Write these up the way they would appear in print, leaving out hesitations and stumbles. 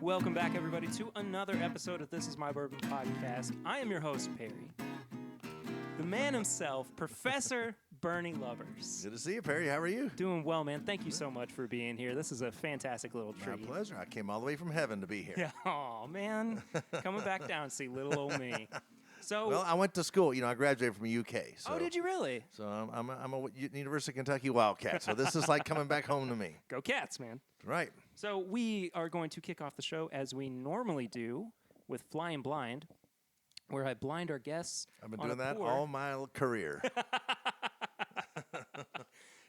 Welcome back, everybody, to another episode of This Is My Bourbon podcast. I am your host, Perry. The man himself, Professor Bernie Lubbers. Good to see you, Perry. How are you? Doing well, man. Thank you so much for being here. This is a fantastic little treat. My pleasure. I came all the way from heaven to be here. Yeah, oh man, coming back down to see little old me. So, well, I went to school. I graduated from UK. So, oh, did you really? So I'm a University of Kentucky Wildcat. So this is like coming back home to me. Go Cats, man. Right. So we are going to kick off the show as we normally do with Flying Blind, where I blind our guests. I've been doing that all my career.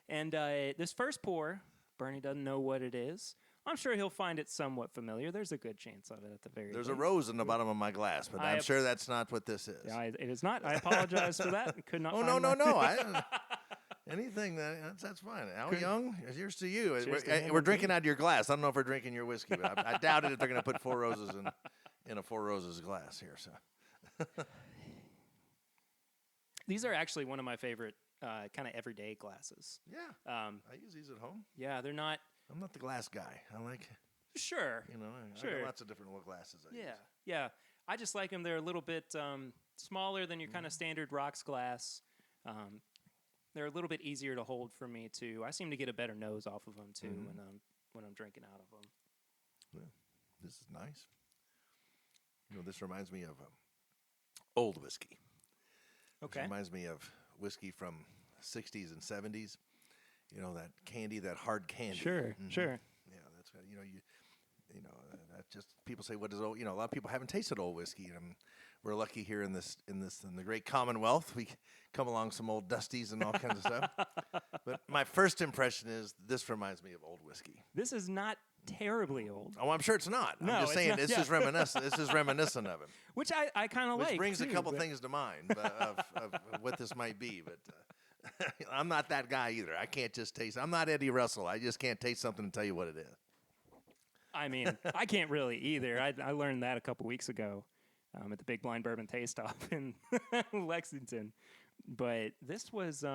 And this first pour, Bernie doesn't know what it is. I'm sure he'll find it somewhat familiar. There's a good chance of it at the very There's least. a rose in the bottom of my glass, but I'm sure that's not what this is. Yeah, it is not. I apologize for that. Could not. Oh, no. Anything that's fine. How young? Here's to you. We're drinking out of your glass. I don't know if we're drinking your whiskey, but I doubt it if they're going to put Four Roses in a Four Roses glass here. So these are actually one of my favorite kind of everyday glasses. Yeah, I use these at home. Yeah, they're not. I'm not the glass guy. I like. Sure. I got lots of different little glasses. I use. Yeah. I just like them. They're a little bit smaller than your kind of standard rocks glass. They're a little bit easier to hold for me too. I seem to get a better nose off of them too when I'm drinking out of them. Yeah, this is nice. This reminds me of old whiskey. Okay. This reminds me of whiskey from the 60s and 70s. That candy, that hard candy. Sure, sure. Yeah, that's what, that just people say, what is old? A lot of people haven't tasted old whiskey. We're lucky here in the great Commonwealth. We come along some old Dusties and all kinds of stuff. But my first impression is this reminds me of old whiskey. This is not terribly old. Oh, I'm sure it's not. No, I'm just saying this is reminiscent. This is reminiscent of him. Which I kind of like. Which brings too, a couple things to mind of what this might be, but. I'm not that guy either. I can't just taste. I'm not Eddie Russell. I just can't taste something and tell you what it is. I mean, I can't really either. I learned that a couple weeks ago at the Big Blind Bourbon Taste Off in Lexington. But this was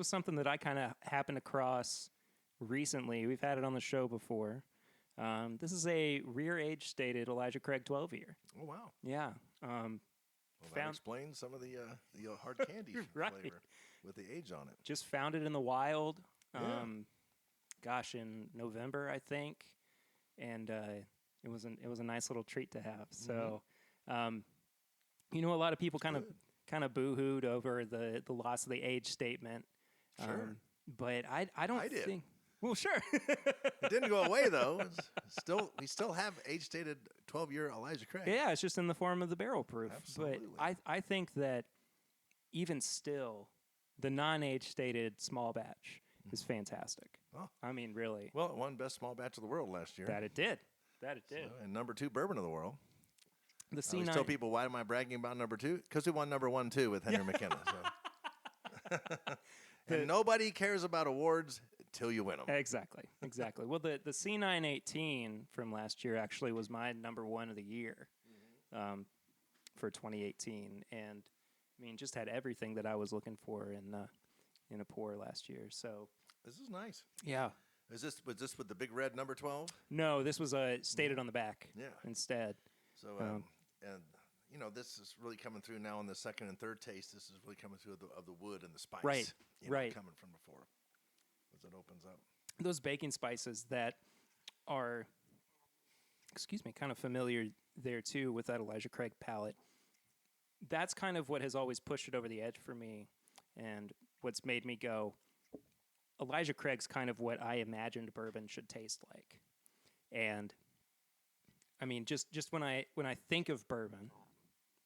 something that I kind of happened across recently. We've had it on the show before. This is a rear age stated Elijah Craig 12-year. Oh wow! Yeah. Well, that explains some of the hard candy right. flavor with the age on it. Just found it in the wild, Yeah. in November, I think, and it was a nice little treat to have. So, a lot of people kind of boo-hooed over the loss of the age statement. Sure. But I don't did. think. Well, sure. It didn't go away though. We still have age-stated 12-year Elijah Craig. Yeah, it's just in the form of the barrel proof. Absolutely. But I think that even still, the non-age stated small batch is fantastic. Oh. I mean, really. Well, it won best small batch of the world last year. That it did. So, and number 2 bourbon of the world. The I always tell people, why am I bragging about number 2? Because we won number 1 too with Henry McKenna. So. And nobody cares about awards until you win them. Exactly. Well, the C918 from last year actually was my number 1 of the year for 2018, and I mean, just had everything that I was looking for in a pour last year. So this is nice. Yeah. Was this with the big red number 12? No, this was stated on the back. Yeah. Instead. So this is really coming through now in the second and third taste. This is really coming through of the wood and the spice. Right. Coming from before, as it opens up. Those baking spices that are, kind of familiar there too with that Elijah Craig palate. That's kind of what has always pushed it over the edge for me, and what's made me go, Elijah Craig's kind of what I imagined bourbon should taste like. And I mean, just when I think of bourbon,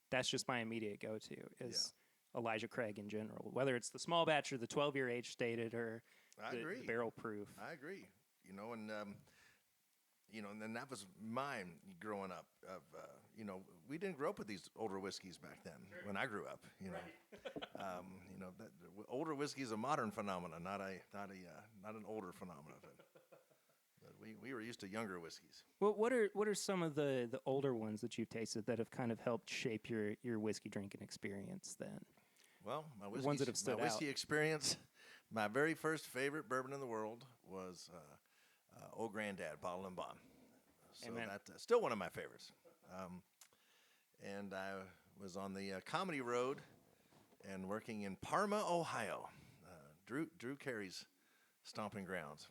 that's just my immediate go-to is Elijah Craig in general, whether it's the small batch or the 12-year age stated or the barrel proof. I agree. And then that was mine growing up. We didn't grow up with these older whiskeys back then. Sure. When I grew up, that older whiskey is a modern phenomenon, not an older phenomenon. But we were used to younger whiskeys. Well, what are some of the older ones that you've tasted that have kind of helped shape your whiskey drinking experience then? Well, my whiskey experience, my very first favorite bourbon in the world was Old Granddad, Bottle and Bond. So Amen. that's still one of my favorites. And I was on the comedy road and working in Parma, Ohio, Drew Carey's stomping grounds.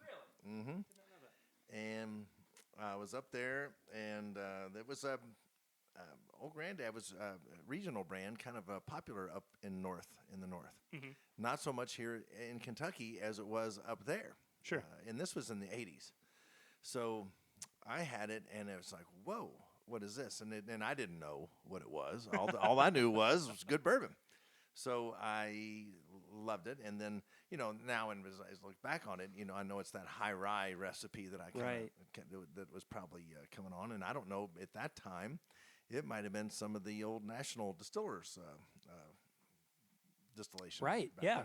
Really? Mm-hmm. And I was up there, and there was a Old Granddad was a regional brand, kind of popular up in the north. Mm-hmm. Not so much here in Kentucky as it was up there. Sure. And this was in the 80s. So I had it, and it was like, whoa, what is this? And I didn't know what it was. All I knew was good bourbon. So I loved it. And then, now as I look back on it, I know it's that high rye recipe that I that was probably coming on. And I don't know, at that time, it might have been some of the old National Distillers distillation. Right. Yeah. Then.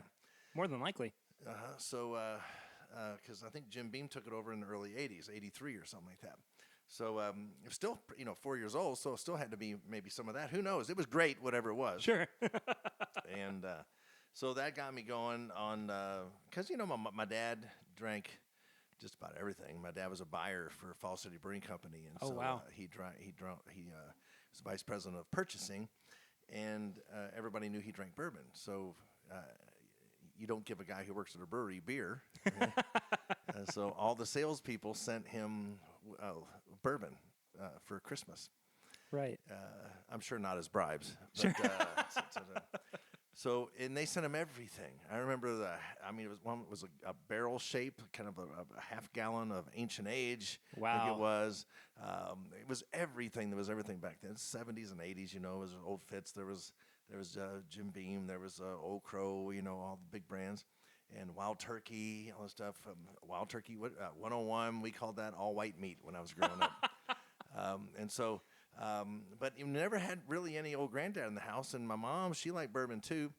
More than likely. So, because I think Jim Beam took it over in the early 80s, 83 or something like that. So, it's still, 4 years old, so it still had to be maybe some of that. Who knows? It was great, whatever it was. Sure. And so that got me going on, because, my dad drank just about everything. My dad was a buyer for Fall City Brewing Company, and wow. He was vice president of purchasing, and everybody knew he drank bourbon. So you don't give a guy who works at a brewery beer. So all the salespeople sent him bourbon for Christmas. Right. I'm sure not as bribes. But, sure. So, and they sent him everything. I remember it was a barrel shape, kind of a half gallon of ancient age. Wow. I think it was. It was everything. There was everything back then. 70s and 80s, it was Old Fitz. There was Jim Beam. There was Old Crow, all the big brands. And Wild Turkey, all that stuff. Wild Turkey, 101, we called that all white meat when I was growing up. And so... but you never had really any Old Granddad in the house, and my mom, she liked bourbon too.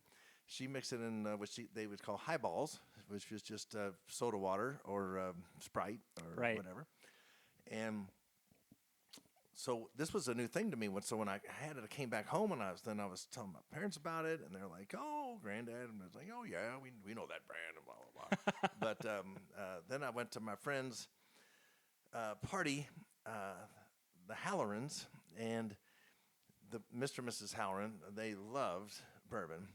She mixed it in what they would call highballs, which was just soda water or Sprite or whatever. And so this was a new thing to me. So when I had it, I came back home, and I was telling my parents about it, and they're like, "Oh, Granddad," and I was like, "Oh yeah, we know that brand," and blah blah blah. But then I went to my friend's party. The Hallorans and the Mr. and Mrs. Halloran, they loved bourbon,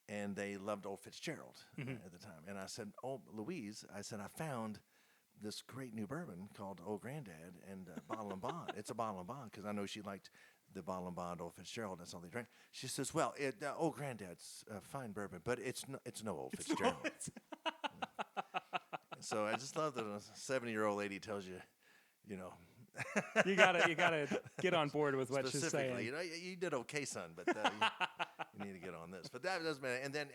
and they loved Old Fitzgerald at the time. And I said, "Oh, Louise," I said, "I found this great new bourbon called Old Granddad and Bottle and Bond. It's a Bottle and Bond," because I know she liked the Bottle and Bond Old Fitzgerald. That's all they drank. She says, "Well, Old Granddad's fine bourbon, but it's no Old Fitzgerald." So I just love that a 70-year-old lady tells you, you gotta get on board with what she's saying. You did okay, son, but you need to get on this. But that doesn't matter. And then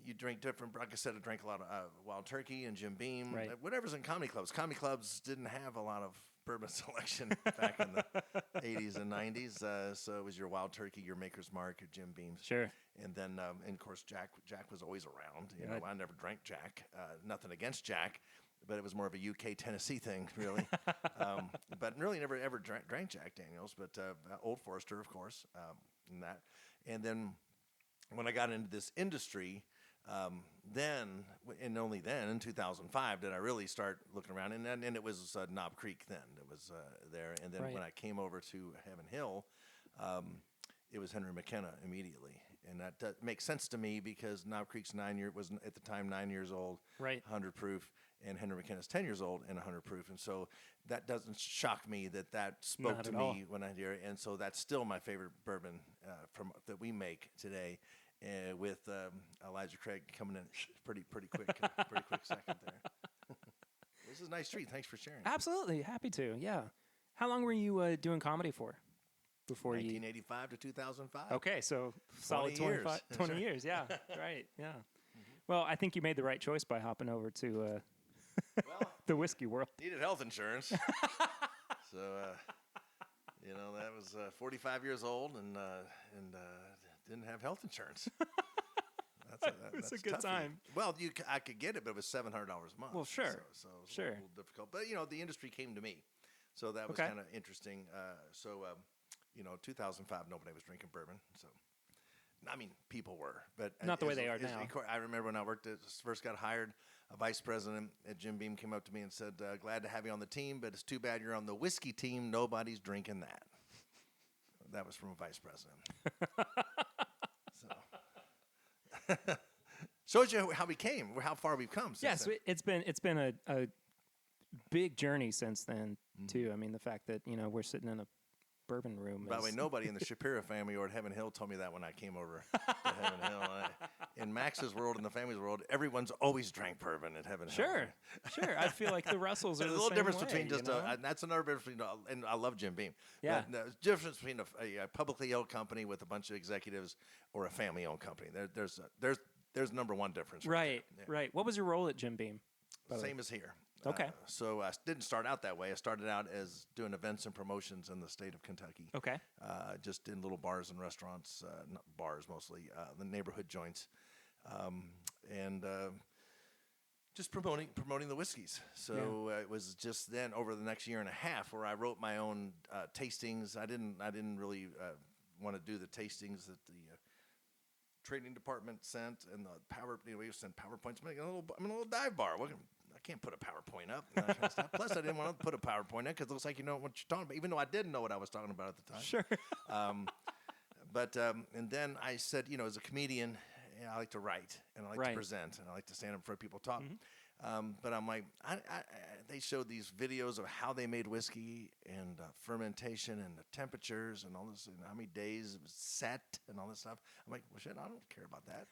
you drink different. Like I said, I drank a lot of Wild Turkey and Jim Beam. Right. Whatever's in comedy clubs. Comedy clubs didn't have a lot of bourbon selection back in the 80s and 90s. So it was your Wild Turkey, your Maker's Mark, your Jim Beams. Sure. And then, and of course, Jack was always around. Right. I never drank Jack. Nothing against Jack. But it was more of a UK Tennessee thing, really. But really never ever drank Jack Daniels, but Old Forester, of course, and that. And then when I got into this industry, then and only then in 2005 did I really start looking around, and it was Knob Creek then. It was there, and then when I came over to Heaven Hill, it was Henry McKenna immediately. And that makes sense to me because Knob Creek's was at the time 9 years old, right, 100 proof, and Henry McKenna's 10 years old and 100 proof. And so that doesn't shock me that spoke Not to at me all. when I hear it. And so that's still my favorite bourbon that we make today, with Elijah Craig coming in pretty quick, pretty quick second there. This is a nice treat. Thanks for sharing. Absolutely, happy to. Yeah. How long were you doing comedy for? Before 1985 to 2005. Okay, so solid 20 years. Yeah, right. Yeah. Mm-hmm. Well, I think you made the right choice by hopping over to the whiskey world. Needed health insurance, so that was 45 years old and didn't have health insurance. That's a good time. Well, I could get it, but it was $700 a month. Well, sure, so it was a little difficult. But the industry came to me, so that was kind of interesting. 2005, nobody was drinking bourbon. So, I mean, people were, but Not the way they are now. I remember when I first got hired, a vice president at Jim Beam came up to me and said, "Glad to have you on the team, but it's too bad you're on the whiskey team. Nobody's drinking that." That was from a vice president. So shows you how we came, how far we've come. Since Yes, then. it's been a big journey since then too. I mean, the fact that we're sitting in a bourbon room. By the way, nobody in the Shapiro family or at Heaven Hill told me that when I came over to Heaven Hill. In Max's world, in the family's world, everyone's always drank bourbon at Heaven Hill. Sure. I feel like the Russells are There's the a little same difference way, between just and that's another difference between, and I love Jim Beam. Yeah. But there's a difference between a publicly owned company with a bunch of executives or a family-owned company. There's number one difference. Right. There. Yeah. Right. What was your role at Jim Beam? Same as here. Okay. So I didn't start out that way. I started out as doing events and promotions in the state of Kentucky. Okay. Just in little bars and restaurants, not bars mostly, the neighborhood joints, and just promoting the whiskeys. So it was just then over the next year and a half where I wrote my own tastings. I didn't really want to do the tastings that the trading department sent and the we sent PowerPoints. I'm in a little dive bar. I can't put a PowerPoint up. And that kind of stuff. Plus, I didn't want to put a PowerPoint in because it looks like you know what you're talking about, even though I didn't know what I was talking about at the time. Sure. And then I said, as a comedian, I like to write and I like to present and I like to stand up in front of people and talk. But I'm like, they showed these videos of how they made whiskey and fermentation and the temperatures and all this, and how many days it was set and all this stuff. I'm like, well, shit, I don't care about that.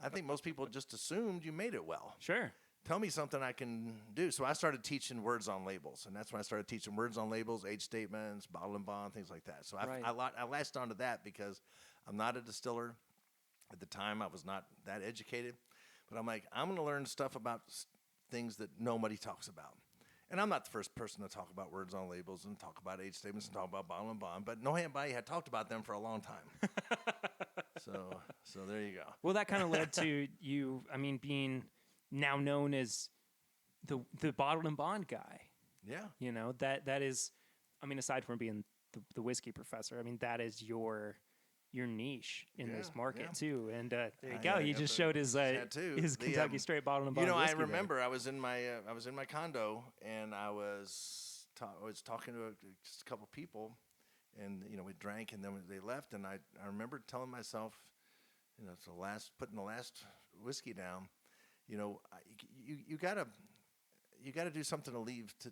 I think most people just assumed you made it well. Sure. Tell me something I can do. So I started teaching words on labels, and that's when I started teaching words on labels, age statements, bottle and bond, things like that. So I latched onto that because I'm not a distiller. At the time, I was not that educated. But I'm like, I'm going to learn stuff about things that nobody talks about. And I'm not the first person to talk about words on labels and talk about age statements and talk about bottle and bond, but nobody had talked about them for a long time. So there you go. Well, that kind of led to you, being now known as the bottle and bond guy. Yeah. That is, aside from being the whiskey professor, that is your niche in this market too. And there you go. You just showed his Kentucky Straight Bottle and Bond. I whiskey remember I was in my condo and I was talking to just a couple people, and we drank and then they left, and I remember telling myself, putting the last whiskey down, you gotta do something to leave to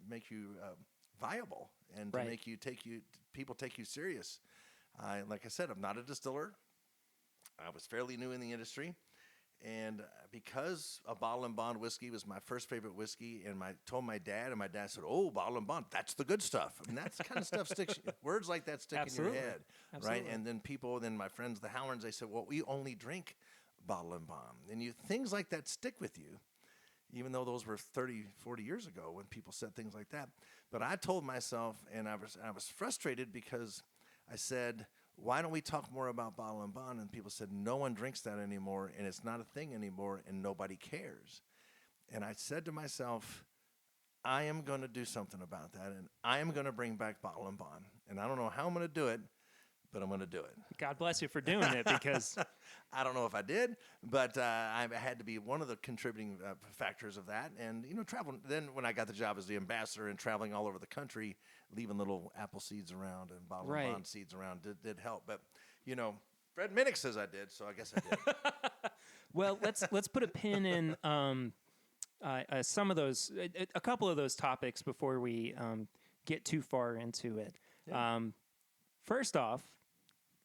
make you viable and to make people take you serious. Like I said, I'm not a distiller. I was fairly new in the industry. And because a bottle and bond whiskey was my first favorite whiskey, and told my dad, and my dad said, "Oh, bottle and bond, that's the good stuff." That's the kind of stuff sticks. Words like that stick in your head, right? And then my friends, the Howlands, they said, "Well, we only drink bottle and bond," and things like that stick with you, even though those were 30, 40 years ago when people said things like that. But I told myself, and I was frustrated because I said, why don't we talk more about bottle and bond? And people said, no one drinks that anymore, and it's not a thing anymore, and nobody cares. And I said to myself, I am going to do something about that, and I am going to bring back bottle and bond. And I don't know how I'm going to do it, but I'm going to do it. God bless you for doing it, because I don't know if I did, but I had to be one of the contributing factors of that. And, traveling. Then when I got the job as the ambassador and traveling all over the country, leaving little apple seeds around and bottle and bond seeds around did help. But, Fred Minnick says I did, so I guess I did. Well, let's put a pin in some of those, a couple of those topics before we get too far into it. Yeah. First off,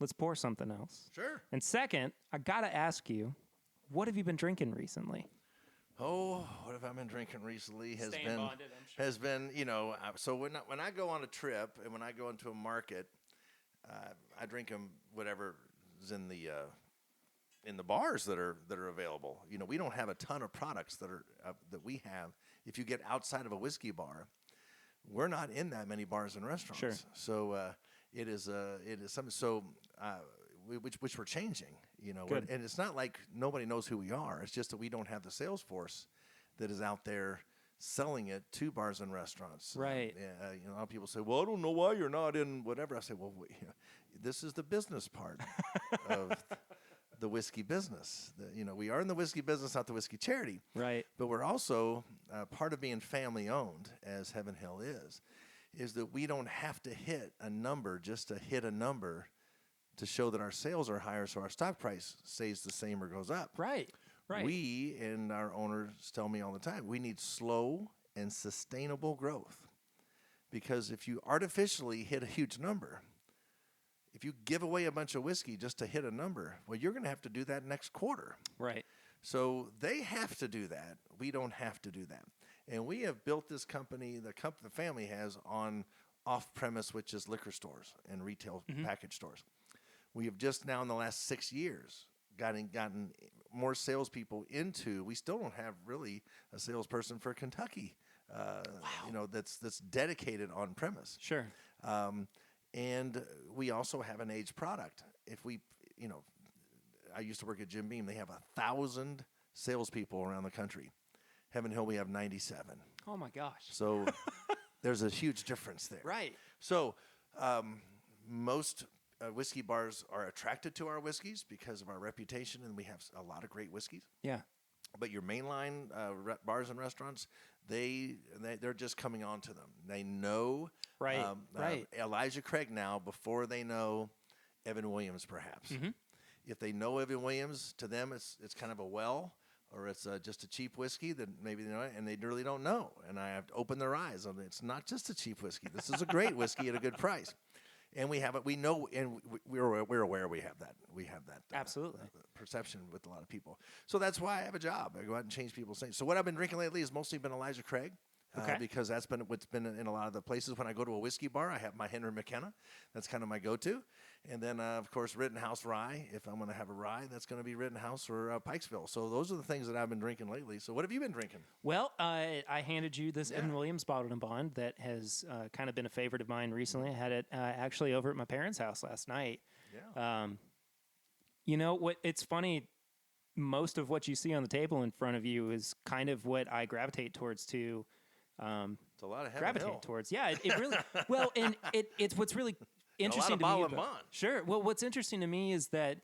let's pour something else. Sure. And second, I got to ask you, what have you been drinking recently? Oh, what have I been drinking recently? Staying bonded, I'm sure. Has been, so when I go on a trip and when I go into a market, I drink them whatever is in the bars that are available. We don't have a ton of products that we have. If you get outside of a whiskey bar, we're not in that many bars and restaurants. Sure. So it is something. So which we're changing. And it's not like nobody knows who we are. It's just that we don't have the sales force that is out there selling it to bars and restaurants. Right. A lot of people say, well, I don't know why you're not in whatever. I say, well, this is the business part of the whiskey business. We are in the whiskey business, not the whiskey charity. Right. But we're also part of being family owned, as Heaven Hill is that we don't have to hit a number just to hit a number to show that our sales are higher, so our stock price stays the same or goes up. Right. Right. We and our owners tell me all the time, we need slow and sustainable growth. Because if you artificially hit a huge number, if you give away a bunch of whiskey just to hit a number, well, you're going to have to do that next quarter. Right. So they have to do that. We don't have to do that. And we have built this company, the family has, on off-premise, which is liquor stores and retail package stores. We have just now in the last 6 years gotten more salespeople into. We still don't have really a salesperson for Kentucky. Wow. That's dedicated on premise. Sure. And we also have an aged product. If we, I used to work at Jim Beam. They have 1,000 salespeople around the country. Heaven Hill, we have 97. Oh my gosh. So there's a huge difference there. Right. So most whiskey bars are attracted to our whiskeys because of our reputation, and we have a lot of great whiskeys. Yeah. But your mainline bars and restaurants, they're just coming on to them. They know right. Elijah Craig now before they know Evan Williams, perhaps. Mm-hmm. If they know Evan Williams, to them it's kind of a well, or it's just a cheap whiskey that maybe they know, and they really don't know. And I have to open their eyes. It's not just a cheap whiskey. This is a great whiskey at a good price. And we have it. We know, and we're aware we have that. We have that absolutely perception with a lot of people. So that's why I have a job. I go out and change people's things. So what I've been drinking lately has mostly been Elijah Craig. Because that's been what's been in a lot of the places. When I go to a whiskey bar, I have my Henry McKenna. That's kind of my go-to. And then, of course, Rittenhouse Rye. If I'm going to have a rye, that's going to be Rittenhouse or Pikesville. So those are the things that I've been drinking lately. So what have you been drinking? Well, I handed you this Evan Williams Bottled and Bond that has kind of been a favorite of mine recently. I had it actually over at my parents' house last night. Yeah. What? It's funny. Most of what you see on the table in front of you is kind of what I gravitate towards too. It's a lot of gravitate towards. Yeah, it really well, and it's what's really interesting to me. Sure. Well, what's interesting to me is that,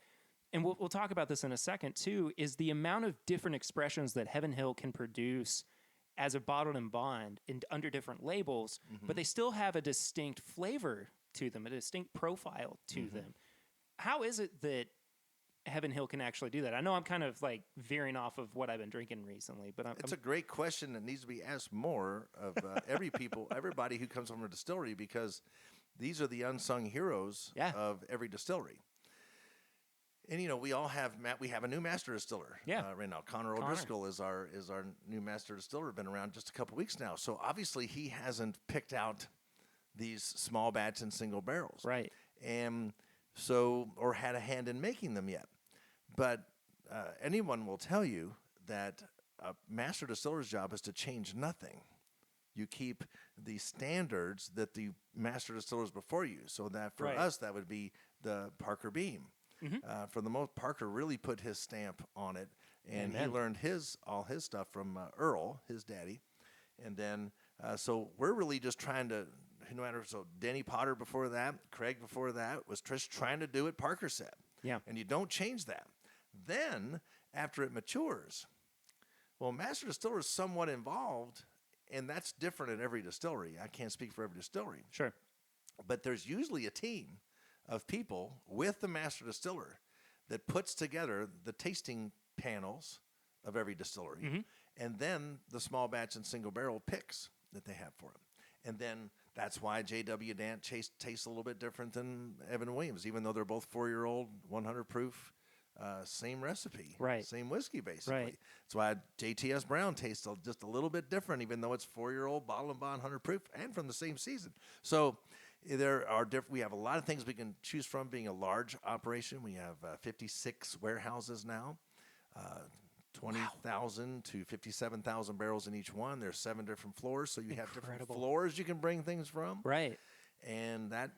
and we'll talk about this in a second too, is the amount of different expressions that Heaven Hill can produce as a bottled and bond under different labels, but they still have a distinct flavor to them, a distinct profile to them. How is it that Heaven Hill can actually do that? I know I'm kind of like veering off of what I've been drinking recently, but it's a great question that needs to be asked more of everybody who comes from a distillery, because these are the unsung heroes of every distillery. And we all have we have a new master distiller right now. Connor O'Driscoll is our new master distiller. Been around just a couple weeks now, so obviously he hasn't picked out these small batch and single barrels, right? And so, or had a hand in making them yet. But anyone will tell you that a master distiller's job is to change nothing. You keep the standards that the master distillers before you. So that for us, that would be the Parker Beam. For the most, Parker really put his stamp on it, and he learned all his stuff from Earl, his daddy. And then, so we're really just trying to, no matter, so Denny Potter before that, Craig before that, was just trying to do what Parker said. Yeah. And you don't change that. Then, after it matures, well, master distiller is somewhat involved, and that's different at every distillery. I can't speak for every distillery. Sure. But there's usually a team of people with the master distiller that puts together the tasting panels of every distillery, and then the small batch and single barrel picks that they have for them. And then that's why J.W. Dant tastes a little bit different than Evan Williams, even though they're both 4-year-old, 100 proof, same recipe, same whiskey, basically. Right. That's why JTS Brown tastes just a little bit different, even though it's 4-year-old, bottle and bond, 100 proof, and from the same season. So there are we have a lot of things we can choose from. Being a large operation, we have 56 warehouses now. 20,000 to 57,000 barrels in each one. There's 7 different floors, so you have different floors you can bring things from. Right. And that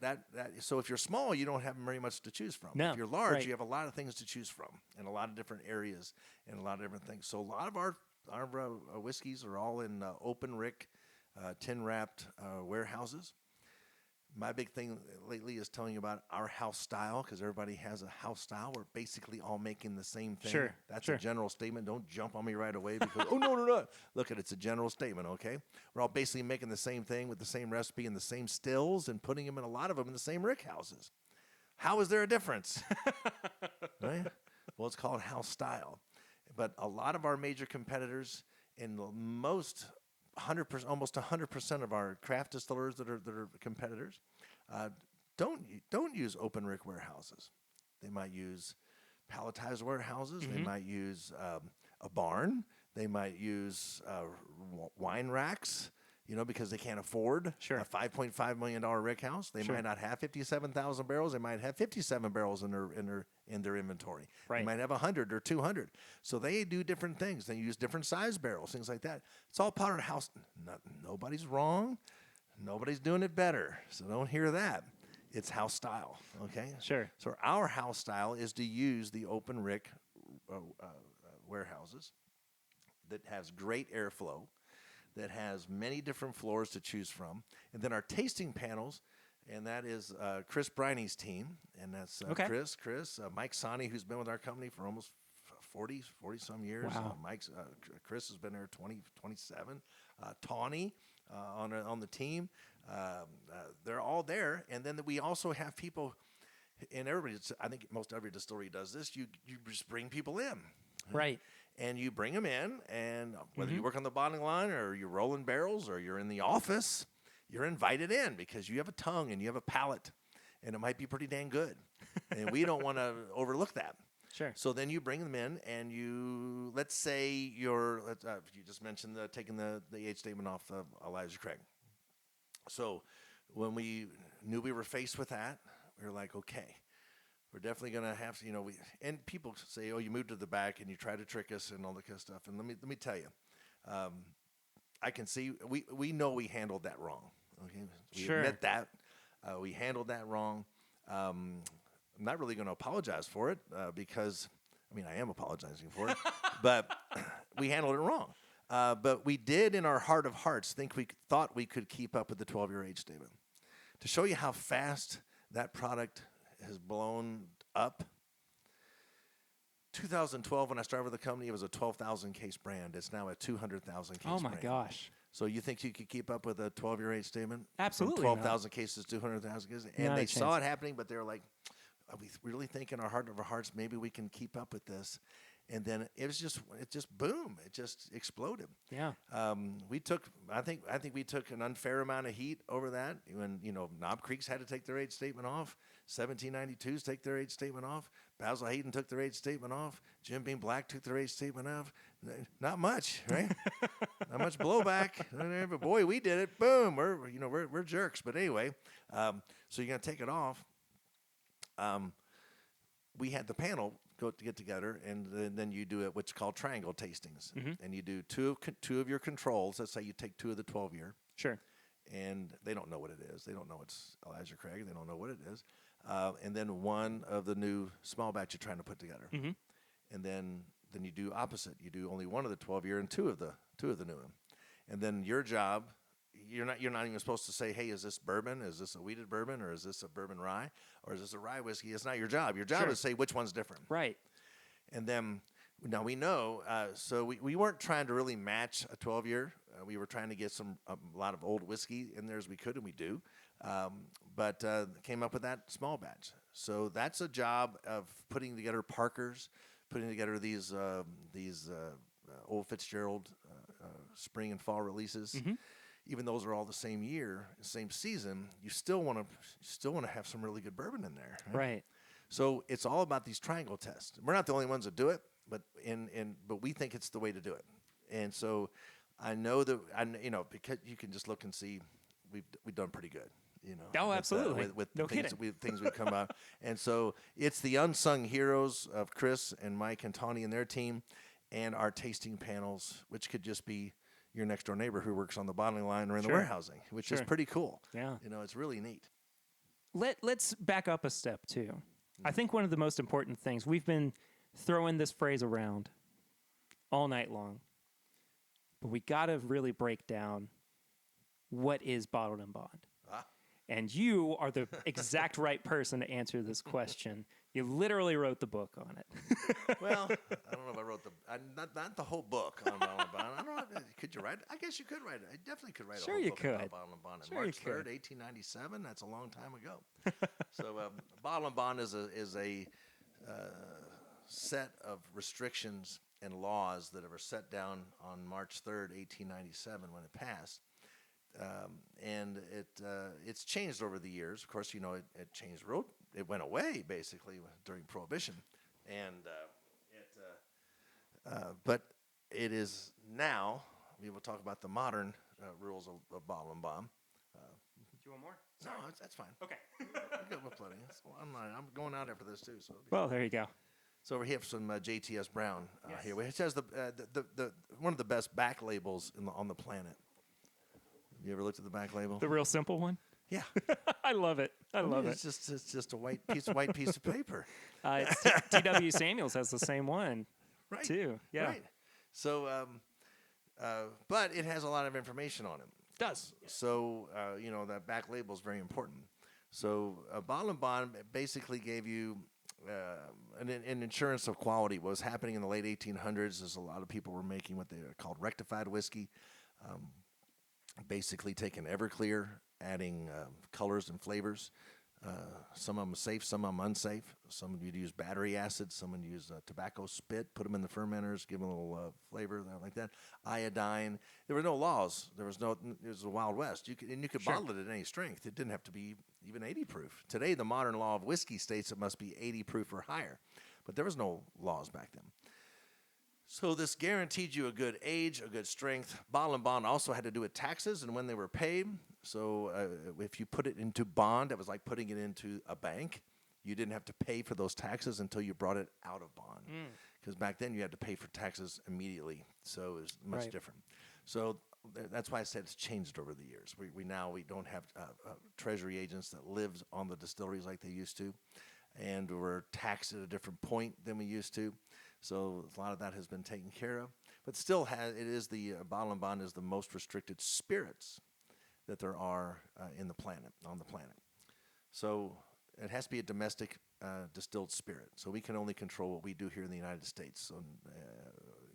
so if you're small, you don't have very much to choose from. No. If you're large, you have a lot of things to choose from, and a lot of different areas and a lot of different things. So a lot of our whiskeys are all in open rick, tin wrapped warehouses. My big thing lately is telling you about our house style, because everybody has a house style. We're basically all making the same thing. Sure, That's sure. a general statement. Don't jump on me right away because, oh, no, no, no. Look, it's a general statement, okay? We're all basically making the same thing with the same recipe and the same stills and putting them in a lot of them in the same rick houses. How is there a difference? Right? Well, it's called house style. But a lot of our major competitors and most 100%, almost 100% of our craft distillers that are competitors don't use open rick warehouses. They might use palletized warehouses. They might use a barn. They might use wine racks. Because they can't afford a $5.5 million rick house. They might not have 57,000 barrels. They might have 57 barrels in their inventory. Right. They might have 100 or 200. So they do different things. They use different size barrels, things like that. It's all part of the house. Nobody's wrong. Nobody's doing it better. So don't hear that. It's house style, okay? Sure. So our house style is to use the open rick warehouses that has great airflow, that has many different floors to choose from. And then our tasting panels, and that is Chris Briney's team. And that's Chris, Mike Sani, who's been with our company for almost 40-some years. Wow. Chris has been there 27. Tawny on the team. They're all there. And then we also have people, and I think most every distillery does this, you just bring people in. Right. And you bring them in, and whether you work on the bottling line or you're rolling barrels or you're in the office, you're invited in because you have a tongue and you have a palate, and it might be pretty dang good. And we don't want to overlook that. Sure. So then you bring them in, and let's say you just mentioned taking the age statement off of Elijah Craig. So when we knew we were faced with that, we were like, okay. We're definitely going to have to, and people say, oh, you moved to the back and you try to trick us and all that kind of stuff. And let me tell you, I can see, we know we handled that wrong. Okay? We admit that. We handled that wrong. I'm not really going to apologize for it because, I am apologizing for it, but we handled it wrong. But we did, in our heart of hearts, thought we could keep up with the 12-year age statement. To show you how fast that product has blown up. 2012, when I started with the company, it was a 12,000 case brand. It's now a 200,000 case brand. Oh my gosh. So you think you could keep up with a 12-year age statement? Absolutely. 12,000 cases, 200,000 cases. And they saw it happening, but they were like, we really think in our heart of our hearts, maybe we can keep up with this. And then it just boom, it just exploded. Yeah. I think we took an unfair amount of heat over that when, Knob Creek's had to take their age statement off. 1792s take their age statement off. Basil Hayden took their age statement off. Jim Beam Black took their age statement off. Not much, right? Not much blowback. But boy, we did it. Boom. We're jerks. But anyway, so you're gonna take it off. We had the panel get together, and then you do what's called triangle tastings, and you do two of your controls. Let's say you take 2 of the 12-year. Sure. And they don't know what it is. They don't know it's Elijah Craig. They don't know what it is. And then 1 of the new small batch you're trying to put together. And then you do opposite. You do only 1 of the 12-year and 2 of the new one. And then your job, you're not even supposed to say, hey, is this bourbon? Is this a wheated bourbon? Or is this a bourbon rye? Or is this a rye whiskey? It's not your job. Your job is to say which one's different. Right. And then now we know, so we weren't trying to really match a 12-year. We were trying to get a lot of old whiskey in there as we could, and we do. But came up with that small batch. So that's a job of putting together Parkers, putting together these Old Fitzgerald spring and fall releases. Even those are all the same year, same season. You still want to have some really good bourbon in there. Right. So it's all about these triangle tests. We're not the only ones that do it, but we think it's the way to do it. And so I know that because you can just look and see we've done pretty good. Oh, absolutely. With no things kidding. we come out. And so it's the unsung heroes of Chris and Mike and Tawny and their team, and our tasting panels, which could just be your next door neighbor who works on the bottling line or in the warehousing, which is pretty cool. Yeah. It's really neat. Let's back up a step too. I think one of the most important things, we've been throwing this phrase around all night long, but we got to really break down what is bottled and bond. And you are the exact right person to answer this question. You literally wrote the book on it. Well, I don't know if I wrote not the whole book on Bottle and Bond. I don't know. Could you write it? I guess you could write it. I definitely could write Sure a whole you book could. about Bottle and Bond. Sure March you 3rd, could. 1897. That's a long time ago. So Bottle and Bond is a set of restrictions and laws that were set down on March 3rd, 1897 when it passed. And it's changed over the years. Of course, it changed. It went away basically during Prohibition, and but it is now. We will talk about the modern rules of Bottle and Bond. Do you want more? No, that's fine. Okay. I'm good with plenty. I'm going out after this too. So Well, there you go. So we have some JTS Brown Yes. here, which has the one of the best back labels on the planet. You ever looked at the back label? The real simple one? Yeah. I love it. I love it. It's just a white piece of paper. T.W. Samuels has the same one, Right. too. Yeah. Right. So, but it has a lot of information on it. Does. So, that back label is very important. So, Bottle and Bond basically gave you an insurance of quality. What was happening in the late 1800s is a lot of people were making what they called rectified whiskey, basically taking Everclear, adding colors and flavors. Some of them safe, some of them unsafe. Some would use battery acid, some would use tobacco spit, put them in the fermenters, give them a little flavor like that. Iodine. There were no laws. It was the Wild West. You could Sure. bottle it at any strength. It didn't have to be even 80 proof. Today, the modern law of whiskey states it must be 80 proof or higher, but there was no laws back then. So this guaranteed you a good age, a good strength. Bottle and Bond also had to do with taxes and when they were paid. So if you put it into bond, it was like putting it into a bank. You didn't have to pay for those taxes until you brought it out of bond. Because back then you had to pay for taxes immediately. So it was much Right. different. So that's why I said it's changed over the years. We don't have treasury agents that live on the distilleries like they used to. And we're taxed at a different point than we used to. So a lot of that has been taken care of. But still, Bottle and Bond is the most restricted spirits that there are on the planet. So it has to be a domestic distilled spirit. So we can only control what we do here in the United States. So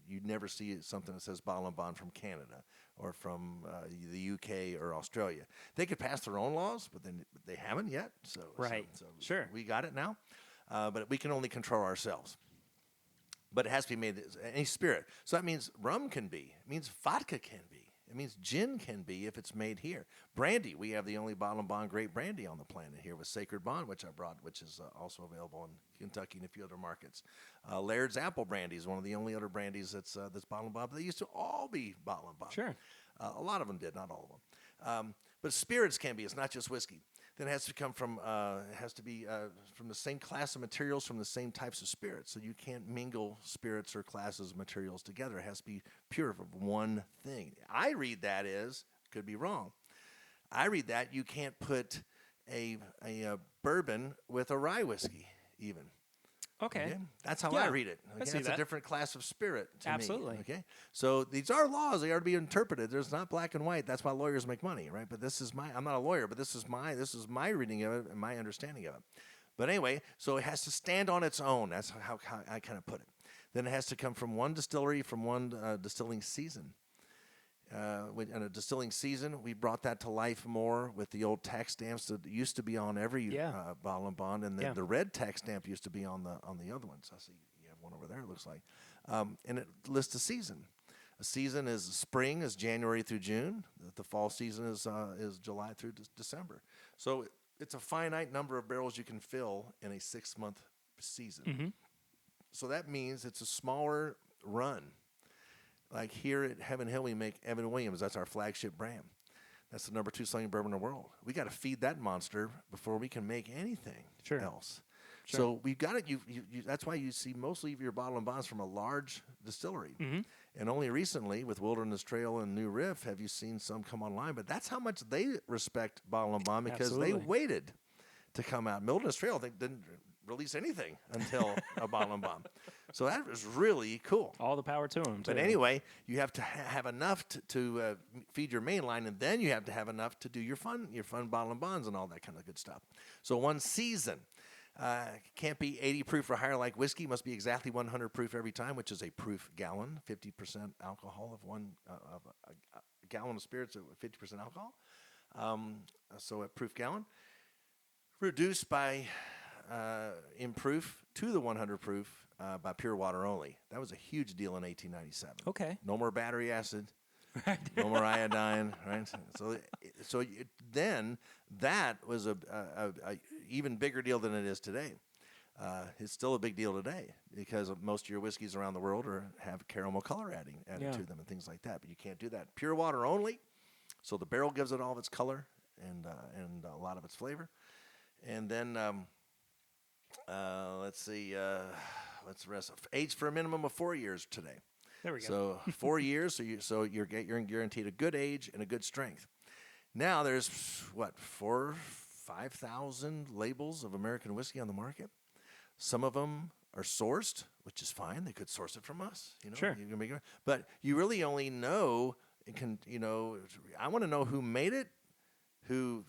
you never see something that says Bottle and Bond from Canada or from the UK or Australia. They could pass their own laws, but then they haven't yet. Right. So Sure. we got it now, but we can only control ourselves. But it has to be made any spirit. So that means rum can be. It means vodka can be. It means gin can be if it's made here. Brandy, we have the only Bottle and Bond great brandy on the planet here with Sacred Bond, which I brought, which is also available in Kentucky and a few other markets. Laird's Apple Brandy is one of the only other brandies that's Bottle and Bond. But they used to all be Bottle and Bond. Sure. A lot of them did, not all of them. But spirits can be. It's not just whiskey. Then it has to come from from the same class of materials, from the same types of spirits. So you can't mingle spirits or classes of materials together. It has to be pure of one thing. I read that could be wrong. I read that you can't put a bourbon with a rye whiskey even. Okay. That's how Yeah, I read it. I Okay? see That's that. a different class of spirit to Absolutely. me. Okay. So these are laws. They are to be interpreted. There's not black and white. That's why lawyers make money, right? But I'm not a lawyer, but this is my reading of it and my understanding of it. But anyway, so it has to stand on its own. That's how I kind of put it. Then it has to come from one distillery, from one distilling season. In a distilling season, we brought that to life more with the old tax stamps that used to be on every Bottle and Bond, and the red tax stamp used to be on the other ones. I see you have one over there. It looks like, and it lists a season. A season is spring, is January through June. The fall season is July through December. So it's a finite number of barrels you can fill in a 6-month season. Mm-hmm. So that means it's a smaller run. Like here at Heaven Hill, we make Evan Williams. That's our flagship brand. That's the number 2 selling bourbon in the world. We got to feed that monster before we can make anything else. Sure. So we've got it. That's why you see mostly of your Bottle and Bonds from a large distillery. Mm-hmm. And only recently, with Wilderness Trail and New Riff, have you seen some come online. But that's how much they respect Bottle and Bond because Absolutely. they waited to come out. Wilderness Trail, I think, didn't release anything until a Bottle and Bond. So that was really cool. All the power to him. But anyway, you have to have enough to feed your main line, and then you have to have enough to do your fun bottle and bonds and all that kind of good stuff. So one season can't be 80 proof or higher like whiskey. Must be exactly 100 proof every time, which is a proof gallon, 50% alcohol of a gallon of spirits at 50% alcohol. So a proof gallon. Reduced by in proof to the 100 proof by pure water only. That was a huge deal in 1897. Okay. No more battery acid. No more iodine, right? Then that was a even bigger deal than it is today. It's still a big deal today because most of your whiskeys around the world have caramel color added to them and things like that. But you can't do that. Pure water only. So the barrel gives it all of its color and a lot of its flavor. And then let's see, what's the rest? Aged for a minimum of 4 years today. There we go. So 4 years, so you're guaranteed a good age and a good strength. Now there's 5,000 labels of American whiskey on the market. Some of them are sourced, which is fine. They could source it from us, Sure. But you really only know I want to know who made it, who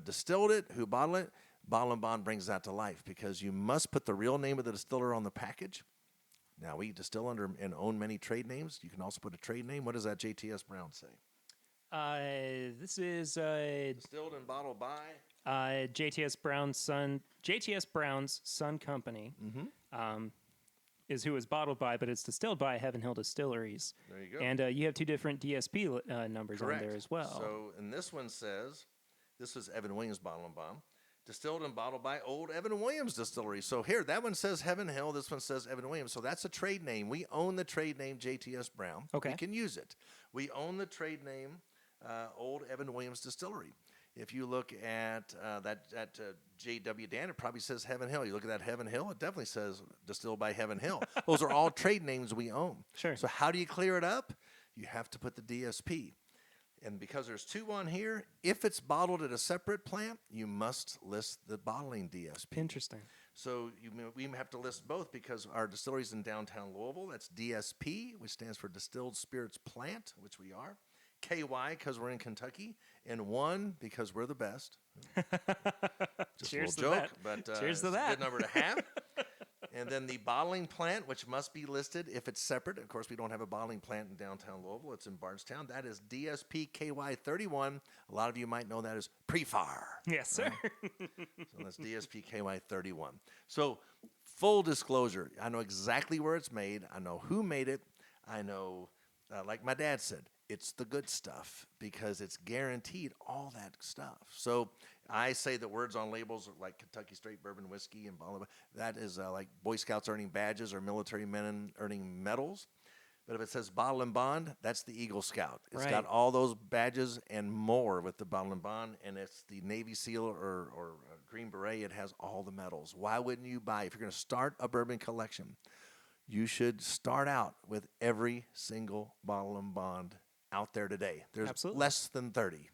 distilled it, who bottled it. Bottle and Bond brings that to life because you must put the real name of the distiller on the package. Now, we distill under and own many trade names. You can also put a trade name. What does that JTS Brown say? This is Distilled and bottled by JTS Brown's Son Company. Is who it's bottled by, but it's distilled by Heaven Hill Distilleries. There you go. And you have two different DSP numbers Correct. on there as well. So, and this one says, this is Evan Williams Bottle and Bond. Distilled and bottled by Old Evan Williams Distillery. So here, that one says Heaven Hill. This one says Evan Williams. So that's a trade name. We own the trade name JTS Brown. Okay. We can use it. We own the trade name Old Evan Williams Distillery. If you look at that J.W. Dan, it probably says Heaven Hill. You look at that Heaven Hill, it definitely says distilled by Heaven Hill. Those are all trade names we own. Sure. So how do you clear it up? You have to put the DSP. And because there's two on here, if it's bottled at a separate plant, you must list the bottling DSP. Interesting. So we have to list both because our distillery's in downtown Louisville. That's DSP, which stands for Distilled Spirits Plant, which we are. KY, because we're in Kentucky. And 1, because we're the best. Just Cheers a little to joke, that. but Cheers to it's that. a good number to have. And then the bottling plant, which must be listed if it's separate. Of course, we don't have a bottling plant in downtown Louisville. It's in Bardstown. That is DSP KY31. A lot of you might know that as pre-fire. Yes, sir. So that's DSP KY31. So full disclosure, I know exactly where it's made. I know who made it. I know, like my dad said, it's the good stuff because it's guaranteed all that stuff. So I say the words on labels like Kentucky Straight Bourbon Whiskey and blah, blah, blah. That is like Boy Scouts earning badges or military men earning medals. But if it says Bottle and Bond, that's the Eagle Scout. It's got all those badges and more with the Bottle and Bond, and it's the Navy SEAL or Green Beret. It has all the medals. Why wouldn't you buy? If you're going to start a bourbon collection, you should start out with every single Bottle and Bond out there today. There's less than 30.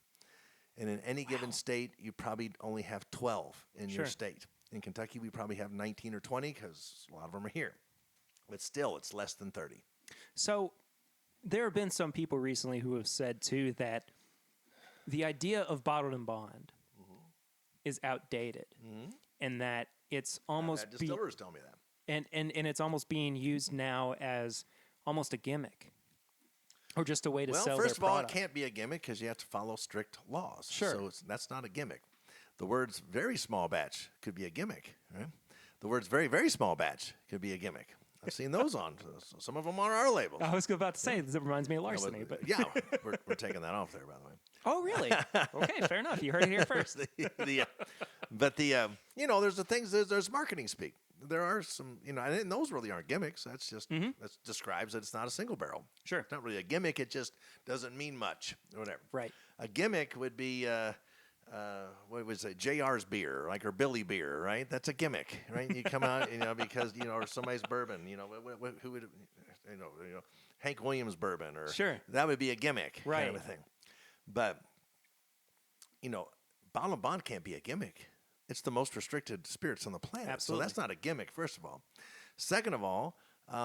And in any given state, you probably only have 12 in your state. In Kentucky, we probably have 19 or 20 because a lot of them are here. But still, it's less than 30. So there have been some people recently who have said, too, that the idea of bottled and bond is outdated and that it's almost... distillers tell me that. And it's almost being used now as almost a gimmick. Or just a way to sell their product. Well, first of all, it can't be a gimmick because you have to follow strict laws. Sure. So that's not a gimmick. The words very small batch could be a gimmick. Right? The words very, very small batch could be a gimmick. I've seen those on some of them on our labels. I was about to say, that reminds me of larceny. But yeah, we're taking that off there, by the way. Oh, really? Okay, fair enough. You heard it here first. But there's the things, there's marketing speak. There are some, and those really aren't gimmicks. That's just, that describes that it's not a single barrel. Sure. It's not really a gimmick. It just doesn't mean much or whatever. Right. A gimmick would be, what was it, JR's beer, like, or Billy beer, right? That's a gimmick, right? You come out, because, or somebody's bourbon, who would, Hank Williams bourbon, or that would be a gimmick kind of a thing. But, Bottle and Bond can't be a gimmick. It's the most restricted spirits on the planet. Absolutely. So that's not a gimmick, first of all. Second of all, I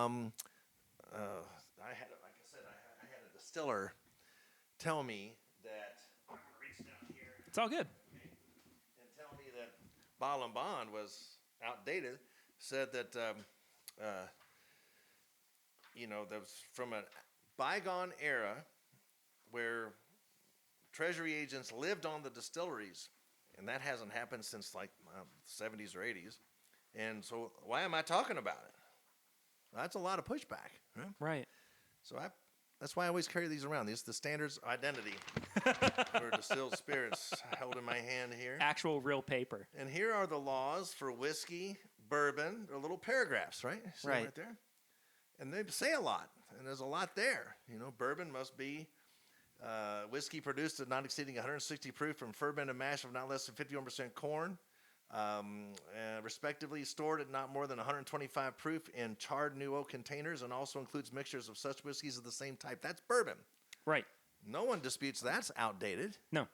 had, like I said, I had a distiller tell me that. I'm gonna reach down here. It's all good. And tell me that Bottle and Bond was outdated. Said that that was from a bygone era where treasury agents lived on the distilleries, and that hasn't happened since like the 70s or 80s. And so, why am I talking about it? Well, that's a lot of pushback, right? Right. So that's why I always carry these around. These the standards identity for distilled spirits held in my hand here. Actual real paper. And here are the laws for whiskey, bourbon. They're little paragraphs, right? See them right there. And they say a lot, and there's a lot there. Bourbon must be whiskey produced at not exceeding 160 proof from fermented mash of not less than 51% corn, respectively stored at not more than 125 proof in charred new oak containers, and also includes mixtures of such whiskeys of the same type. That's bourbon. Right. No one disputes that's outdated. No.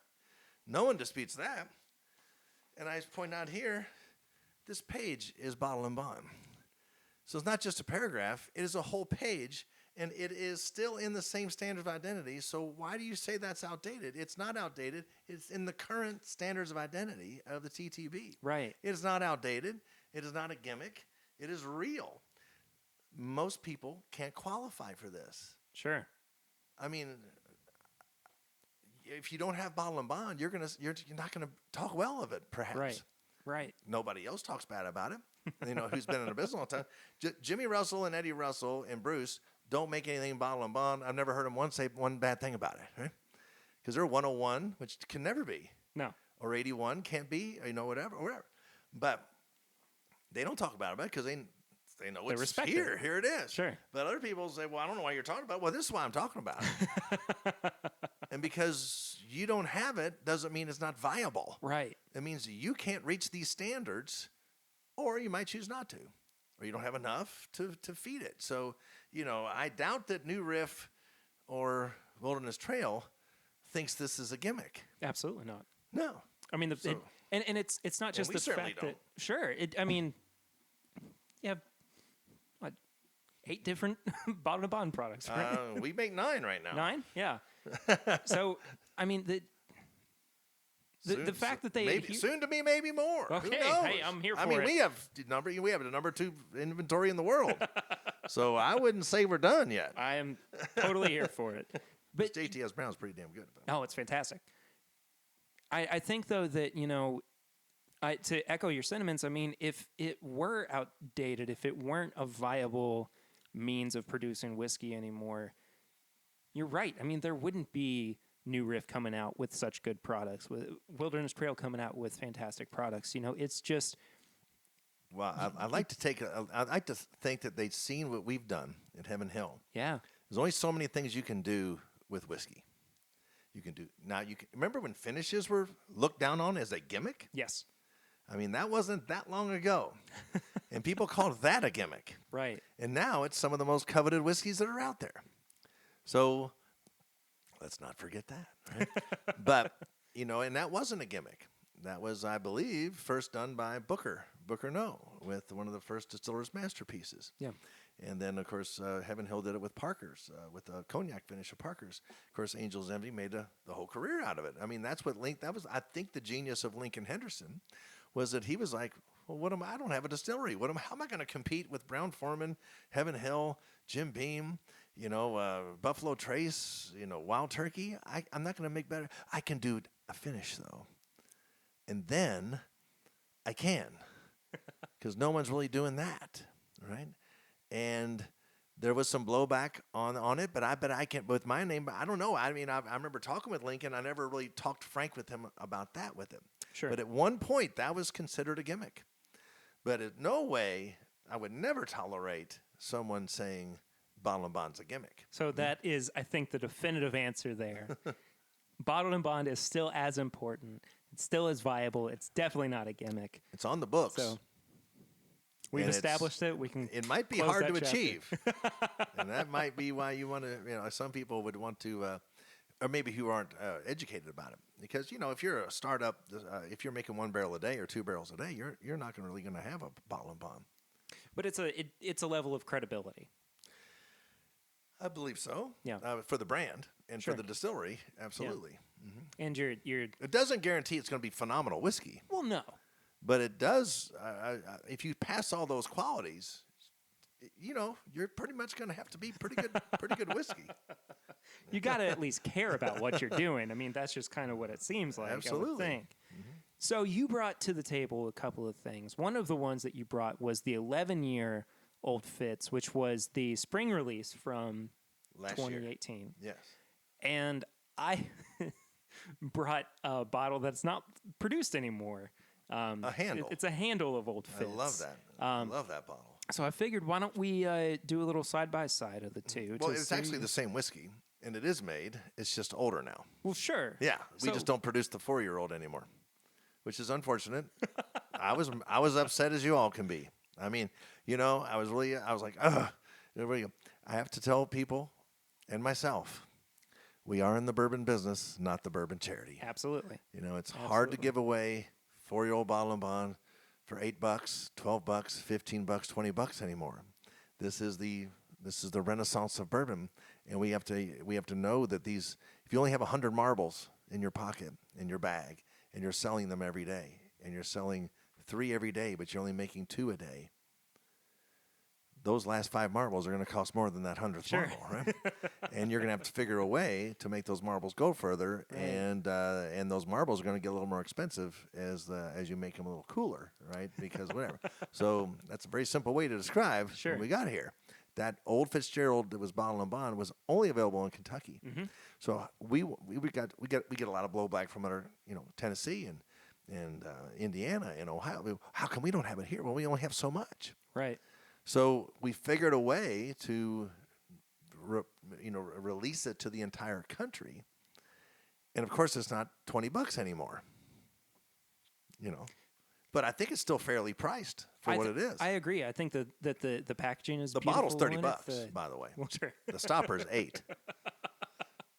No one disputes that. And I point out here, this page is Bottle and Bond. So it's not just a paragraph, it is a whole page, and it is still in the same standard of identity. So why do you say that's outdated? It's not outdated. It's in the current standards of identity of the TTB. Right. It is not outdated. It is not a gimmick. It is real. Most people can't qualify for this. Sure. I mean, if you don't have Bottle and Bond, you're not gonna talk well of it, perhaps. Right. Right. Nobody else talks bad about it. Who's been in the business all the time. Jimmy Russell and Eddie Russell and Bruce don't make anything Bottle and Bond. I've never heard them once say one bad thing about it, right? Because they're 101, which can never be. No. Or 81 can't be, whatever. But they don't talk about it because they know it's here. Here it is. Sure. But other people say, well, I don't know why you're talking about it. Well, this is why I'm talking about it. And because you don't have it doesn't mean it's not viable. Right. It means you can't reach these standards, or you might choose not to, or you don't have enough to feed it. So, I doubt that New Riff or Wilderness Trail thinks this is a gimmick. Absolutely not. No. I mean, it's not just the fact that, sure, you have 8 different Bottle and Bond products, right? We make 9 right now. 9? Yeah. So, I mean, the fact that they soon to be maybe more. Okay, Who knows? hey, I'm here for it. I mean, we have the number 2 inventory in the world, so I wouldn't say we're done yet. I am totally here for it. But JTS Brown's pretty damn good. Oh, it's fantastic. I think though that to echo your sentiments, I mean, if it were outdated, if it weren't a viable means of producing whiskey anymore, you're right. I mean, there wouldn't be New Riff coming out with such good products, with Wilderness Trail coming out with fantastic products. It's just. Well, I'd like to think that they've seen what we've done at Heaven Hill. Yeah. There's only so many things you can do with whiskey. Remember when finishes were looked down on as a gimmick? Yes. I mean, that wasn't that long ago. And people called that a gimmick. Right. And now it's some of the most coveted whiskeys that are out there. So let's not forget that. Right? But, and that wasn't a gimmick. That was, I believe, first done by Booker No, with one of the first distiller's masterpieces. Yeah. And then, of course, Heaven Hill did it with Parker's, with the cognac finish of Parker's. Of course, Angel's Envy made the whole career out of it. I mean, that's what I think the genius of Lincoln Henderson was that he was like, well, I don't have a distillery. How am I going to compete with Brown-Forman, Heaven Hill, Jim Beam, Buffalo Trace, Wild Turkey? I'm not going to make better. I can do a finish, though. And then I can, because no one's really doing that, right? And there was some blowback on it, but I can't with my name. But I don't know. I mean, I remember talking with Lincoln. I never really talked frank with him about that with him. Sure. But at one point, that was considered a gimmick. But in no way, I would never tolerate someone saying Bottle and Bond's a gimmick. So that is, I think, the definitive answer there. Bottle and Bond is still as important. It's still as viable. It's definitely not a gimmick. It's on the books. So we've established it. We can. It might be hard to achieve, and that might be why you want to. Some people would want to, or maybe who aren't educated about it, because if you're a startup, if you're making 1 barrel a day or 2 barrels a day, you're not really going to have a Bottle and Bond. But it's a level of credibility. I believe so. Yeah. For the brand and Sure. for the distillery, absolutely. And you're It doesn't guarantee it's going to be phenomenal whiskey, well, no. but it does. If you pass all those qualities, you're pretty much going to have to be pretty good whiskey. You got to at least care about what you're doing. I mean, that's just kind of what it seems like. Absolutely. I would think. So you brought to the table a couple of things. One of the ones that you brought was the 11-year Old Fitz, which was the spring release from Last 2018. year. Yes. And I brought a bottle that's not produced anymore. A handle. It's a handle of Old Fitz. I love that. I love that bottle. So I figured, why don't we do a little side-by-side of the two? Well, to it's see- actually the same whiskey, and it is made. It's just older now. Well, sure. Yeah, we So- just don't produce the 4-year-old anymore, which is unfortunate. I was upset as you all can be. I mean, I was like, ugh. I have to tell people and myself, we are in the bourbon business, not the bourbon charity. Absolutely. It's hard to give away 4-year-old bottle and bond for $8, $12, $15, $20 anymore. This is the renaissance of bourbon, and we have to know that if you only have 100 marbles in your pocket, in your bag, and you're selling them every day, and you're selling 3 every day, but you're only making 2 a day, those last 5 marbles are going to cost more than that 100th Sure. marble, right? And you're going to have to figure a way to make those marbles go further, Right. and those marbles are going to get a little more expensive as you make them a little cooler, right? Because whatever. So that's a very simple way to describe Sure. when we got here. That Old Fitzgerald that was bottle and bond was only available in Kentucky. Mm-hmm. So we get a lot of blowback from our Tennessee and Indiana and Ohio. How come we don't have it here? Well, we only have so much. Right. So we figured a way to, release it to the entire country, and of course it's not $20 anymore. But I think it's still fairly priced for what it is. I agree. I think that the packaging is The beautiful bottle's $30, in it. by the way. Well, sure. The stopper's $8.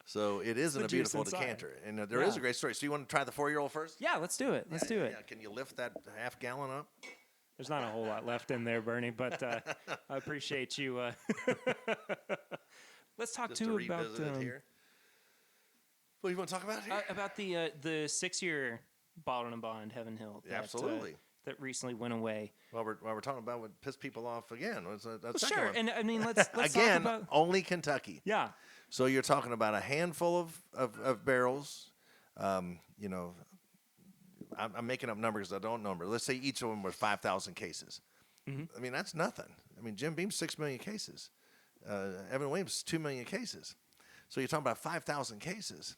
So it is in the a beautiful juice inside. decanter, and there is Yeah. a great story. So you want to try the 4-year-old first? Yeah, let's do it. Let's do it. Yeah. Can you lift that half gallon up? There's not a whole lot left in there, Bernie, but I appreciate you. Let's talk Just to too about revisit it here. What do you want to talk about here? about the 6-year bottle and bond Heaven Hill. Absolutely. That recently went away. While we're talking about what pissed people off again. That second Sure, one. and I mean let's Again, talk about only Kentucky. yeah. So you're talking about a handful of barrels. I'm making up numbers I don't number. Let's say each of them were 5,000 cases. Mm-hmm. I mean, that's nothing. I mean, Jim Beam's 6 million cases. Evan Williams 2 million cases. So you're talking about 5,000 cases,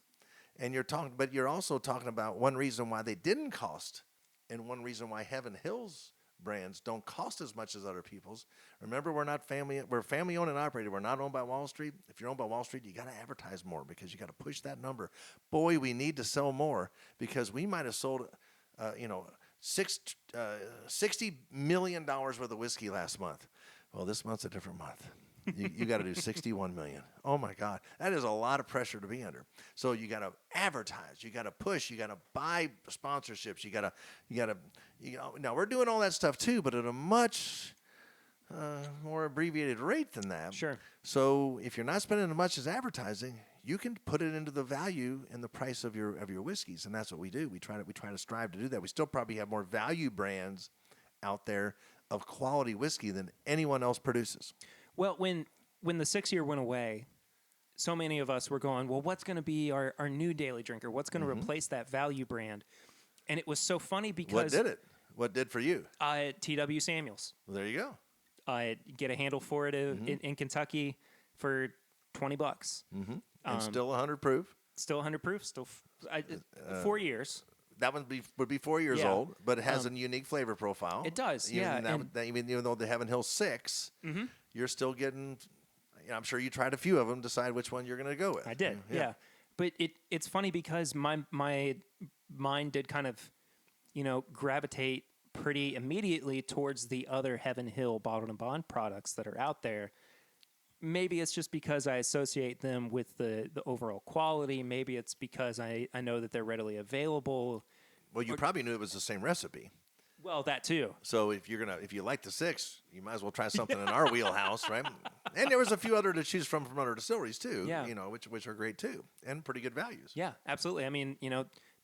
and but you're also talking about one reason why they didn't cost, and one reason why Heaven Hill's brands don't cost as much as other people's. Remember, we're family owned and operated. We're not owned by Wall Street. If you're owned by Wall Street, you got to advertise more because you got to push that number. Boy, we need to sell more because we might have sold, $60 million worth of whiskey last month. Well, this month's a different month. You got to do 61 million. Oh my God, that is a lot of pressure to be under. So you got to advertise, you got to push, you got to buy sponsorships, you got to. Now we're doing all that stuff too, but at a much more abbreviated rate than that. Sure. So if you're not spending as much as advertising, you can put it into the value and the price of your whiskeys, and that's what we do. We try to strive to do that. We still probably have more value brands out there of quality whiskey than anyone else produces. Well, when the 6-year went away, so many of us were going, well, what's going to be our new daily drinker? What's going to replace that value brand? And it was so funny because What did it? What did for you? T.W. Samuels. Well, there you go. Get a handle for it in Kentucky for $20. And still 100 proof. Still 100 proof. Still 4 years. That one would be 4 years Yeah. old, but it has a unique flavor profile. It does, Even yeah, even though the Heaven Hill 6, you're still getting. I'm sure you tried a few of them, decide which one you're going to go with. I did, yeah. But it's funny because my mind did kind of, gravitate pretty immediately towards the other Heaven Hill bottled and bond products that are out there. Maybe it's just because I associate them with the overall quality. Maybe it's because I know that they're readily available. Well, you probably knew it was the same recipe. Well, that too. So if you like the 6, you might as well try something in our wheelhouse, right? And there was a few other to choose from other distilleries too, Yeah. which are great too, and pretty good values. Yeah, absolutely. I mean,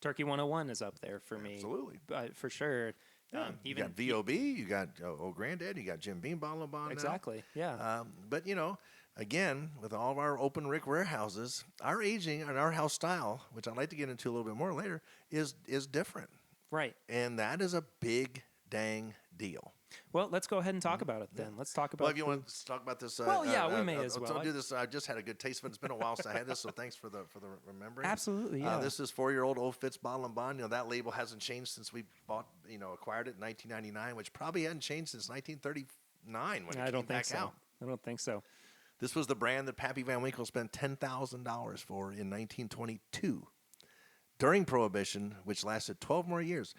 Turkey 101 is up there for me. Absolutely. For sure. Yeah. You got VOB, you got Old Granddad, you got Jim Beam Bottle and Bond. Exactly. Now. Yeah. But again, with all of our open rick warehouses, our aging and our house style, which I'd like to get into a little bit more later, is different. Right. And that is a big dang deal. Well, let's go ahead and talk about it then. Let's talk about. Well, if you want to talk about this, Well, yeah, we may as well. I'll do this. I just had a good taste of it. It's been a while since I had this, so thanks for the remembering. Absolutely, yeah. This is 4-year-old Old Fitz Bottle and Bond. That label hasn't changed since we acquired it in 1999, which probably hadn't changed since 1939 when it came back out. I don't think so. This was the brand that Pappy Van Winkle spent $10,000 for in 1922 during Prohibition, which lasted 12 more years.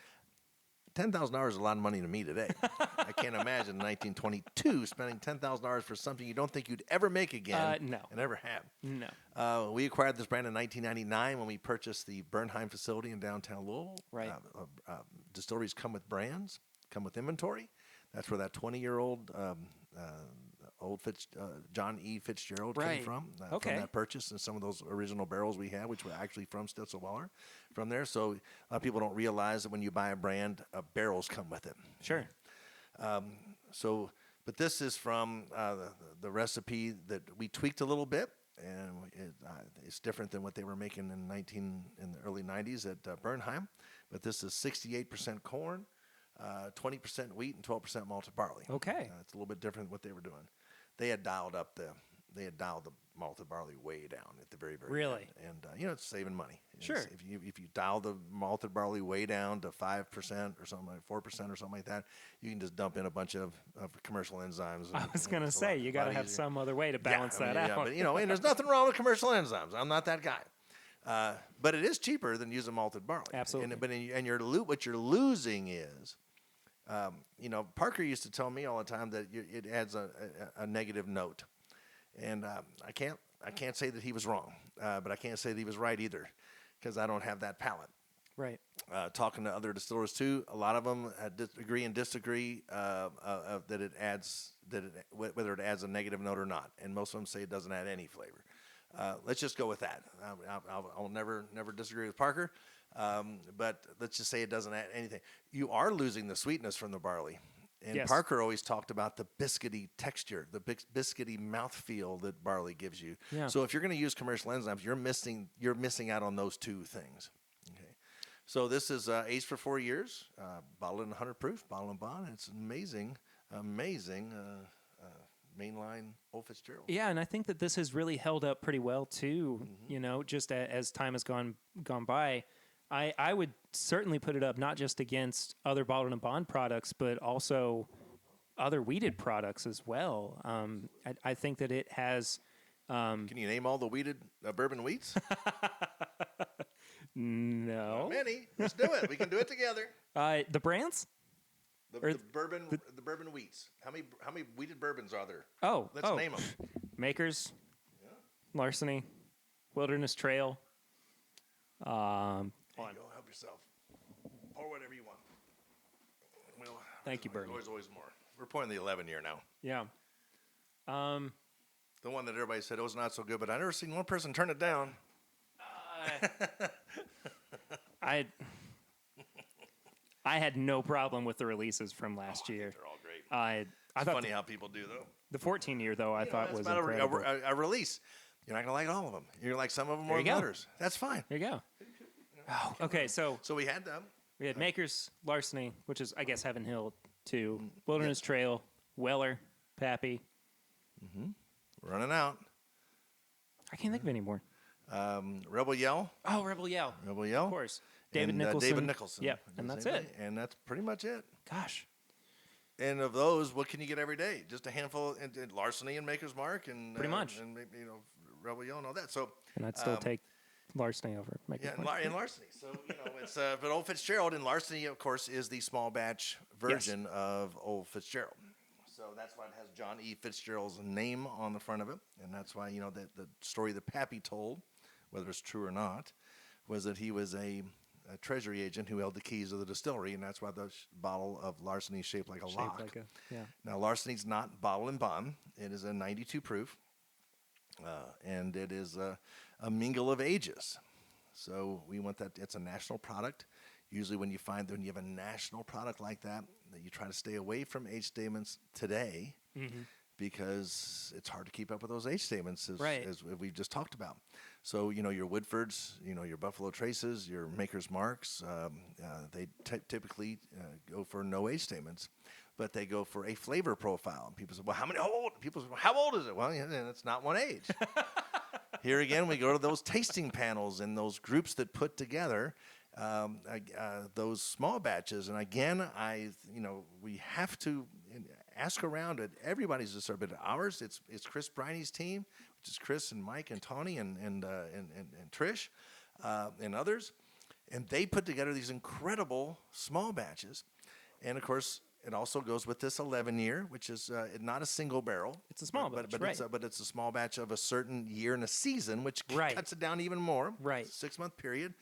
$10,000 is a lot of money to me today. I can't imagine 1922 spending $10,000 for something you don't think you'd ever make again. No. And ever have. No. We acquired this brand in 1999 when we purchased the Bernheim facility in downtown Louisville. Right. Distilleries come with brands, come with inventory. That's where that 20-year-old John E. Fitzgerald came from that purchase, and some of those original barrels we had, which were actually from Stitzelweller, from there. So a lot of people don't realize that when you buy a brand, barrels come with it. Sure. But this is from the recipe that we tweaked a little bit, and it's different than what they were making in the early 90s at Bernheim. But this is 68% corn, 20% wheat, and 12% malted barley. Okay. It's a little bit different than what they were doing. They had dialed the malted barley way down at the very, very really end. And it's saving money. Sure. If you dial the malted barley way down to 5% or something like 4% or something like that, you can just dump in a bunch of commercial enzymes. I was going to say you got to have some other way to balance that out. Yeah, but and there's nothing wrong with commercial enzymes. I'm not that guy. But it is cheaper than using malted barley. Absolutely. What you're losing is. Parker used to tell me all the time that it adds a negative note, and I can't say that he was wrong, but I can't say that he was right either, because I don't have that palate. Right. Talking to other distillers too, a lot of them agree and disagree that it adds whether it adds a negative note or not, and most of them say it doesn't add any flavor. Let's just go with that. I'll never disagree with Parker. But let's just say it doesn't add anything. You are losing the sweetness from the barley. And yes. Parker always talked about the biscuity texture, the biscuity mouthfeel that barley gives you. Yeah. So if you're going to use commercial enzymes, you're missing out on those two things. Okay. So this is aged for 4 years, bottled in 100 proof, bottle and bond. It's amazing mainline Old Fitzgerald. Yeah, and I think that this has really held up pretty well too. Mm-hmm. Just as time has gone by. I would certainly put it up not just against other bottled and bond products, but also other wheated products as well. I think that it has. Can you name all the wheated bourbon wheats? No. Not many. Let's do it. We can do it together. The brands? The bourbon wheats. How many wheated bourbons are there? Let's name them. Makers, Larceny, Wilderness Trail. Go help yourself. Pour whatever you want. Well, thank you, Bernie. Always more. We're pouring the 11 year now. Yeah. The one that everybody said was not so good, but I never seen one person turn it down. I had no problem with the releases from last year. They're all great. It's funny how people do though. The 14 year though I thought was about incredible. A release. You're not gonna like all of them. You're like some of them more than others. That's fine. There you go. Okay, so we had them. We had Makers, Larceny, which is I guess Heaven Hill too. Wilderness Trail, Weller, Pappy. We're running out. I can't think of any more. Rebel Yell. Oh, Rebel Yell. Rebel Yell. Of course. David Nicholson. Yep, and that's it. And that's pretty much it. Gosh. And of those, what can you get every day? Just a handful, and Larceny and Maker's Mark, and pretty much, and Rebel Yell and all that. So, and I'd still take Larceny over Maker's Mark. And Larceny. So it's but Old Fitzgerald and Larceny, of course, is the small batch version of Old Fitzgerald. So that's why it has John E. Fitzgerald's name on the front of it, and that's why the story that Pappy told, whether it's true or not, was that he was a treasury agent who held the keys of the distillery, and that's why the bottle of Larceny is shaped like a lock. Yeah. Now, Larceny's not bottle and bond. It is a 92 proof, and it is a mingle of ages. So we want that. It's a national product. Usually when you have a national product like that you try to stay away from age statements today because it's hard to keep up with those age statements as we've just talked about. So, your Woodfords, your Buffalo Traces, your Maker's Marks, they typically go for no age statements, but they go for a flavor profile. And people say, well, how old? People say, well, how old is it? Well, it's not one age. Here again, we go to those tasting panels and those groups that put together those small batches. And again, we have to ask around at everybody's distillery, but ours, it's Chris Briney's team, which is Chris and Mike and Tawny and Trish and others, and they put together these incredible small batches. And of course, it also goes with this 11-year, which is not a single barrel. It's a small batch, right? But it's a small batch of a certain year and a season, which cuts it down even more. Right. 6-month period.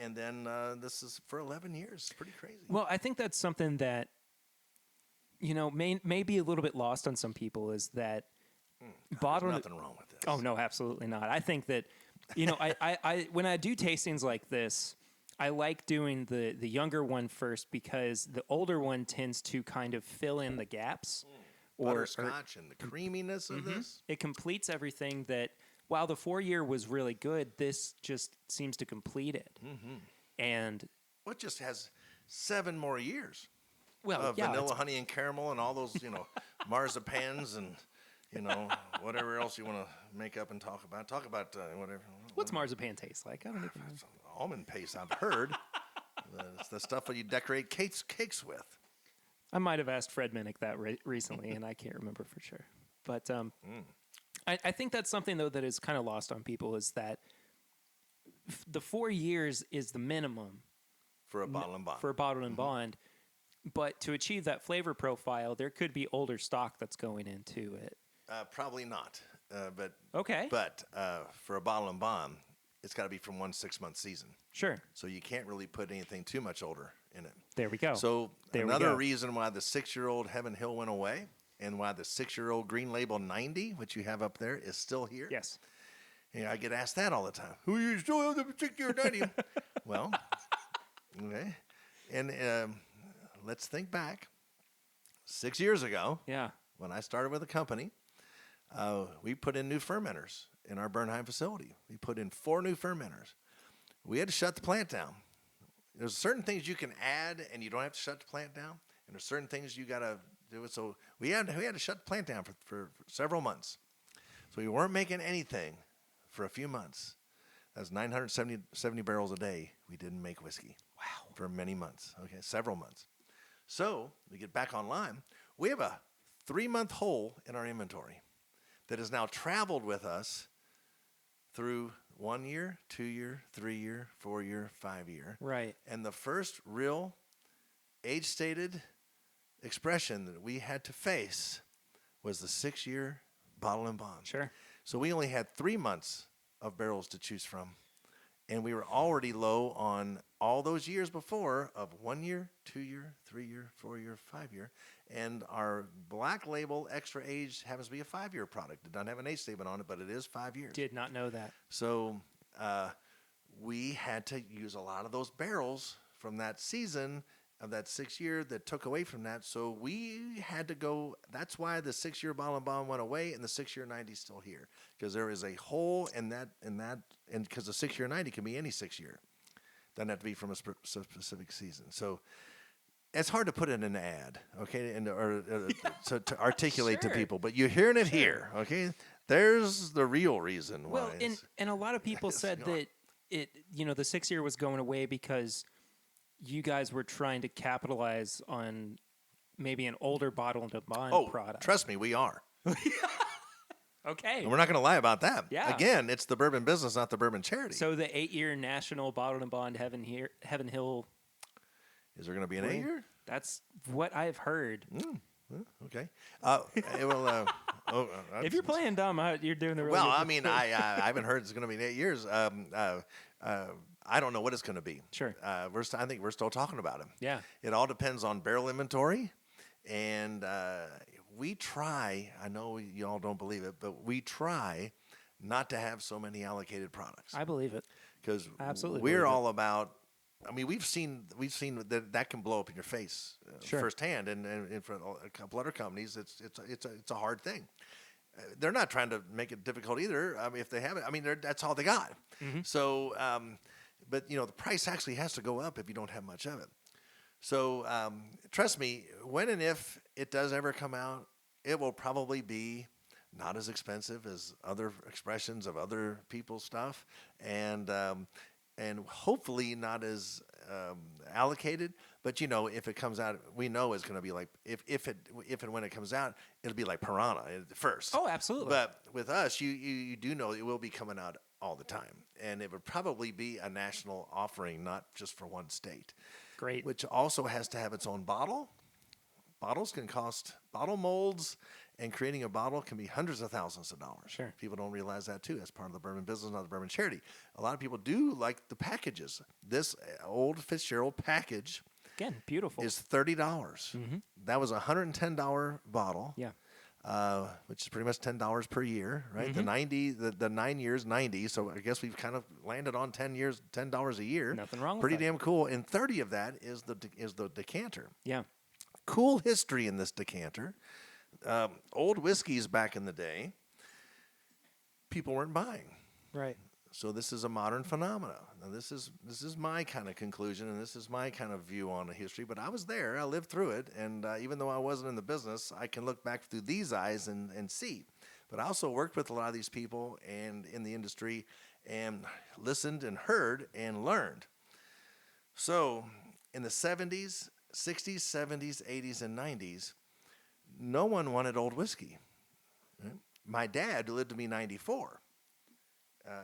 And then this is for 11 years. It's pretty crazy. Well, I think that's something that, may be a little bit lost on some people is that there's nothing wrong with this. Oh, no, absolutely not. I think that, I when I do tastings like this, I like doing the younger one first because the older one tends to kind of fill in the gaps. Butterscotch and the creaminess of this. It completes everything that, while the 4-year was really good, this just seems to complete it. And it just has 7 more years. Well, vanilla, honey, and caramel, and all those, marzipans and, whatever else you want to make up and talk about. Talk about whatever. What's marzipan taste like? I don't even know. Almond paste, I've heard. It's the stuff that you decorate cakes with. I might have asked Fred Minnick that recently, and I can't remember for sure. But I think that's something, though, that is kind of lost on people is that the 4 years is the minimum. For a bottle and bond. For a bottle and bond. But to achieve that flavor profile, there could be older stock that's going into it. Probably not. But okay. But for a bottle and bond, it's got to be from one 6-month season. Sure. So you can't really put anything too much older in it. There we go. So another reason why the 6-year-old Heaven Hill went away and why the 6-year-old Green Label 90, which you have up there, is still here. Yes. I get asked that all the time. Who you still have the 6-year 90? Well, okay. And let's think back. 6 years ago, when I started with the company, we put in new fermenters in our Bernheim facility. We put in 4 new fermenters. We had to shut the plant down. There's certain things you can add, and you don't have to shut the plant down. And there's certain things you got to do it. So we had to shut the plant down for several months. So we weren't making anything for a few months. That's 970 barrels a day. We didn't make whiskey. Wow. For many months. Okay, several months. So we get back online. We have a 3-month hole in our inventory that has now traveled with us through 1 year, 2 year, 3 year, 4 year, 5 year. Right. And the first real age-stated expression that we had to face was the 6-year bottle and bond. Sure. So we only had 3 months of barrels to choose from. And we were already low on all those years before of 1 year, 2 year, 3 year, 4 year, 5 year. And our black label extra aged happens to be a 5-year product. It doesn't have an age statement on it, but it is 5 years. Did not know that. So we had to use a lot of those barrels from that season of that 6 year that took away from that. So we had to go. That's why the 6-year bottle and bond went away, and the 6-year 90 is still here, because there is a hole in that, and because the 6-year 90 can be any 6 year, doesn't have to be from a specific season. So it's hard to put in an ad, okay, and to articulate to people. But you're hearing it here, okay. There's the real reason why. Well, and a lot of people said that the 6-year was going away because you guys were trying to capitalize on maybe an older bottle and bond product. Trust me, we are. Okay. And we're not going to lie about that. Yeah. Again, it's the bourbon business, not the bourbon charity. So the 8-year national bottle and bond Heaven Hill. Is there going to be an 8-year? That's what I've heard. Okay. If you're playing dumb, you're doing the really well. good I mean, I haven't heard it's going to be 8 years. I don't know what it's going to be. Sure. I think we're still talking about it. Yeah. It all depends on barrel inventory, and we try. I know y'all don't believe it, but we try not to have so many allocated products. I believe it. Because Absolutely we're believe it. all about. I mean, we've seen that can blow up in your face Sure. firsthand, and for a couple other companies, it's a hard thing. They're not trying to make it difficult either. I mean, if they have it, I mean, that's all they got. So, but you know, the price actually has to go up if you don't have much of it. So, trust me, when and if it does ever come out, it will probably be not as expensive as other expressions of other people's stuff, and hopefully not as allocated. But you know, if it comes out, we know it's going to be like if and when it comes out, it'll be like Piranha at first. Oh, absolutely. But with us, you do know it will be coming out all the time, and it would probably be a national offering, not just for one state. Great. Which also has to have its own bottle. Bottles can cost bottle molds. And creating a bottle can be hundreds of thousands of dollars. Sure. People don't realize that too. As part of the bourbon business, not the bourbon charity. A lot of people do like the packages. This old Fitzgerald package, Again, beautiful. is $30. That was a $110 bottle. Yeah. Which is pretty much $10 per year, right? The 9 years, 90. So I guess we've kind of landed on 10 years, $10 a year. Nothing wrong with Pretty that. damn cool. And 30 of that is the decanter. Yeah. Cool history in this decanter. Old whiskeys back in the day, people weren't buying. Right. So this is a modern phenomenon. Now this is my kind of conclusion, and this is my kind of view on the history. But I was there, I lived through it, and even though I wasn't in the business, I can look back through these eyes and see. But I also worked with a lot of these people and in the industry, and listened and heard and learned. So in the 70s, 60s, 70s, 80s, and 90s. No one wanted old whiskey. Right? My dad lived to be 94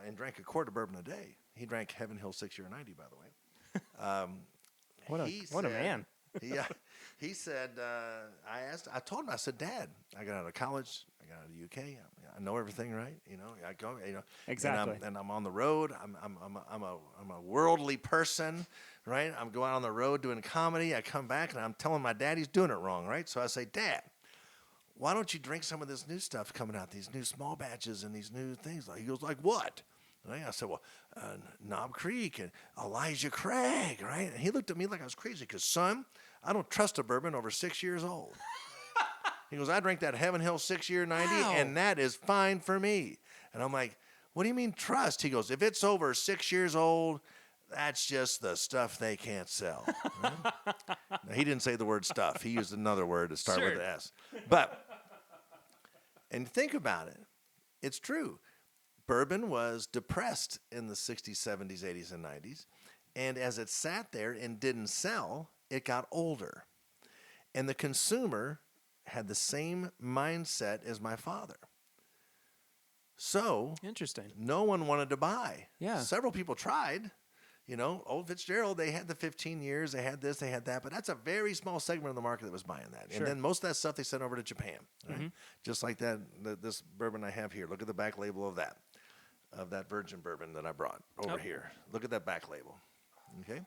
and drank a quart of bourbon a day. He drank Heaven Hill 6 Year 90, by the way. What a man. Yeah. He said, I told him, I said, Dad, I got out of college. I got out of the UK. I know everything, right? You know, I go, you know. Exactly. And I'm on the road. I'm a worldly person, right? I'm going out on the road doing comedy. I come back and I'm telling my dad he's doing it wrong, right? So I say, Dad, why don't you drink some of this new stuff coming out, these new small batches and these new things? He goes, like what? Right? I said, well, Knob Creek and Elijah Craig, right? And he looked at me like I was crazy because, son, I don't trust a bourbon over 6 years old. He goes, I drank that Heaven Hill 6 Year 90, Wow. and that is fine for me. And I'm like, what do you mean trust? He goes, if it's over 6 years old, that's just the stuff they can't sell. Right? Now, he didn't say the word stuff. He used another word to start with Sure. an S. But, and think about it. It's true. Bourbon was depressed in the 60s, 70s, 80s, and 90s. And as it sat there and didn't sell, it got older. And the consumer had the same mindset as my father. So, Interesting. no one wanted to buy. Yeah. Several people tried. You know, old Fitzgerald, they had the 15 years, they had this, they had that, but that's a very small segment of the market that was buying that. Sure. And then most of that stuff they sent over to Japan, right? Just like that, this bourbon I have here. Look at the back label of that virgin bourbon that I brought over here. Look at that back label. Okay?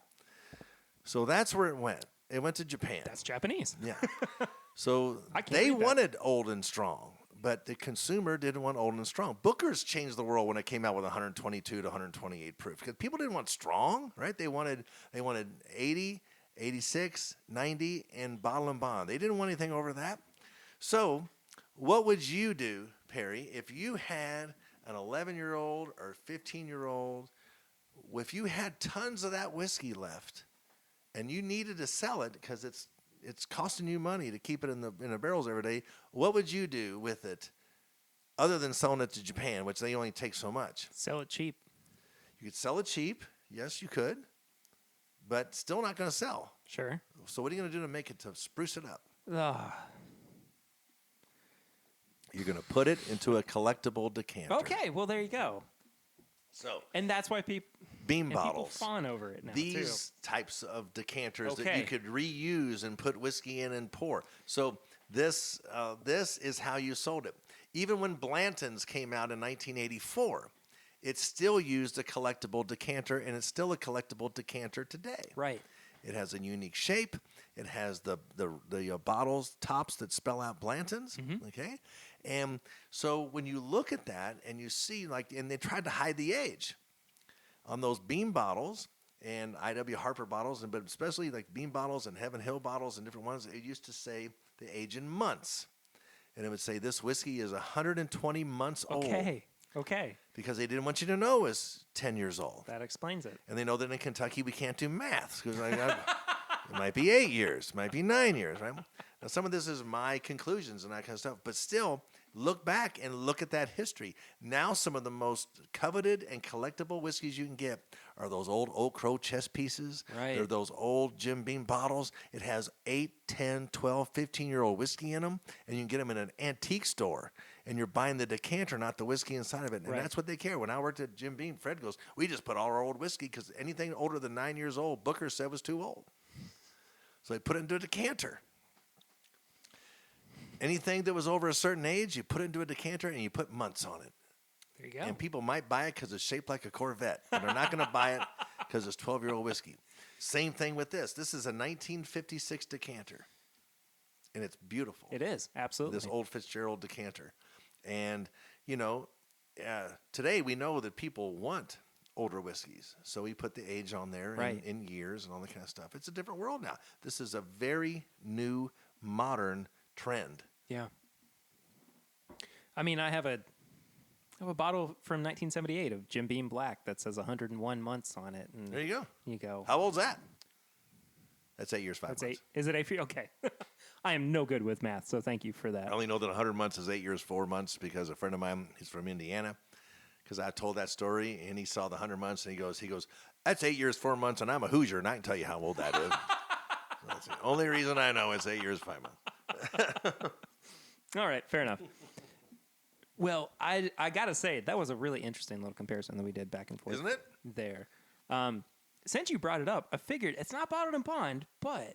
So that's where it went. It went to Japan. That's Japanese. Yeah. So I can't they read that. wanted old and strong, but the consumer didn't want old and strong. Booker's changed the world when it came out with 122 to 128 proof because people didn't want strong, right? They wanted 80, 86, 90, and bottle and bond. They didn't want anything over that. So what would you do, Perry, if you had an 11-year-old or 15-year-old, if you had tons of that whiskey left and you needed to sell it because it's costing you money to keep it in the barrels every day, what would you do with it other than selling it to Japan, which they only take so much? Sell it cheap. You could sell it cheap. Yes, you could. But still not going to sell. Sure. So what are you going to do to make it, to spruce it up? Ah. You're going to put it into a collectible decanter. Okay, well, there you go. So And that's why people beam bottles. people fawn over it now, These types of decanters that Okay. you could reuse and put whiskey in and pour. So this is how you sold it. Even when Blanton's came out in 1984, it still used a collectible decanter, and it's still a collectible decanter today. Right. It has a unique shape. It has the bottles tops that spell out Blanton's. Okay, and so when you look at that and you see and they tried to hide the age on those Beam bottles and I.W. Harper bottles, but especially like Beam bottles and Heaven Hill bottles and different ones. It used to say the age in months, and it would say this whiskey is 120 months old. Okay. Because they didn't want you to know it was 10 years old. That explains it. And they know that in Kentucky we can't do math. Because it might be 8 years, might be 9 years, right? Now, some of this is my conclusions and that kind of stuff. But still, look back and look at that history. Now, some of the most coveted and collectible whiskeys you can get are those old Oak Crow chest pieces. Right. They're those old Jim Beam bottles. It has 8, 10, 12, 15-year-old whiskey in them. And you can get them in an antique store. And you're buying the decanter, not the whiskey inside of it. And that's what they care. When I worked at Jim Beam, Fred goes, we just put all our old whiskey because anything older than 9 years old, Booker said was too old. So they put it into a decanter. Anything that was over a certain age, you put it into a decanter and you put months on it. There you go. And people might buy it because it's shaped like a Corvette. But they're not going to buy it because it's 12-year-old whiskey. Same thing with this. This is a 1956 decanter. And it's beautiful. It is, absolutely. This old Fitzgerald decanter. And, today we know that people want older whiskeys. So we put the age on there in years and all that kind of stuff. It's a different world now. This is a very new, modern trend. Yeah. I mean, I have a bottle from 1978 of Jim Beam Black that says 101 months on it. And there you go. You go. How old's that? That's 8 years, 5 months. 8. Is it 8? Okay. I am no good with math, so thank you for that. I only know that 100 months is 8 years, 4 months because a friend of mine, he's from Indiana, because I told that story, and he saw the 100 months, and he goes, that's 8 years, 4 months, and I'm a Hoosier, and I can tell you how old that is. So that's the only reason I know it's 8 years, 5 months. All right, fair enough. Well, I got to say, that was a really interesting little comparison that we did back and forth. Isn't it? There. Since you brought it up, I figured it's not bottled in bond, but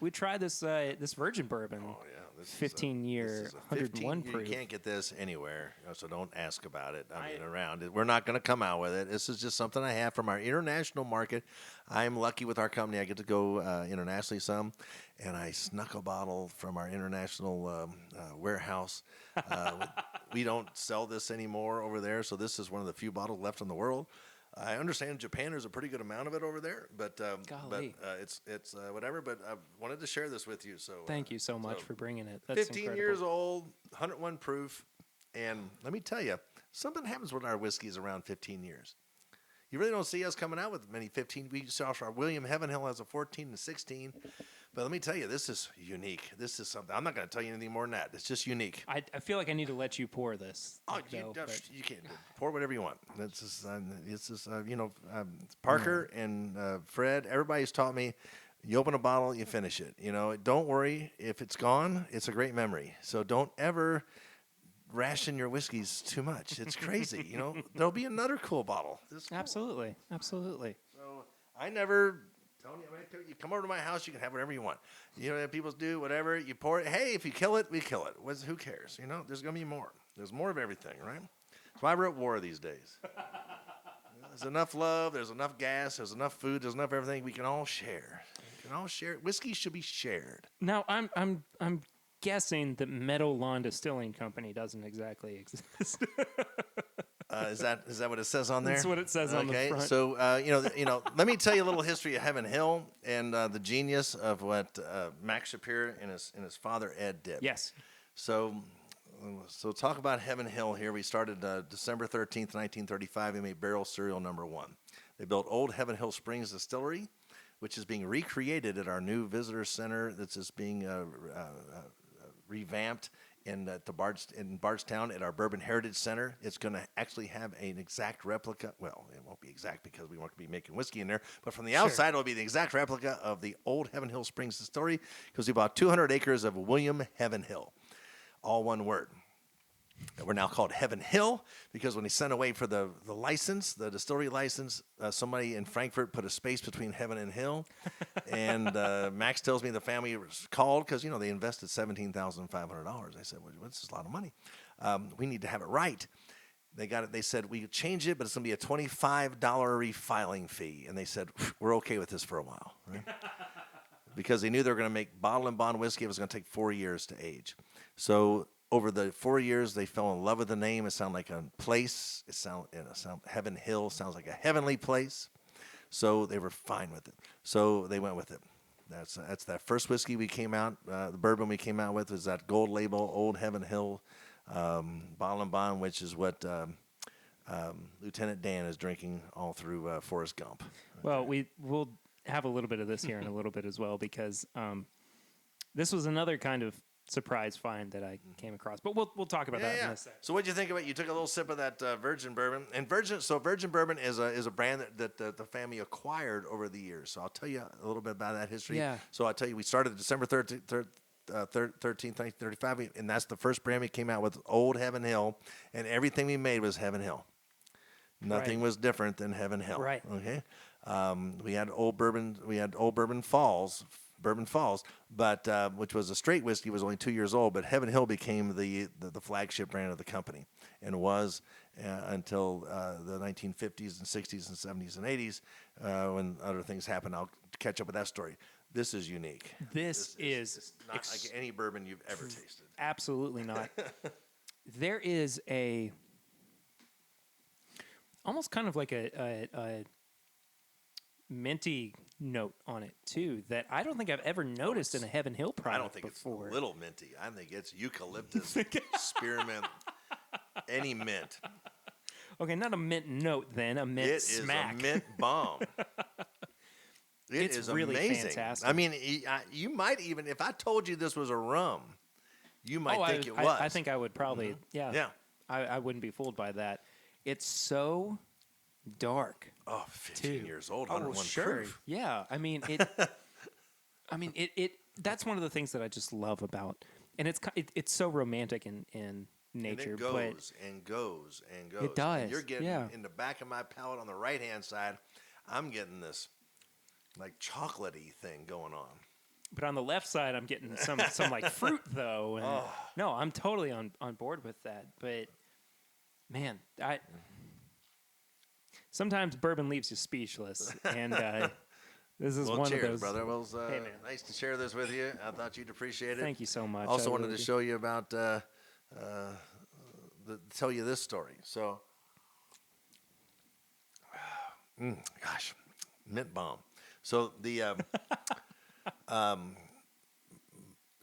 we tried this virgin bourbon. Oh, yeah. This 15-year, 101 proof. You can't get this anywhere, so don't ask about it. I mean, around it. We're not going to come out with it. This is just something I have from our international market. I'm lucky with our company. I get to go internationally some, and I snuck a bottle from our international warehouse. We don't sell this anymore over there, so this is one of the few bottles left in the world. I understand Japan, there's a pretty good amount of it over there, but it's whatever. But I wanted to share this with you. So thank you so much for bringing it. That's 15 incredible. years old, 101 proof, and let me tell you, something happens with our whiskeys around 15 years. You really don't see us coming out with many 15. We saw our William Heaven Hill has a 14 and 16. But let me tell you, this is unique. This is something. I'm not going to tell you anything more than that. It's just unique. I feel like I need to let you pour this. Oh, you can't pour whatever you want. It's just Parker and Fred. Everybody's taught me, you open a bottle, you finish it. Don't worry if it's gone. It's a great memory. So don't ever ration your whiskeys too much. It's crazy. There'll be another cool bottle. Cool. Absolutely. So I never. Tony, you come over to my house, you can have whatever you want. People do whatever. You pour it. Hey, if you kill it, we kill it. Who cares? There's going to be more. There's more of everything, right? That's why we're at war these days. There's enough love. There's enough gas. There's enough food. There's enough everything. We can all share. Whiskey should be shared. Now, I'm guessing that Meadow Lawn Distilling Company doesn't exactly exist. Is that what it says on there? That's what it says on the front. Okay, so let me tell you a little history of Heaven Hill and the genius of what Max Shapiro and his father Ed did. Yes. So talk about Heaven Hill here. We started December 13th, 1935. We made barrel serial number 1. They built Old Heaven Hill Springs Distillery, which is being recreated at our new visitor center. That's just being revamped in Bardstown at our Bourbon Heritage Center. It's going to actually have an exact replica. Well, it won't be exact because we won't be making whiskey in there. But from the outside, it'll be the exact replica of the Old Heaven Hill Springs Distillery because we bought 200 acres of William Heaven Hill. All one word. We're now called Heaven Hill because when he sent away for the license, the distillery license, somebody in Frankfurt put a space between Heaven and Hill. And Max tells me the family was called because, they invested $17,500. I said, well, this is a lot of money. We need to have it right. They got it. They said, we change it, but it's going to be a $25 refiling fee. And they said, we're okay with this for a while, right? Because they knew they were going to make bottle and bond whiskey. It was going to take 4 years to age. So over the 4 years, they fell in love with the name. It sounded like a place. Heaven Hill sounds like a heavenly place. So they were fine with it. So they went with it. That's that first whiskey we came out, the bourbon we came out with was that gold label, Old Heaven Hill bottle and bond, which is what Lieutenant Dan is drinking all through Forrest Gump. Well, we'll have a little bit of this here in a little bit as well, because this was another kind of surprise find that I came across. But we'll talk about that in a second. So what did you think of it? You took a little sip of that Virgin Bourbon, and Virgin Bourbon is a brand that the family acquired over the years. So I'll tell you a little bit about that history. Yeah. So I'll tell you, we started December 13th, 1935, and that's the first brand we came out with, Old Heaven Hill, and everything we made was Heaven Hill. Nothing was different than Heaven Hill. Right. Okay. We had Old Bourbon Falls, but which was a straight whiskey, was only 2 years old. But Heaven Hill became the flagship brand of the company, and was until the 1950s and 60s and 70s and 80s when other things happened. I'll catch up with that story. This is unique. This is it's not like any bourbon you've ever tasted. Absolutely not. There is almost kind of like a minty note on it too that I don't think I've ever noticed in a Heaven Hill product. I don't think before. It's a little minty. I think it's eucalyptus, spearmint, any mint. Okay, not a mint note then, a mint smack. It is a mint bomb. It's really amazing. fantastic. I mean, you might even, if I told you this was a rum, you might think it was. I think I would probably, Yeah. I wouldn't be fooled by that. It's so dark. Oh, 15 years old, Oh, 101 sure. proof. Yeah, I mean it. it. That's one of the things that I just love about, and it's so romantic in nature. And it goes and goes and goes. It does. And you're getting yeah. in the back of my palate on the right hand side. I'm getting this like chocolatey thing going on. But on the left side, I'm getting some like fruit though. And no, I'm totally on board with that. But man, sometimes bourbon leaves you speechless, and this is one cheers, of those. Brother. Well, it was Hey, man. nice to share this with you. I thought you'd appreciate it. Thank you so much. Also I wanted really to do. show you about tell you this story. So, gosh, mint bomb. So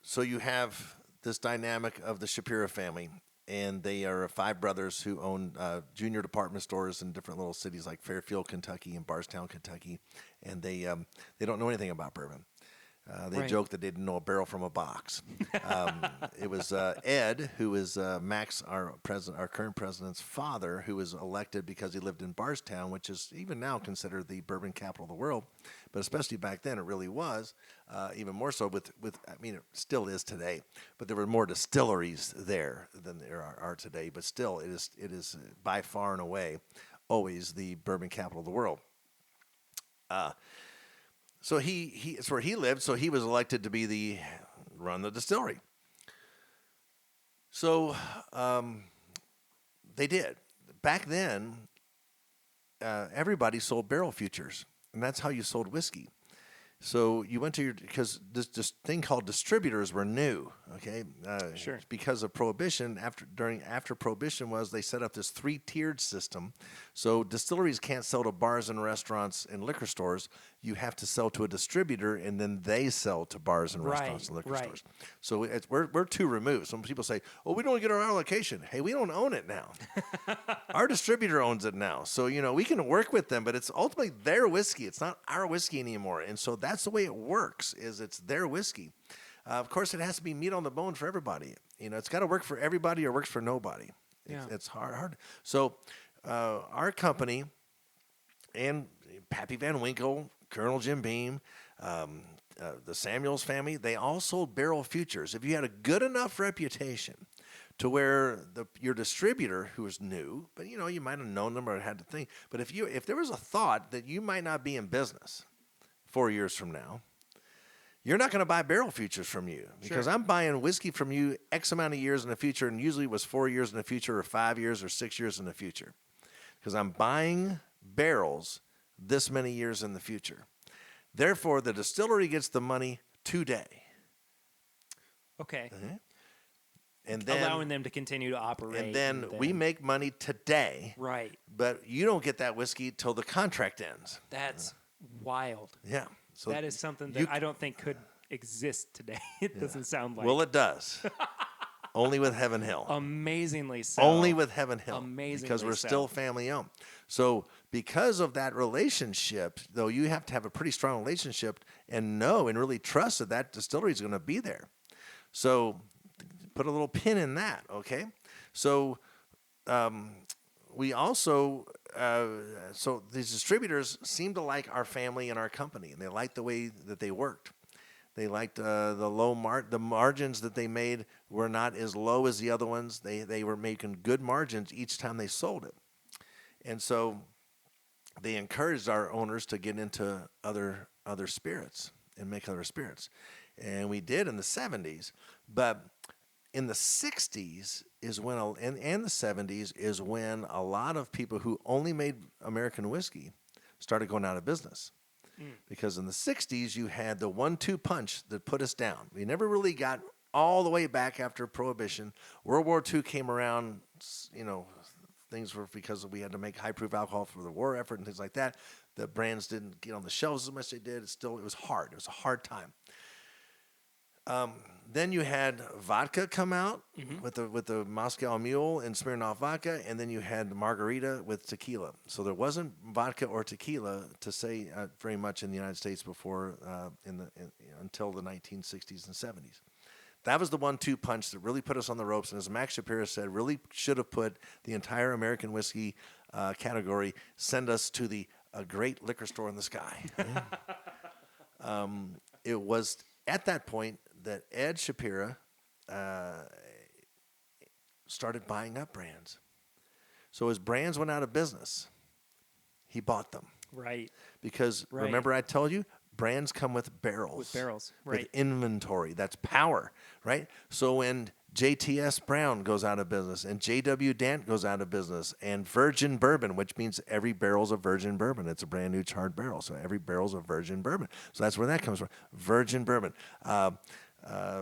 so you have this dynamic of the Shapiro family, and they are 5 brothers who own junior department stores in different little cities like Fairfield, Kentucky, and Bardstown, Kentucky, and they don't know anything about bourbon. They Right. joke that they didn't know a barrel from a box. It was Ed, who is Max, our current president's father, who was elected because he lived in Bardstown, which is even now considered the bourbon capital of the world, but especially back then it really was. Even more so with I mean, it still is today, but there were more distilleries there than there are today. But still, it is by far and away always the bourbon capital of the world. So it's where he lived. So he was elected to run the distillery. So they did. Back then, everybody sold barrel futures, and that's how you sold whiskey. So you went to because this thing called distributors were new, okay? Sure. Because of Prohibition, after Prohibition they set up this 3-tiered system. So distilleries can't sell to bars and restaurants and liquor stores. You have to sell to a distributor, and then they sell to bars and restaurants and liquor stores. So we're 2 removed. Some people say, "Oh, we don't get our allocation." Hey, we don't own it now. Our distributor owns it now. So we can work with them, but it's ultimately their whiskey. It's not our whiskey anymore. And so that's the way it works. It's their whiskey. Of course, it has to be meat on the bone for everybody. It's got to work for everybody or works for nobody. It's hard. So our company and Pappy Van Winkle, Colonel Jim Beam, the Samuels family, they all sold barrel futures. If you had a good enough reputation to where your distributor, who was new, but you might have known them or had to think, but if there was a thought that you might not be in business 4 years from now, you're not going to buy barrel futures from you because Sure. I'm buying whiskey from you X amount of years in the future, and usually it was 4 years in the future or 5 years or 6 years in the future because I'm buying barrels this many years in the future. Therefore, the distillery gets the money today. Okay. And then, Allowing them to continue to operate. and then we make money today, Right. but you don't get that whiskey till the contract ends. That's wild. Yeah. So That is something you that I don't think could exist today. It doesn't sound like. well, it does. Only with Heaven Hill. Amazingly so. Only with Heaven Hill. Amazingly because we're so. still family owned. So because of that relationship, though, you have to have a pretty strong relationship and know and really trust that that distillery is going to be there. So put a little pin in that, okay? So we also, so these distributors seem to like our family and our company, and they liked the way that they worked. They liked the margins that they made were not as low as the other ones. They were making good margins each time they sold it. And so they encouraged our owners to get into other spirits and make other spirits. And we did in the 70s. But in the 60s is when, and the 70s is when a lot of people who only made American whiskey started going out of business. Because in the 60s, you had the 1-2 punch that put us down. We never really got all the way back after Prohibition. World War II came around, things were because we had to make high-proof alcohol for the war effort and things like that. The brands didn't get on the shelves as much as they did. It was hard. It was a hard time. Then you had vodka come out with the Moscow Mule and Smirnoff vodka, and then you had margarita with tequila. So there wasn't vodka or tequila to say very much in the United States before until the 1960s and 70s. That was the 1-2 punch that really put us on the ropes, and as Max Shapiro said, really should have put the entire American whiskey category, send us to the great liquor store in the sky. It was at that point that Ed Shapiro started buying up brands. So as brands went out of business, he bought them. Right. Because remember I told you, brands come with barrels. With barrels, right. With inventory. That's power, right? So when JTS Brown goes out of business and JW Dant goes out of business and Virgin Bourbon, which means every barrel's a virgin bourbon. It's a brand new charred barrel. So every barrel's a virgin bourbon. So that's where that comes from. Virgin bourbon.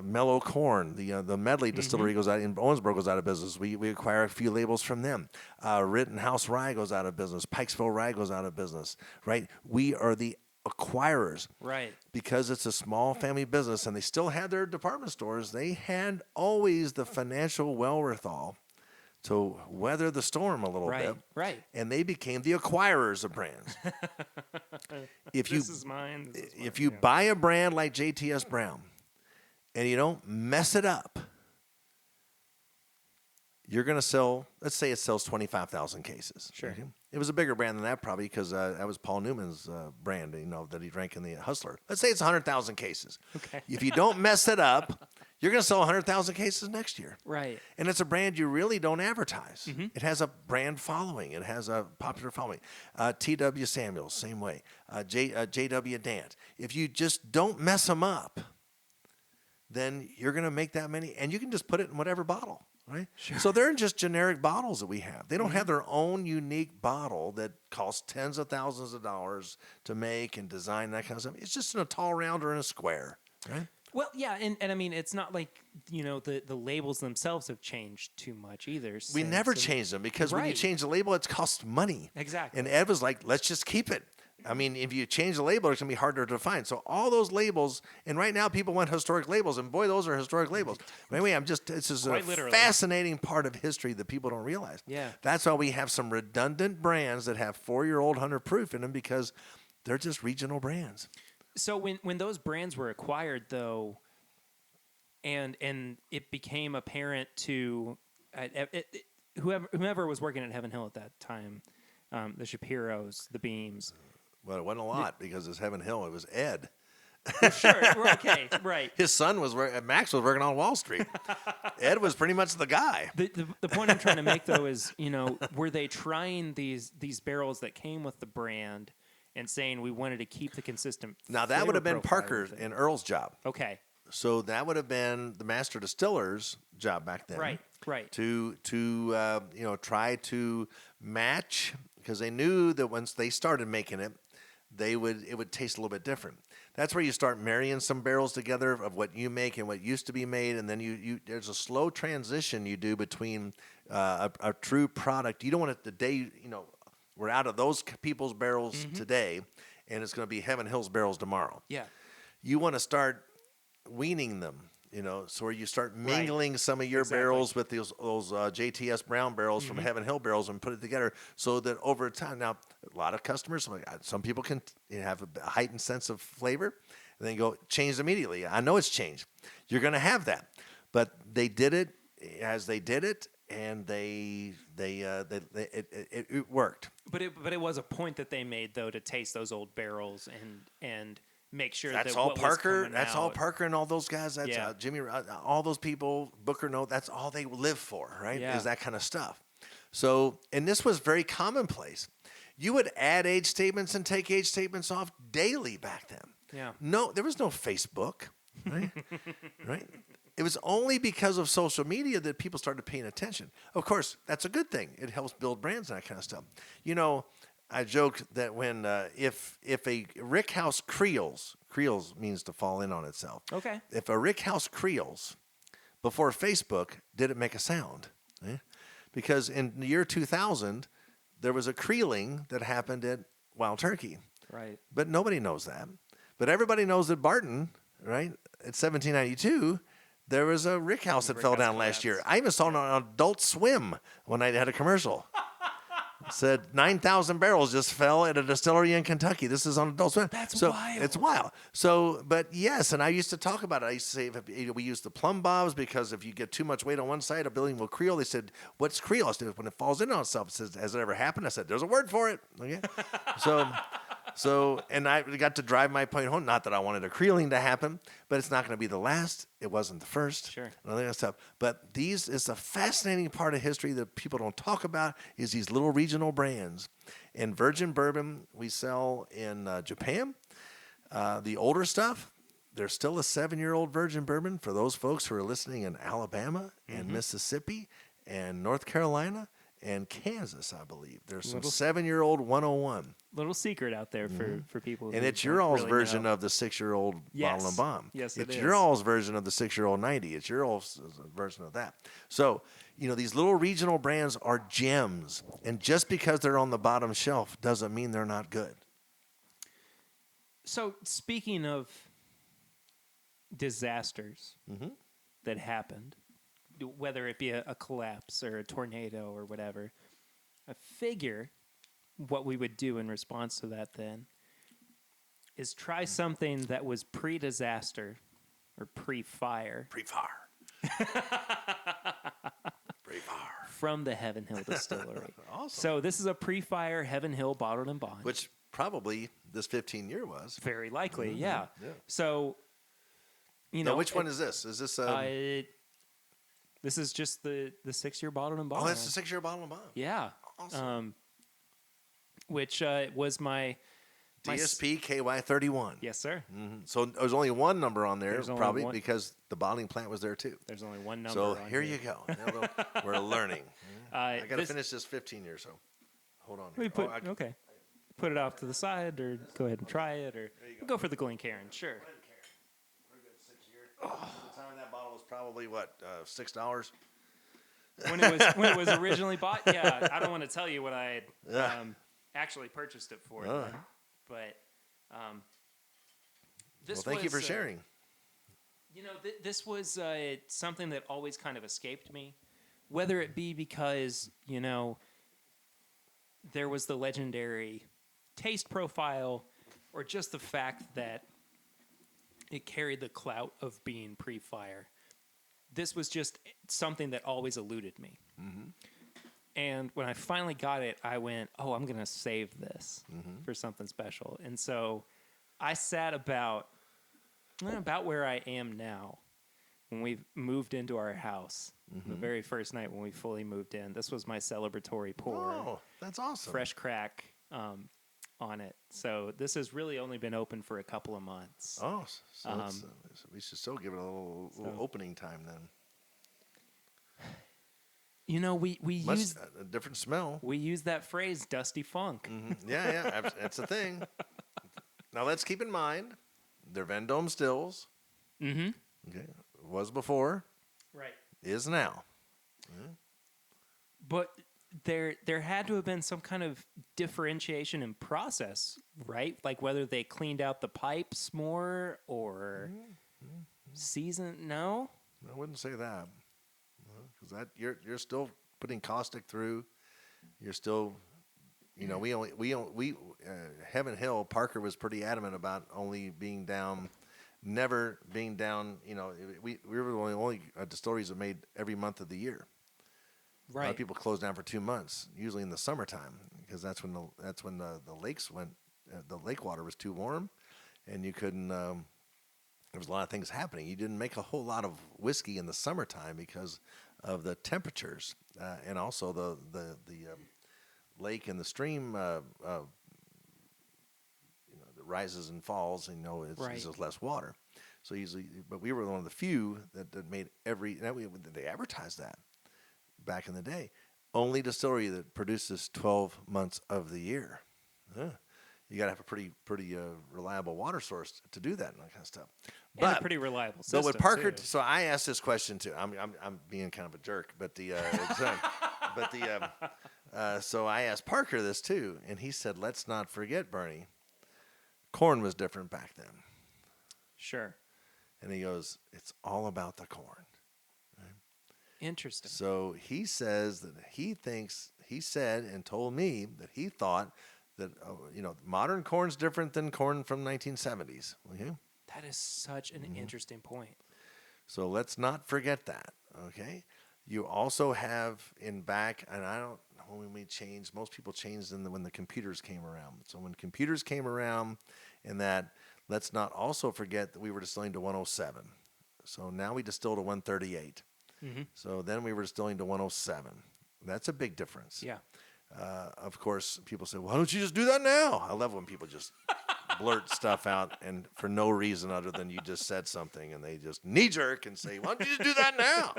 Mellow Corn, the Medley distillery goes out in Owensboro goes out of business. We acquire a few labels from them. Rittenhouse Rye goes out of business. Pikesville Rye goes out of business. Right? We are the acquirers. Right. Because it's a small family business and they still had their department stores. They had always the financial wherewithal to weather the storm a little bit. Right. And they became the acquirers of brands. If you buy a brand like JTS Brown and you don't mess it up, you're going to sell, let's say it sells 25,000 cases. Sure. Okay? It was a bigger brand than that probably because that was Paul Newman's brand, that he drank in the Hustler. Let's say it's 100,000 cases. Okay. If you don't mess it up, you're going to sell 100,000 cases next year. Right. And it's a brand you really don't advertise. It has a brand following. It has a popular following. T.W. Samuels, same way. J.W. Dant. If you just don't mess them up, then you're going to make that many. And you can just put it in whatever bottle. Right? Sure. So they're just generic bottles that we have. They don't have their own unique bottle that costs tens of thousands of dollars to make and design, that kind of stuff. It's just in a tall round or in a square, right? Well, yeah, and I mean, it's not like, the labels themselves have changed too much either. We never changed them because when you change the label, it costs money. Exactly. And Ed was like, let's just keep it. I mean, if you change the label, it's going to be harder to find. So all those labels, and right now people want historic labels, and boy, those are historic labels. But anyway, this is a fascinating part of history that people don't realize. Yeah. That's why we have some redundant brands that have 4-year-old 100 proof in them because they're just regional brands. So when those brands were acquired, though, and it became apparent to whoever was working at Heaven Hill at that time, the Shapiros, the Beams. Well, it wasn't a lot because it's Heaven Hill. It was Ed. Well, sure. Okay. Right. His son Max was working on Wall Street. Ed was pretty much the guy. The point I'm trying to make though is, were they trying these barrels that came with the brand and saying we wanted to keep the consistent. Now that would have been profile Parker with it. and Earl's job. Okay. So that would have been the master distiller's job back then. Right. To try to match, because they knew that once they started making it, it would taste a little bit different. That's where you start marrying some barrels together of what you make and what used to be made, and then there's a slow transition you do between a true product. You don't want it the day we're out of those people's barrels today, and it's going to be Heaven Hill's barrels tomorrow. Yeah. You want to start weaning them, so where you start mingling some of your barrels with those JTS Brown barrels from Heaven Hill barrels and put it together, so that over time, now a lot of customers, some people can have a heightened sense of flavor, and then go changed immediately. I know it's changed. You're going to have that, but they did it as they did it, and it worked. But it was a point that they made though to taste those old barrels and make sure that's that all what Parker. Was that's out, all Parker and all those guys. That's Jimmy. All those people, Booker. No, that's all they live for, right? Yeah. Is that kind of stuff. So, and this was very commonplace. You would add age statements and take age statements off daily back then. Yeah. No, there was no Facebook, right? Right. It was only because of social media that people started paying attention. Of course, that's a good thing. It helps build brands and that kind of stuff. I joked that when if a rickhouse creoles means to fall in on itself. Okay. If a rickhouse creoles before Facebook, did it make a sound? Eh? Because in the year 2000, there was a creoling that happened at Wild Turkey. Right. But nobody knows that. But everybody knows that Barton, right, at 1792, there was a rickhouse that fell down last year. I even saw it on Adult Swim when I had a commercial. Said 9,000 barrels just fell at a distillery in Kentucky. This is on Adult Swim. That's wild. It's wild. So, but yes, and I used to talk about it. I used to say we use the plumb bobs because if you get too much weight on one side, a building will creole. They said, "What's creole?" I said, "When it falls in on itself." It says, "Has it ever happened?" I said, "There's a word for it." Okay, so, and I got to drive my point home. Not that I wanted a creoling to happen, but it's not going to be the last. It wasn't the first. Sure. And all that stuff. But is a fascinating part of history that people don't talk about. Is these little regional brands. And Virgin Bourbon we sell in Japan. The older stuff, there's still a 7-year-old Virgin Bourbon for those folks who are listening in Alabama and Mississippi and North Carolina and Kansas, I believe. There's some 7-year-old 101. Little secret out there for people. And who it's your don't all's really version know. of the 6-year-old bottle and bomb. Yes, it's it your is. all's version of the 6-year-old 90. It's your all's version of that. So, these little regional brands are gems. And just because they're on the bottom shelf doesn't mean they're not good. So, speaking of disasters that happened, whether it be a collapse or a tornado or whatever, I figure what we would do in response to that then is try something that was pre-disaster or pre-fire. Pre-fire. Pre-fire. From the Heaven Hill Distillery. Awesome. So this is a pre-fire Heaven Hill bottled and bond. Which probably this 15-year was. Very likely, yeah. So, Now, which one is this? Is this... this is just the 6-year bottled and bond. Oh, that's the 6-year bottle and bond. Yeah. Awesome. Which was my DSP KY31. Yes, sir. So there's only one number on there, There's only probably one. because the bottling plant was there too. There's only one number. So on here you go. We're learning. I got to this- finish this 15 years. So hold on. We here. put Oh, okay. Put it off to the side, or go ahead and try it, or we'll go for the Glencairn. Sure. We're good, 6-year. The time that bottle was probably what, $6? When it was originally bought, yeah. I don't want to tell you what I had actually purchased it for, but this. Well, thank you for sharing. This was something that always kind of escaped me, whether it be because there was the legendary taste profile, or just the fact that it carried the clout of being pre-fire. This was just something that always eluded me. And when I finally got it, I went, "Oh, I'm going to save this for something special." And so I sat about where I am now when we moved into our house. The very first night when we fully moved in, this was my celebratory pour. Oh, that's awesome. Fresh crack on it. So this has really only been open for a couple of months. Oh, so we should still give it a little opening time then. You know, we use a different smell. We use that phrase, dusty funk. Mm-hmm. Yeah, that's a thing. Now let's keep in mind, they're Vendome stills. Mm-hmm. Okay, was before, right? Is now. But there had to have been some kind of differentiation in process, right? Like whether they cleaned out the pipes more or seasoned. No, I wouldn't say that. Because that you're still putting caustic through. You're still, Heaven Hill, Parker was pretty adamant about only being down, never being down. We were the only distilleries that made every month of the year. right? A lot of people close down for 2 months, usually in the summertime, because that's when the lakes went. The lake water was too warm, and you couldn't. There was a lot of things happening. You didn't make a whole lot of whiskey in the summertime because of the temperatures, and also the lake and the stream, the rises and falls. It's just less water. So usually, but we were one of the few that made they advertised that back in the day. Only distillery that produces 12 months of the year. You got to have a pretty reliable water source to do that and that kind of stuff. And a pretty reliable system. But with Parker, too. so I asked this question too. I'm being kind of a jerk, but so I asked Parker this too, and he said, "Let's not forget, Bernie, corn was different back then." Sure. And he goes, "It's all about the corn." Interesting. So he says that he said and told me that he thought that modern corn's different than corn from 1970s. Okay. That is such an interesting point. So let's not forget that. Okay. You also have in back, and I don't know when we changed. Most people changed when the computers came around. So when computers came around, and that, let's not also forget that we were distilling to 107. So now we distill to 138. Mm-hmm. So then we were distilling to 107. That's a big difference. Yeah. Of course, people say, "Why don't you just do that now?" I love when people just blurt stuff out and for no reason other than you just said something, and they just knee jerk and say, "Why don't you just do that now?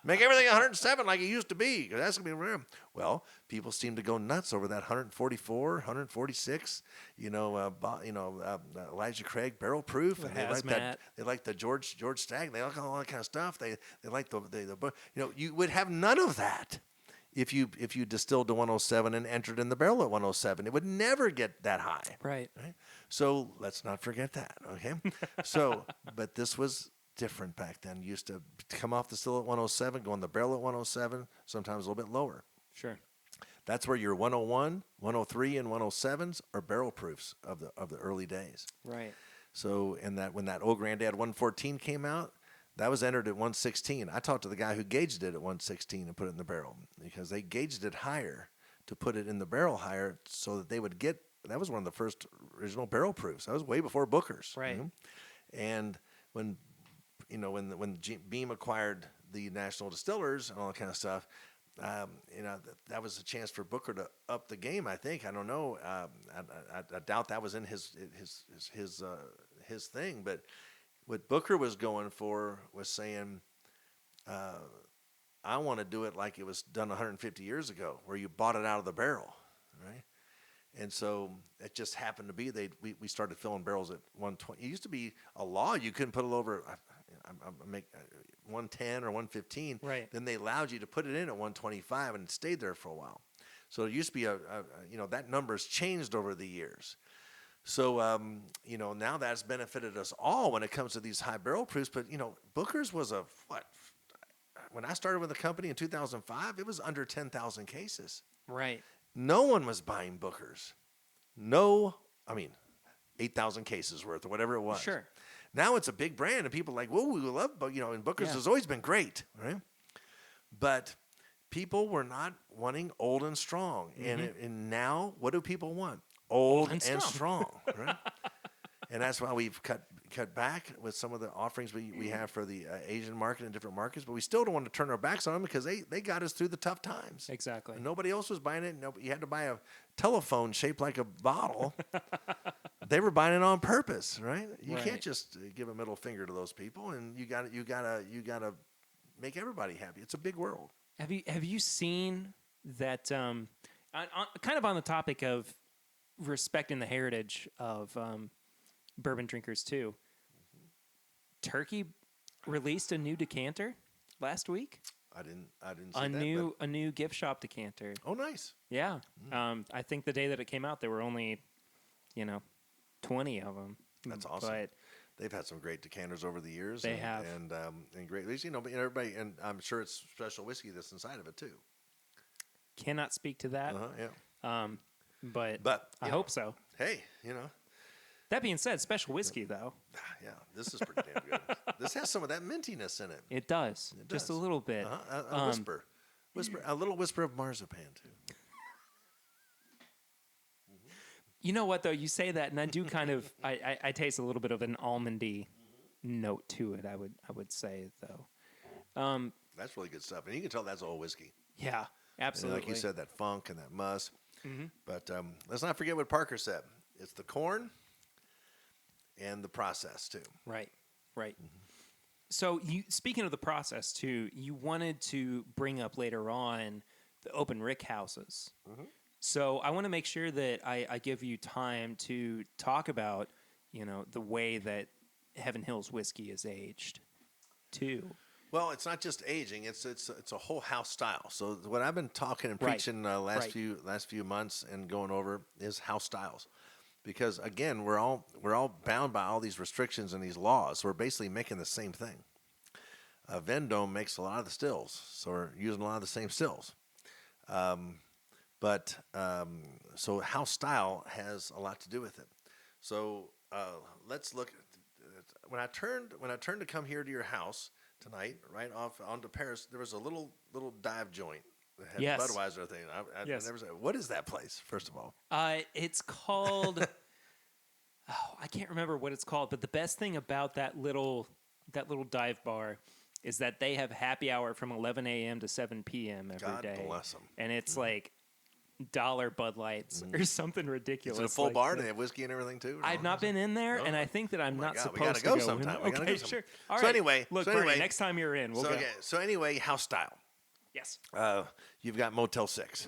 Make everything 107 like it used to be, because that's gonna be rare." Well, people seem to go nuts over that 144, 146. Elijah Craig barrel proof, and they like that. They like the George Stagg. They like all that kind of stuff. They like the you would have none of that if you distilled to 107 and entered in the barrel at 107. It would never get that high. Right. So let's not forget that. Okay. So, but this was different back then. You used to come off the still at 107, go in the barrel at 107, sometimes a little bit lower. Sure. That's where your 101, 103, and 107s are barrel proofs of the early days. Right. So, when that Old Granddad 114 came out, that was entered at 116. I talked to the guy who gauged it at 116 and put it in the barrel, because they gauged it higher to put it in the barrel higher so that they would get. That was one of the first original barrel proofs. That was way before Booker's. Right. And when Beam acquired the National Distillers and all that kind of stuff, that was a chance for Booker to up the game. I think. I don't know. I doubt that was in his thing. But what Booker was going for was saying, I want to do it like it was done 150 years ago, where you bought it out of the barrel, right? And so it just happened to be we started filling barrels at 120. It used to be a law you couldn't put it over. Make 110 or 115. Right. Then they allowed you to put it in at 125, and it stayed there for a while. So it used to be that number's changed over the years. So now that's benefited us all when it comes to these high barrel proofs. But Booker's was when I started with the company in 2005, it was under 10,000 cases. Right. No one was buying Booker's. No, 8,000 cases worth or whatever it was. Sure. Now it's a big brand, and people are like, "Whoa, we love," and Booker's has always been great, right? But people were not wanting old and strong, and now what do people want? Old and strong, right? And that's why we've cut cut back with some of the offerings we have for the Asian market and different markets, but we still don't want to turn our backs on them because they got us through the tough times. Exactly. And nobody else was buying it. You had to buy a telephone shaped like a bottle. They were buying it on purpose, right? You can't just give a middle finger to those people, and you gotta make everybody happy. It's a big world. Have you seen that? Kind of on the topic of respecting the heritage of bourbon drinkers too. Turkey released a new decanter last week. I didn't see a new gift shop decanter. Oh, nice. Yeah. I think the day that it came out, there were only 20 of them. That's awesome. But they've had some great decanters over the years. They have. And great, but everybody, and I'm sure it's special whiskey that's inside of it too. Cannot speak to that. Yeah. But I hope so. Hey, That being said, special whiskey though. Yeah, this is pretty damn good. This has some of that mintiness in it. It does. Just a little bit. A whisper, a little whisper of marzipan too. You know what though? You say that, and I do kind of. I taste a little bit of an almondy note to it. I would say though. That's really good stuff, and you can tell that's old whiskey. Yeah, absolutely. And like you said, that funk and that musk. Mm-hmm. But let's not forget what Parker said. It's the corn and the process too. Right. Mm-hmm. So speaking of the process too, you wanted to bring up later on the open rick houses. Mm-hmm. So I want to make sure that I give you time to talk about, the way that Heaven Hills whiskey is aged too. Well, it's not just aging; it's a whole house style. So what I've been talking and preaching last few months and going over is house styles, because again, we're all bound by all these restrictions and these laws. So we're basically making the same thing. Vendome makes a lot of the stills, so we're using a lot of the same stills. So house style has a lot to do with it. So let's look. When I turned to come here to your house tonight, right off onto Paris, there was a little dive joint that had Budweiser thing. I never said, what is that place? First of all, it's called. I can't remember what it's called, but the best thing about that little dive bar is that they have happy hour from 11 a.m. to 7 p.m. every day. God bless them. And it's like $1 Bud Lights or something ridiculous. Is it a full bar? Do they have whiskey and everything too? I've not been in there, and I think that I'm not supposed to go sometime. Okay, sure. All right. So anyway, Bernie, next time you're in, we'll go. So anyway, house style. Yes. You've got Motel 6,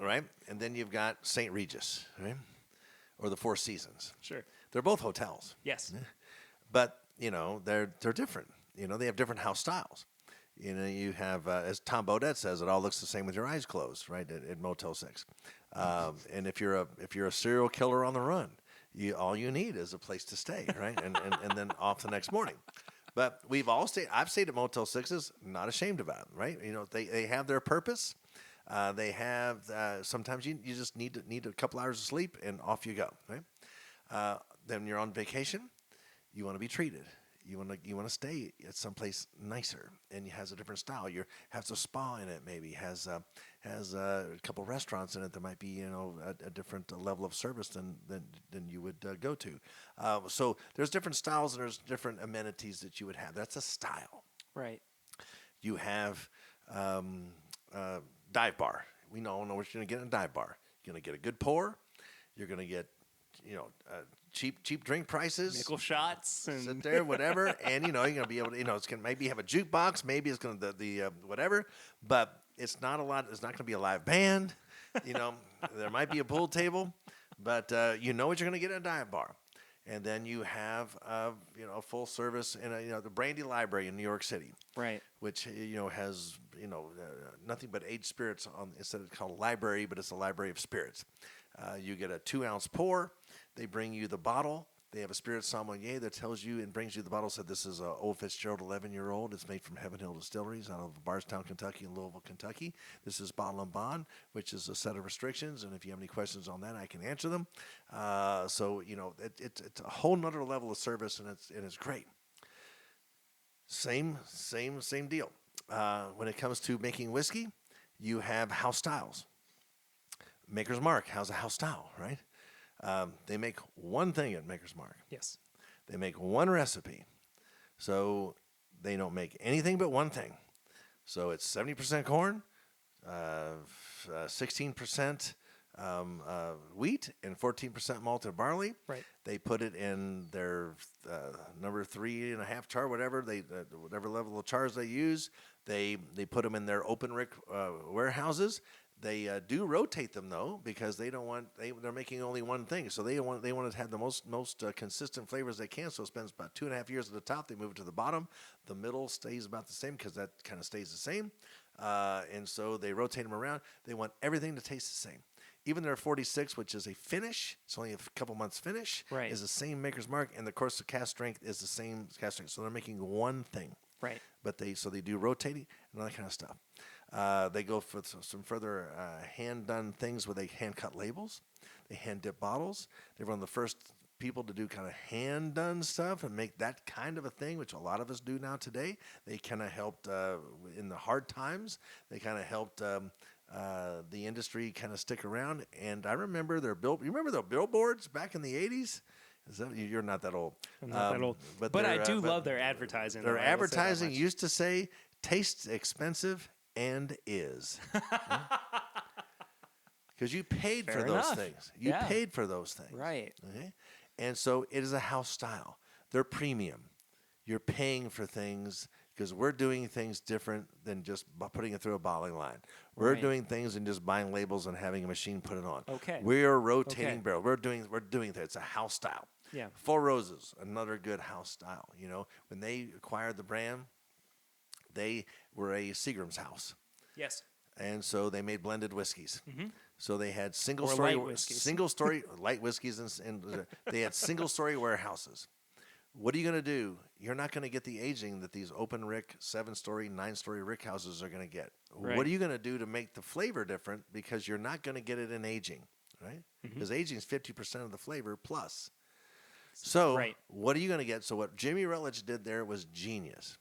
right? And then you've got St. Regis, right? Or the Four Seasons. Sure. They're both hotels. Yes. But, they're different. They have different house styles. You have, as Tom Bodett says, it all looks the same with your eyes closed, right? At Motel 6. And if you're a serial killer on the run, all you need is a place to stay, right? And then off the next morning. But we've all stayed. I've stayed at Motel 6s, not ashamed about it, right? They have their purpose. They have sometimes you just need a couple hours of sleep and off you go, right? Then you're on vacation. You want to be treated. You want to stay at someplace nicer, and it has a different style. Has a spa in it, maybe has a couple restaurants in it that might be a different level of service than you would go to. So there's different styles and there's different amenities that you would have. That's a style, right? You have dive bar. We know what you're going to get in a dive bar. You're going to get a good pour. You're going to get cheap drink prices, nickel shots, and sit there, whatever, and you're gonna be able to, it's gonna maybe have a jukebox, maybe it's gonna the whatever, but it's not a lot. It's not gonna be a live band, there might be a pool table, but what you're gonna get at a dive bar, and then you have a full service in the Brandy Library in New York City, right, which has nothing but aged spirits on. Instead of called a library, but it's a library of spirits. You get a 2-ounce pour. They bring you the bottle. They have a spirit sommelier that tells you and brings you the bottle. Said this is a Old Fitzgerald 11-year-old. It's made from Heaven Hill Distilleries out of Bardstown, Kentucky, and Louisville, Kentucky. This is Bottle and Bond, which is a set of restrictions. And if you have any questions on that, I can answer them. It's a whole nother level of service, and it's great. Same deal. When it comes to making whiskey, you have house styles. Maker's Mark has a house style, right? They make one thing at Maker's Mark. Yes. They make one recipe. So they don't make anything but one thing. So it's 70% corn, 16% wheat, and 14% malted barley. Right. They put it in their number 3.5 char, whatever whatever level of chars they use. They put them in their open rick warehouses. They do rotate them though, because they don't want they're making only one thing, so they want to have the most consistent flavors they can. So it spends about 2.5 years at the top. They move it to the bottom. The middle stays about the same because that kind of stays the same, and so they rotate them around. They want everything to taste the same. Even their 46, which is a finish, it's only a couple months finish, Right. is the same maker's mark, and of course the cast strength is the same cast strength. So they're making one thing. Right. But they do rotating and all that kind of stuff. They go for some further hand-done things where they hand-cut labels. They hand-dip bottles. They're one of the first people to do kind of hand-done stuff and make that kind of a thing, which a lot of us do now today. They kind of helped in the hard times. They kind of helped the industry kind of stick around. And I remember you remember the billboards back in the 80s? You're not that old. I'm not that old. But I do love their advertising. Their though, I will say that advertising much. used to say, tastes expensive and is. Because you paid for Fair those enough. things. You Yeah. paid for those things. Right. Okay? And so it is a house style. They're premium. You're paying for things because we're doing things different than just putting it through a bottling line. We're Right. doing things and just buying labels and having a machine put it on. Okay. We're rotating Okay. barrels. We're doing that. It's a house style. Yeah. Four Roses, another good house style. You know, when they acquired the brand, they were a Seagram's house. Yes. And so they made blended whiskeys. Mm-hmm. So they had single Or story light whiskeys. light whiskeys, and they had single story warehouses. What are you going to do? You're not going to get the aging that these open rick 7-story, 9-story rick houses are going to get. Right. What are you going to do to make the flavor different? Because you're not going to get it in aging, right? Because aging is 50% of the flavor plus. So Right. what are you going to get? So what Jimmy Rutledge did there was genius.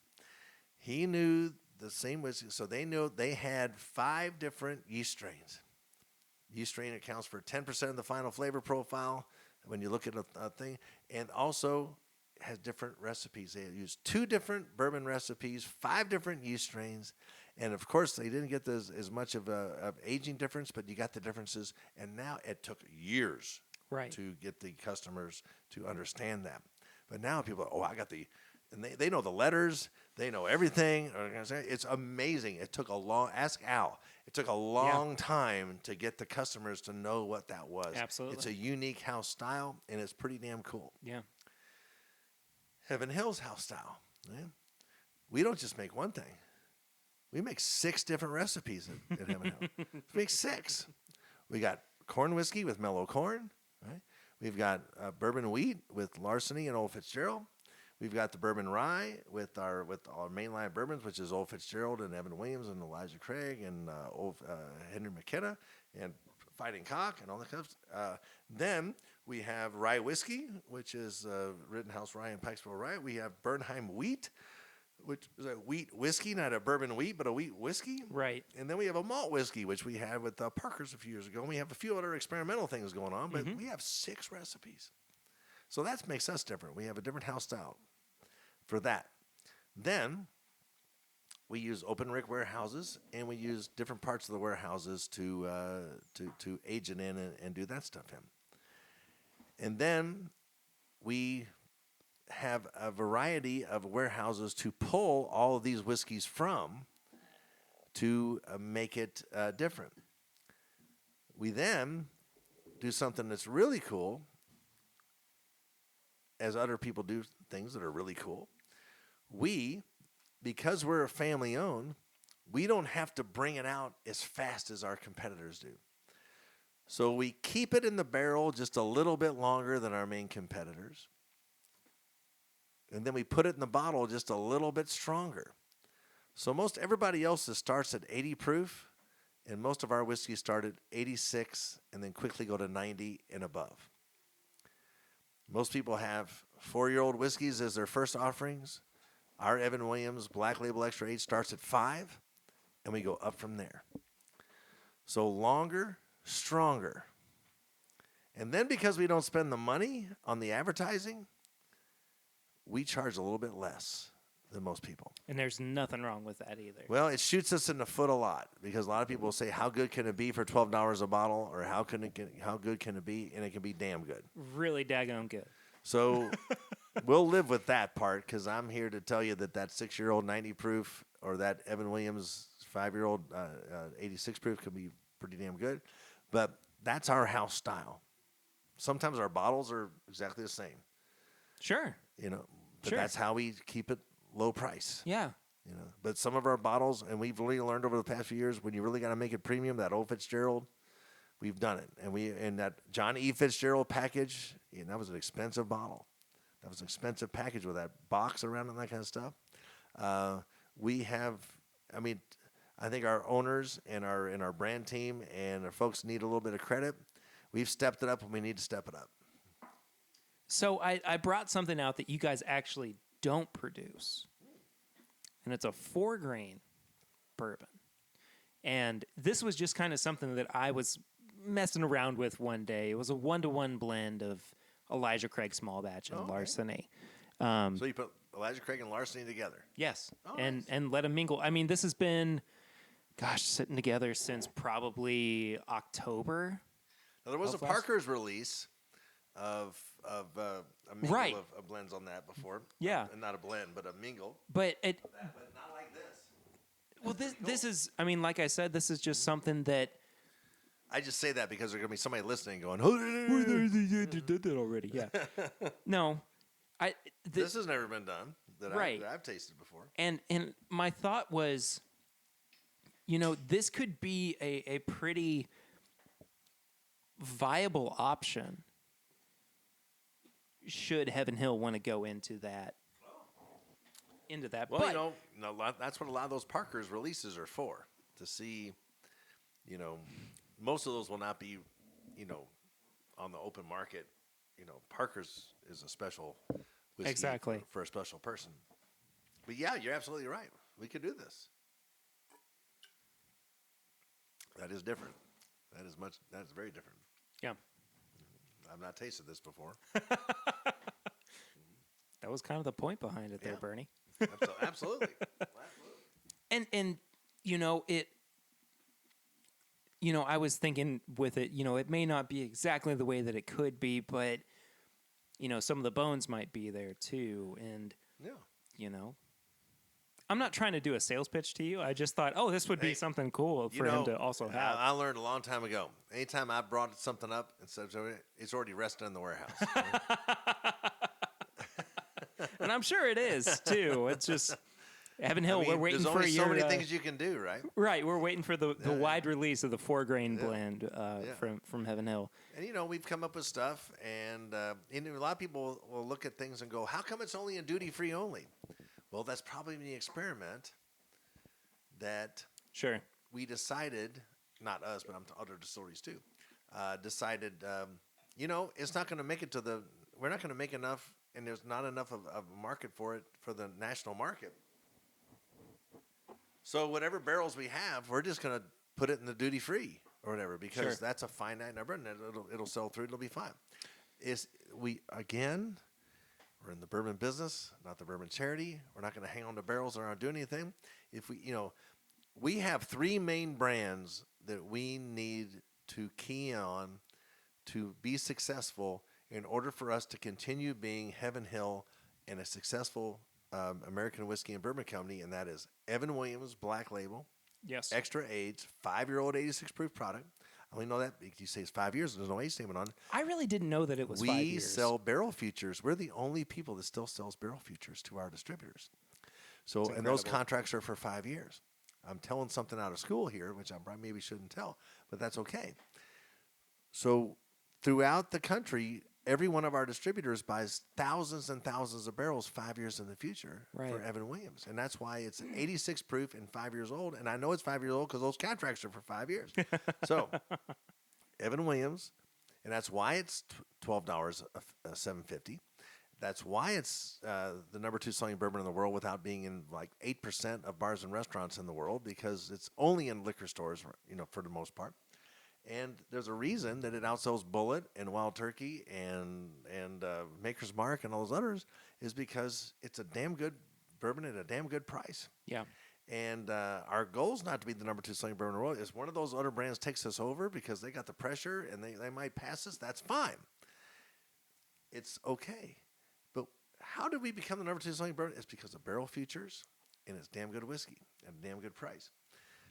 He knew the same whiskey. So they knew they had 5 different yeast strains. Yeast strain accounts for 10% of the final flavor profile when you look at a thing, and also has different recipes. They used 2 different bourbon recipes, 5 different yeast strains, and of course they didn't get as much of a aging difference, but you got the differences. And now it took years Right. to get the customers to understand that. But now people, I got the, and they know the letters, they know everything. It's amazing. It took ask Al. It took a long time to get the customers to know what that was. Absolutely. It's a unique house style, and it's pretty damn cool. Yeah. Heaven Hill's house style. Yeah. We don't just make one thing. We make 6 different recipes at Heaven Hill. We make 6. We got corn whiskey with mellow corn. Right? We've got bourbon wheat with Larceny and Old Fitzgerald. We've got the bourbon rye with our mainline bourbons, which is Old Fitzgerald and Evan Williams and Elijah Craig and Henry McKenna and Fighting Cock and all that kind of stuff. Then we have rye whiskey, which is Rittenhouse Rye and Pikesville Rye. We have Bernheim wheat, which is a wheat whiskey, not a bourbon wheat, but a wheat whiskey. Right. And then we have a malt whiskey, which we had with Parker's a few years ago. And we have a few other experimental things going on, but we have 6 recipes. So that makes us different. We have a different house style for that. Then we use open rick warehouses, and we use different parts of the warehouses to age it in and do that stuff in. And then we have a variety of warehouses to pull all of these whiskeys from to make it different. We then do something that's really cool, as other people do things that are really cool. Because we're family owned, we don't have to bring it out as fast as our competitors do. So we keep it in the barrel just a little bit longer than our main competitors. And then we put it in the bottle just a little bit stronger. So most everybody else starts at 80 proof, and most of our whiskeys start at 86 and then quickly go to 90 and above. Most people have 4-year-old whiskeys as their first offerings. Our Evan Williams Black Label Extra Age starts at 5, and we go up from there. So longer, stronger. And then because we don't spend the money on the advertising, we charge a little bit less than most people. And there's nothing wrong with that either. Well, it shoots us in the foot a lot because a lot of people will say, "How good can it be for $12 a bottle?" or "How good can it be?" And it can be damn good. Really daggone good. So we'll live with that part because I'm here to tell you that 6-year-old 90 proof or that Evan Williams 5-year-old 86 proof can be pretty damn good. But that's our house style. Sometimes our bottles are exactly the same. Sure. But Sure. that's how we keep it low price. Yeah. But some of our bottles, and we've really learned over the past few years, when you really got to make it premium, that old Fitzgerald, we've done it. And in that John E. Fitzgerald package, that was an expensive bottle. That was an expensive package with that box around it and that kind of stuff. We have, I think our owners and our brand team and our folks need a little bit of credit. We've stepped it up, and we need to step it up. So I brought something out that you guys actually don't produce. And it's a 4-grain bourbon. And this was just kind of something that I was messing around with one day. It was a 1-to-1 blend of Elijah Craig Small Batch and Larceny. So you put Elijah Craig and Larceny together? Yes. Oh, and nice. let them mingle. This has been, sitting together since probably October. Now, there was a Parker's release of a mingle Right. of blends on that before. Yeah. And not a blend, but a mingle. But But not like this. well, this is, like I said, this is just something that. I just say that because there's going to be somebody listening going, You did that already. Yeah. No. this has never been done that Right. I've tasted before. And my thought was, this could be a pretty viable option should Heaven Hill want to go into that. Well, but, that's what a lot of those Parker's releases are for, to see, most of those will not be, on the open market. Parker's is a special whiskey Exactly. for a special person. But yeah, you're absolutely right. We could do this. That is different. That is very different. Yeah. I've not tasted this before. That was kind of the point behind it there, Yeah. Bernie. Absolutely. And it I was thinking with it, it may not be exactly the way that it could be, but some of the bones might be there too. And Yeah. I'm not trying to do a sales pitch to you. I just thought, this would be something cool for him to also have. I learned a long time ago. Anytime I brought something up, it's already resting in the warehouse. And I'm sure it is too. It's just Heaven Hill. We're waiting there's for only so many your things you can do, right? right. We're waiting for the wide release of the 4-grain blend Yeah. from Heaven Hill. And we've come up with stuff, and a lot of people will look at things and go, "How come it's only in duty free only?" Well, that's probably the experiment that Sure. we decided, not us, but other distilleries too, decided, it's not going to make it we're not going to make enough, and there's not enough of a market for it for the national market. So whatever barrels we have, we're just going to put it in the duty free or whatever, because Sure. that's a finite number, and it'll sell through. It'll be fine. We're in the bourbon business, not the bourbon charity. We're not going to hang on to barrels or not do anything. If we have 3 main brands that we need to key on to be successful in order for us to continue being Heaven Hill and a successful American whiskey and bourbon company, and that is Evan Williams Black Label, Yes. extra aged, 5-year-old 86 proof product. I only know that because you say it's 5 years. There's no age statement on it. I really didn't know that it was 5 We years. sell barrel futures. We're the only people that still sells barrel futures to our distributors. So, and those contracts are for 5 years. I'm telling something out of school here, which I maybe shouldn't tell, but that's okay. So, throughout the country, every one of our distributors buys thousands and thousands of barrels 5 years in the future for Evan Williams. And that's why it's 86 proof and 5 years old. And I know it's 5 years old because those contracts are for 5 years. So, Evan Williams, and that's why it's $12 a 750. That's why it's the number 2 selling bourbon in the world without being in like 8% of bars and restaurants in the world, because it's only in liquor stores, for the most part. And there's a reason that it outsells Bullet and Wild Turkey and Maker's Mark and all those others, is because it's a damn good bourbon at a damn good price. Yeah. And our goal is not to be the number 2 selling bourbon in the world. If one of those other brands takes us over because they got the pressure and they might pass us, that's fine. It's okay. But how did we become the number 2 selling bourbon? It's because of barrel features and it's damn good whiskey at a damn good price.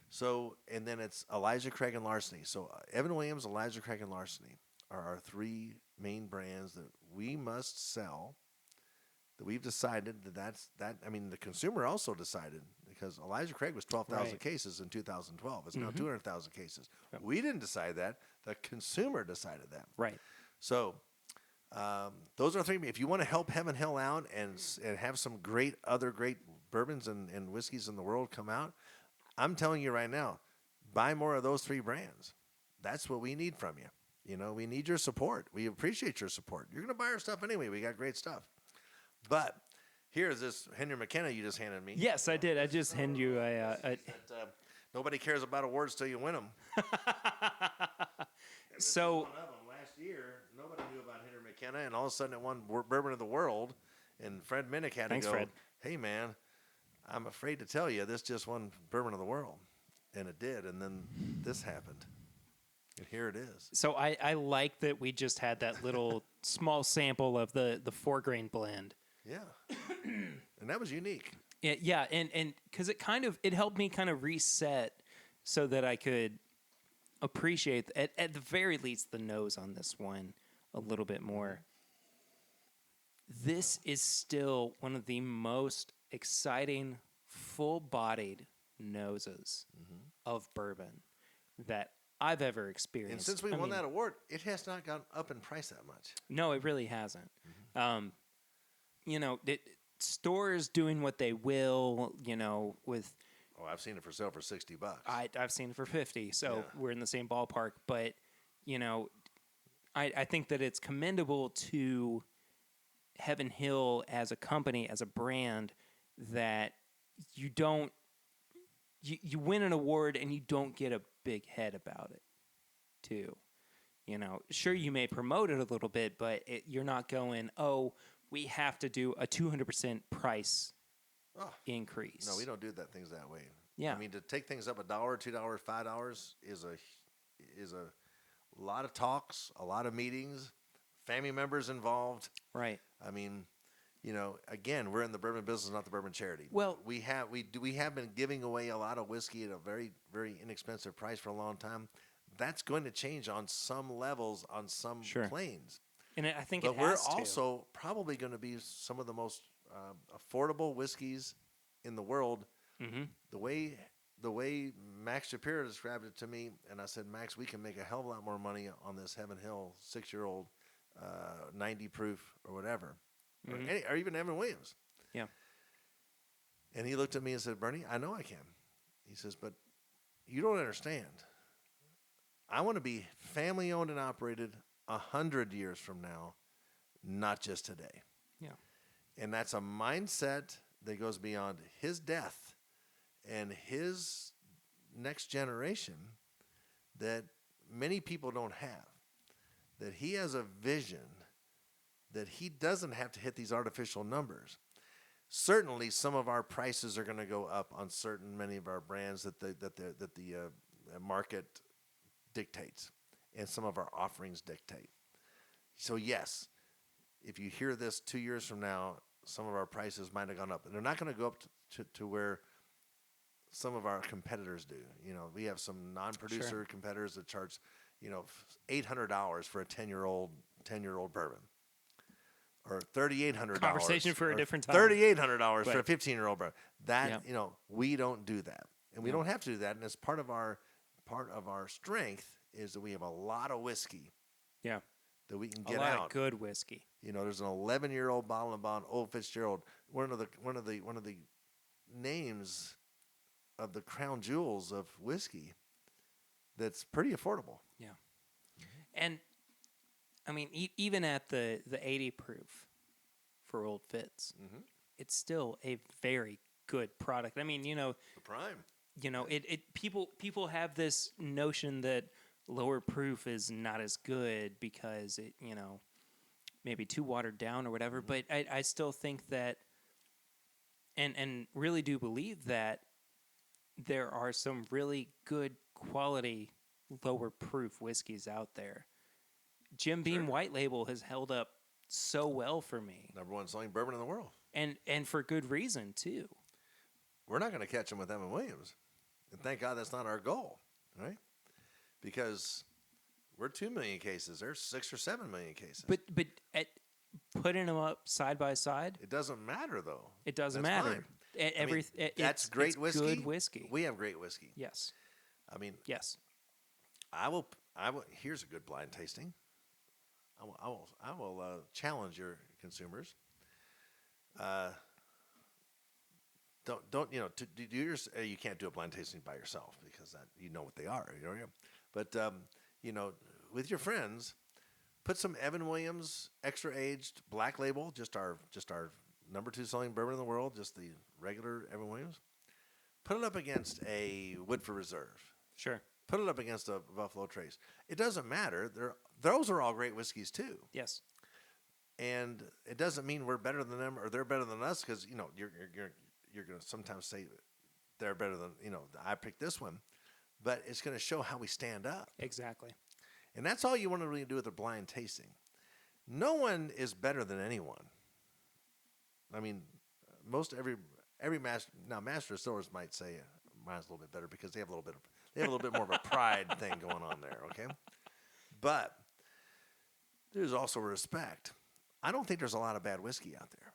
So, and then it's Elijah Craig and Larceny. So Evan Williams, Elijah Craig, and Larceny are our 3 main brands that we must sell. That we've decided that. I mean, the consumer also decided, because Elijah Craig was 12,000 Right. cases in 2012. It's now 200,000 cases. Yep. We didn't decide that. The consumer decided that. Right. So those are 3. If you want to help Heaven Hill out and have some other great bourbons and whiskeys in the world come out, I'm telling you right now, buy more of those 3 brands. That's what we need from you. You know, we need your support. We appreciate your support. You're going to buy our stuff anyway. We got great stuff. But here's this Henry McKenna you just handed me. Yes, I did. I just handed you a Nobody cares about awards till you win them. So Last year, nobody knew about Henry McKenna, and all of a sudden it won Bourbon of the World. And Fred Minnick had Thanks, to go, Fred. hey, man, I'm afraid to tell you, this just won Bourbon of the World. And it did, and then this happened. And here it is. So I like that we just had that little small sample of the 4-grain blend. Yeah. And that was unique. Yeah, and because it helped me kind of reset so that I could appreciate at the very least the nose on this one a little bit more. This is still one of the most exciting, full-bodied noses of bourbon that I've ever experienced. And since we won that award, it has not gone up in price that much. No, it really hasn't. You know, stores doing what they will, you know, with... Oh, I've seen it for sale for $60. I've seen it for 50, so Yeah. we're in the same ballpark. But, you know, I think that it's commendable to Heaven Hill as a company, as a brand, that you don't... You win an award and you don't get a big head about it, too. You know, sure, you may promote it a little bit, but you're not going, oh, we have to do a 200% price increase. No, we don't do things that way. Yeah. I mean, to take things up $1, $2, $5 is a lot of talks, a lot of meetings, family members involved. Right. I mean, you know, again, we're in the bourbon business, not the bourbon charity. Well, we have been giving away a lot of whiskey at a very, very inexpensive price for a long time. That's going to change on some levels, on some planes. And I think But it we're has to. also probably going to be some of the most affordable whiskeys in the world. Mm-hmm. The way Max Shapiro described it to me, and I said, Max, we can make a hell of a lot more money on this Heaven Hill 6-year-old 90 proof or whatever, or even Evan Williams. Yeah. And he looked at me and said, Bernie, I know I can. He says, but you don't understand. I want to be family owned and operated 100 years from now, not just today. Yeah. And that's a mindset that goes beyond his death and his next generation that many people don't have. That he has a vision that he doesn't have to hit these artificial numbers. Certainly, some of our prices are going to go up on many of our brands that the market dictates, and some of our offerings dictate. So yes, if you hear this 2 years from now, some of our prices might have gone up, and they're not going to go up to where some of our competitors do. You know, we have some non-producer competitors that charge, you know, $800 for a 10-year-old bourbon, or $3,800. Conversation for a different time. $3,800 for a 15-year-old bourbon. That you know, we don't do that, and we don't have to do that. And it's part of our strength is that we have a lot of whiskey. Yeah. That we can get a lot out. Of good whiskey. You know, there's an 11-year-old bottle and bond, Old Fitzgerald, one of the names of the crown jewels of whiskey. That's pretty affordable. Yeah. And I mean, even at the 80 proof for Old Fitz, it's still a very good product. I mean, you know, The prime. You know, people have this notion that, lower proof is not as good because it, maybe too watered down or whatever. But I still think that, and really do believe that there are some really good quality lower proof whiskeys out there. Jim Beam White Label has held up so well for me. #1 selling bourbon in the world. And for good reason, too. We're not going to catch them with Evan Williams. And thank God that's not our goal, right? Because we're 2 million cases. There's 6 or 7 million cases. But putting them up side by side, it doesn't matter, though. it doesn't That's matter. fine. That's great whiskey. Good whiskey. We have great whiskey. Yes. I mean, Yes. I will. Here's a good blind tasting. I will challenge your consumers. Don't to do yours? You can't do a blind tasting by yourself because that you know what they are. But with your friends, put some Evan Williams extra aged black label, just our #2 selling bourbon in the world, just the regular Evan Williams. Put it up against a Woodford Reserve. Sure. Put it up against a Buffalo Trace. It doesn't matter. Those are all great whiskeys too. Yes. And it doesn't mean we're better than them or they're better than us because you're going to sometimes say they're better than I picked this one, but it's going to show how we stand up. Exactly. And that's all you want to really do with a blind tasting. No one is better than anyone. I mean, every master distillers might say mine's a little bit better because they have a little bit more of a pride thing going on there, okay? But there's also respect. I don't think there's a lot of bad whiskey out there.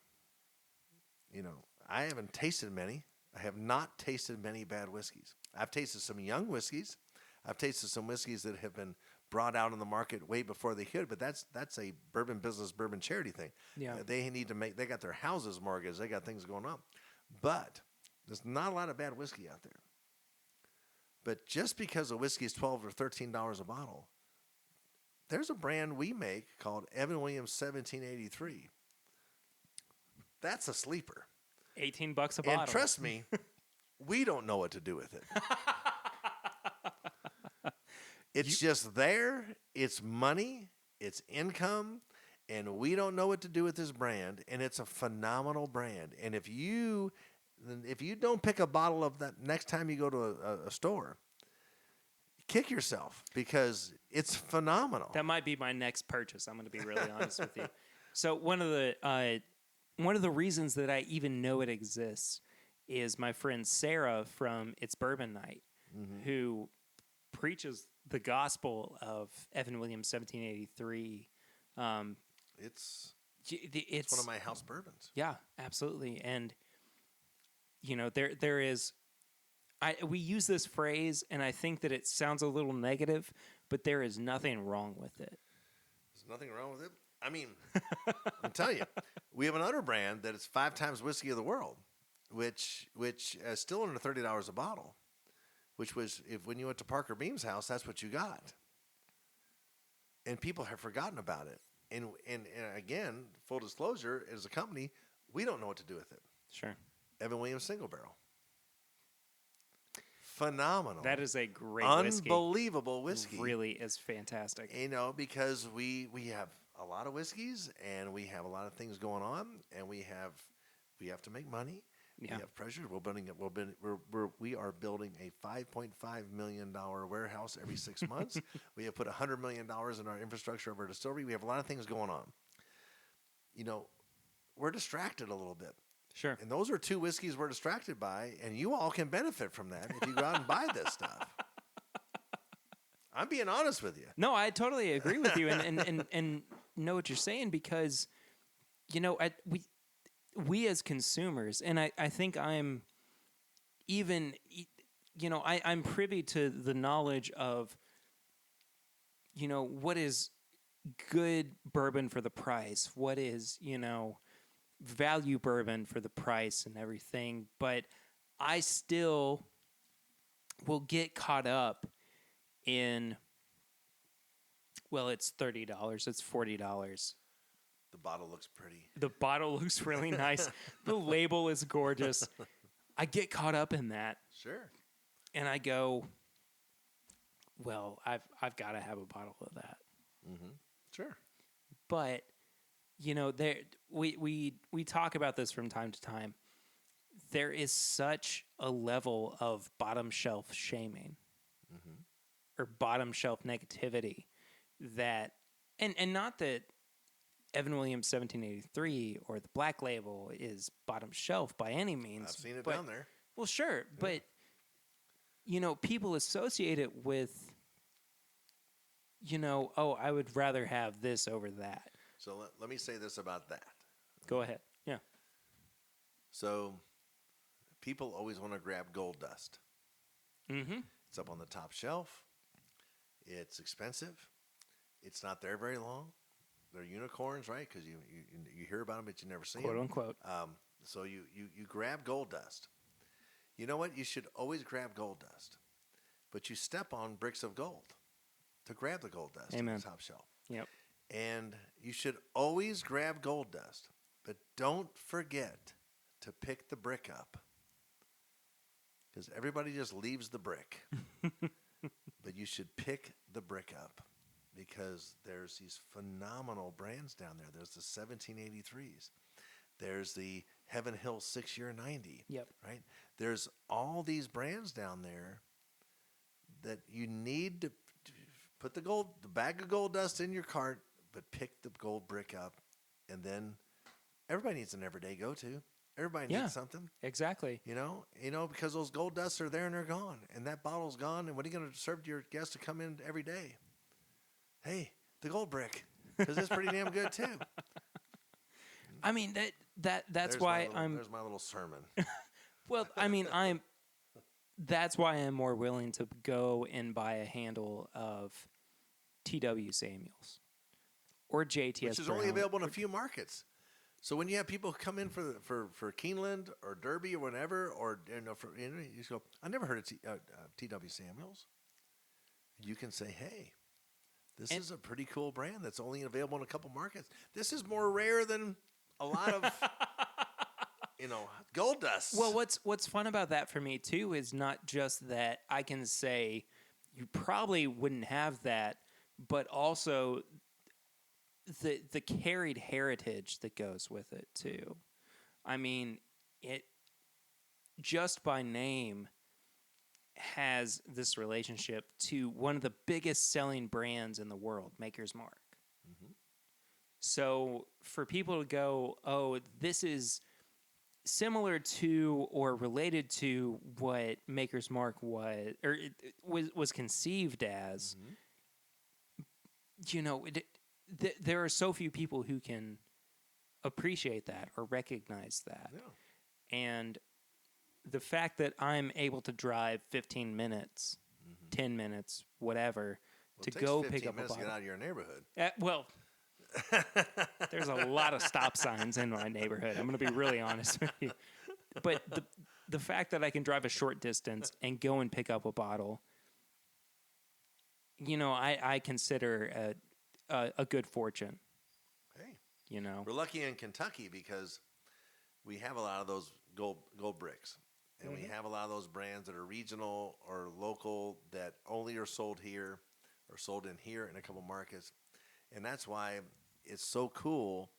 I haven't tasted many. I have not tasted many bad whiskeys. I've tasted some young whiskeys. I've tasted some whiskeys that have been brought out on the market way before they could, but that's a bourbon business, bourbon charity thing. Yeah. They got their houses mortgaged. They got things going on. But there's not a lot of bad whiskey out there. But just because a whiskey is $12 or $13 a bottle, there's a brand we make called Evan Williams 1783. That's a sleeper. $18 a bottle. And trust me, we don't know what to do with it. It's just there. It's money. It's income. And we don't know what to do with this brand. And it's a phenomenal brand. And if you don't pick a bottle of that next time you go to a store, kick yourself because it's phenomenal. That might be my next purchase. I'm going to be really honest with you. So one of the reasons that I even know it exists is my friend Sarah from It's Bourbon Night, who preaches the gospel of Evan Williams 1783. It's It's one of my house bourbons. Yeah, absolutely. And there is. We use this phrase, and I think that it sounds a little negative, but there is nothing wrong with it. There's nothing wrong with it. I mean, I'm telling you, we have another brand that is 5 times whiskey of the world, which is still under $30 a bottle, which was when you went to Parker Beam's house, that's what you got. And people have forgotten about it. And again, full disclosure, as a company, we don't know what to do with it. Sure. Evan Williams Single Barrel. Phenomenal. That is a great unbelievable whiskey. Really is fantastic. Because we have a lot of whiskeys and we have a lot of things going on and we have to make money. Yeah. We have pressure. We are building a $5.5 million warehouse every 6 months. We have put $100 million in our infrastructure of our distillery. We have a lot of things going on. We're distracted a little bit. Sure. And those are 2 whiskeys we're distracted by, and you all can benefit from that if you go out and buy this stuff. I'm being honest with you. No, I totally agree with you and know what you're saying because, we as consumers, and I think I'm even, I'm privy to the knowledge of, what is good bourbon for the price, what is, value bourbon for the price and everything, but I still will get caught up in, well, it's $30, it's $40. The bottle looks pretty. The bottle looks really nice. The label is gorgeous. I get caught up in that. Sure. And I go, well, I've got to have a bottle of that. Sure. But there we talk about this from time to time. There is such a level of bottom shelf shaming or bottom shelf negativity that, and not that Evan Williams 1783 or the Black Label is bottom shelf by any means. I've seen it but, down there. Well, sure, but people associate it with, oh, I would rather have this over that. So let me say this about that. Go ahead. Yeah. So people always want to grab gold dust. Mm-hmm. It's up on the top shelf. It's expensive. It's not there very long. They're unicorns, right? Because you hear about them, but you never see them. Quote unquote. So you grab gold dust. You know what? You should always grab gold dust. But you step on bricks of gold to grab the gold dust on the top shelf. Yep. And you should always grab gold dust. But don't forget to pick the brick up. Because everybody just leaves the brick. But you should pick the brick up. Because there's these phenomenal brands down there. There's the 1783s. There's the Heaven Hill 6-year 90. Yep. Right? There's all these brands down there that you need to put the bag of gold dust in your cart, but pick the gold brick up. And then everybody needs an everyday go-to. Everybody needs something. Exactly. Because those gold dusts are there and they're gone. And that bottle's gone. And what are you going to serve to your guests to come in every day? Hey, the gold brick, because it's pretty damn good too. I mean that's there's why there's my little sermon. Well, I mean that's why I'm more willing to go and buy a handle of T.W. Samuels or JTS, which is Brown. only available in a few markets. So when you have people come in for Keeneland or Derby or whatever, or you go, I never heard of T.W. Samuels. You can say, hey. This is a pretty cool brand that's only available in a couple markets. This is more rare than a lot of, gold dust. Well, what's fun about that for me too is not just that I can say you probably wouldn't have that, but also the carried heritage that goes with it too. I mean, it just by name has this relationship to one of the biggest selling brands in the world, Maker's Mark. Mm-hmm. So for people to go, oh, this is similar to or related to what Maker's Mark was, or was conceived as, there are so few people who can appreciate that or recognize that. Yeah. And the fact that I'm able to drive 15 minutes, 10 minutes, whatever, to go pick up a bottle. To get out of your neighborhood. Well, there's a lot of stop signs in my neighborhood. I'm going to be really honest with you. But the fact that I can drive a short distance and go and pick up a bottle, I consider a good fortune. Hey, we're lucky in Kentucky because we have a lot of those gold bricks. And we have a lot of those brands that are regional or local that only are sold here or sold in here in a couple markets. And that's why it's so cool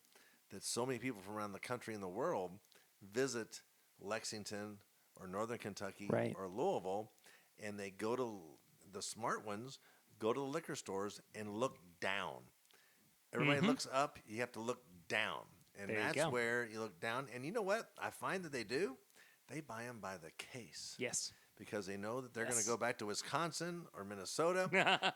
that so many people from around the country and the world visit Lexington or Northern Kentucky or Louisville, and they go to the smart ones, go to the liquor stores and look down. Everybody looks up. You have to look down. And that's where you look down. And you know what? I find that they do. They buy them by the case. Yes. Because they know that they're going to go back to Wisconsin or Minnesota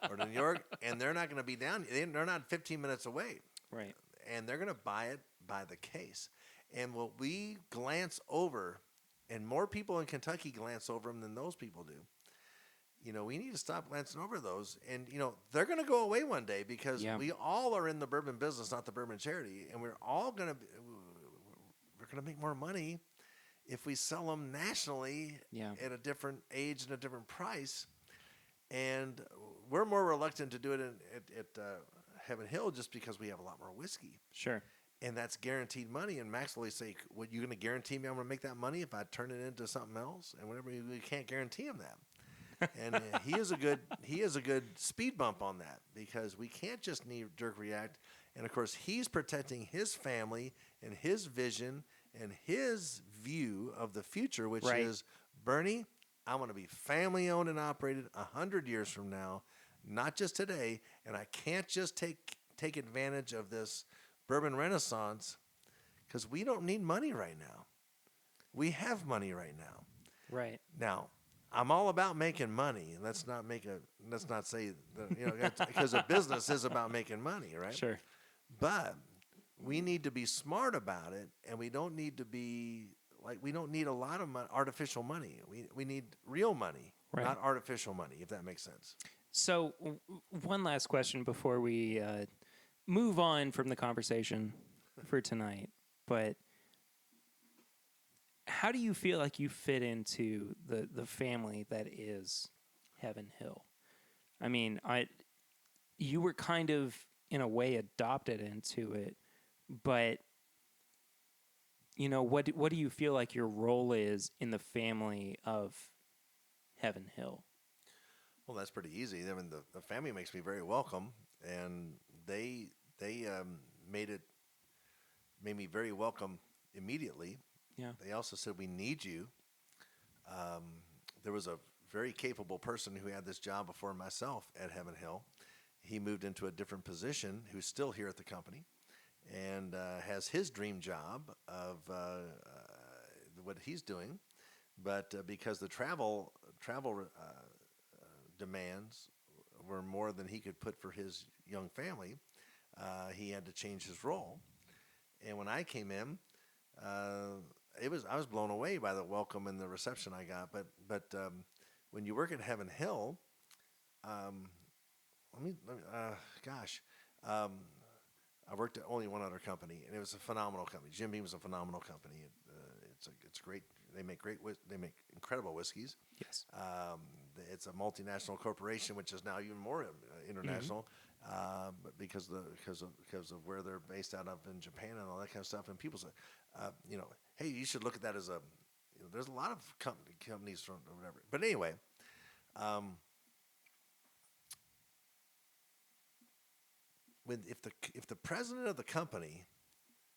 or New York, and they're not going to be down. They're not 15 minutes away. Right. And they're going to buy it by the case. And what we glance over, and more people in Kentucky glance over them than those people do, we need to stop glancing over those. And, they're going to go away one day because we all are in the bourbon business, not the bourbon charity. And we're going to make more money if we sell them nationally at a different age and a different price. And we're more reluctant to do it at Heaven Hill just because we have a lot more whiskey. Sure. And that's guaranteed money. And Max will always say, "What, you going to guarantee me I'm going to make that money if I turn it into something else?" And whatever, we can't guarantee him that. And he is a good speed bump on that, because we can't just knee jerk react. And of course, he's protecting his family and his vision and his view of the future, which Right. is, Bernie, I want to be family owned and operated 100 years from now, not just today. And I can't just take advantage of this bourbon renaissance, because we don't need money right now. We have money right now. Right. Now, I'm all about making money. Let's not say that, because a business is about making money, right? Sure. But we need to be smart about it, and we don't need to be we don't need a lot of artificial money. We need real money, Right. not artificial money, if that makes sense. So, one last question before we move on from the conversation for tonight. But how do you feel like you fit into the family that is Heaven Hill? I mean, you were kind of, in a way, adopted into it, but what do you feel like your role is in the family of Heaven Hill? Well, that's pretty easy. I mean, the family makes me very welcome, and they made me very welcome immediately. Yeah. They also said, we need you. There was a very capable person who had this job before myself at Heaven Hill. He moved into a different position, who's still here at the company, and has his dream job of what he's doing. But because the travel demands were more than he could put for his young family, he had to change his role. And when I came in, I was blown away by the welcome and the reception I got. But when you work at Heaven Hill, I worked at only one other company, and it was a phenomenal company. Jim Beam is a phenomenal company. It's great. They make incredible whiskeys. Yes. It's a multinational corporation, which is now even more international, but because of where they're based out of in Japan and all that kind of stuff. And people say, hey, you should look at that as there's a lot of companies from whatever. But anyway, if the president of the company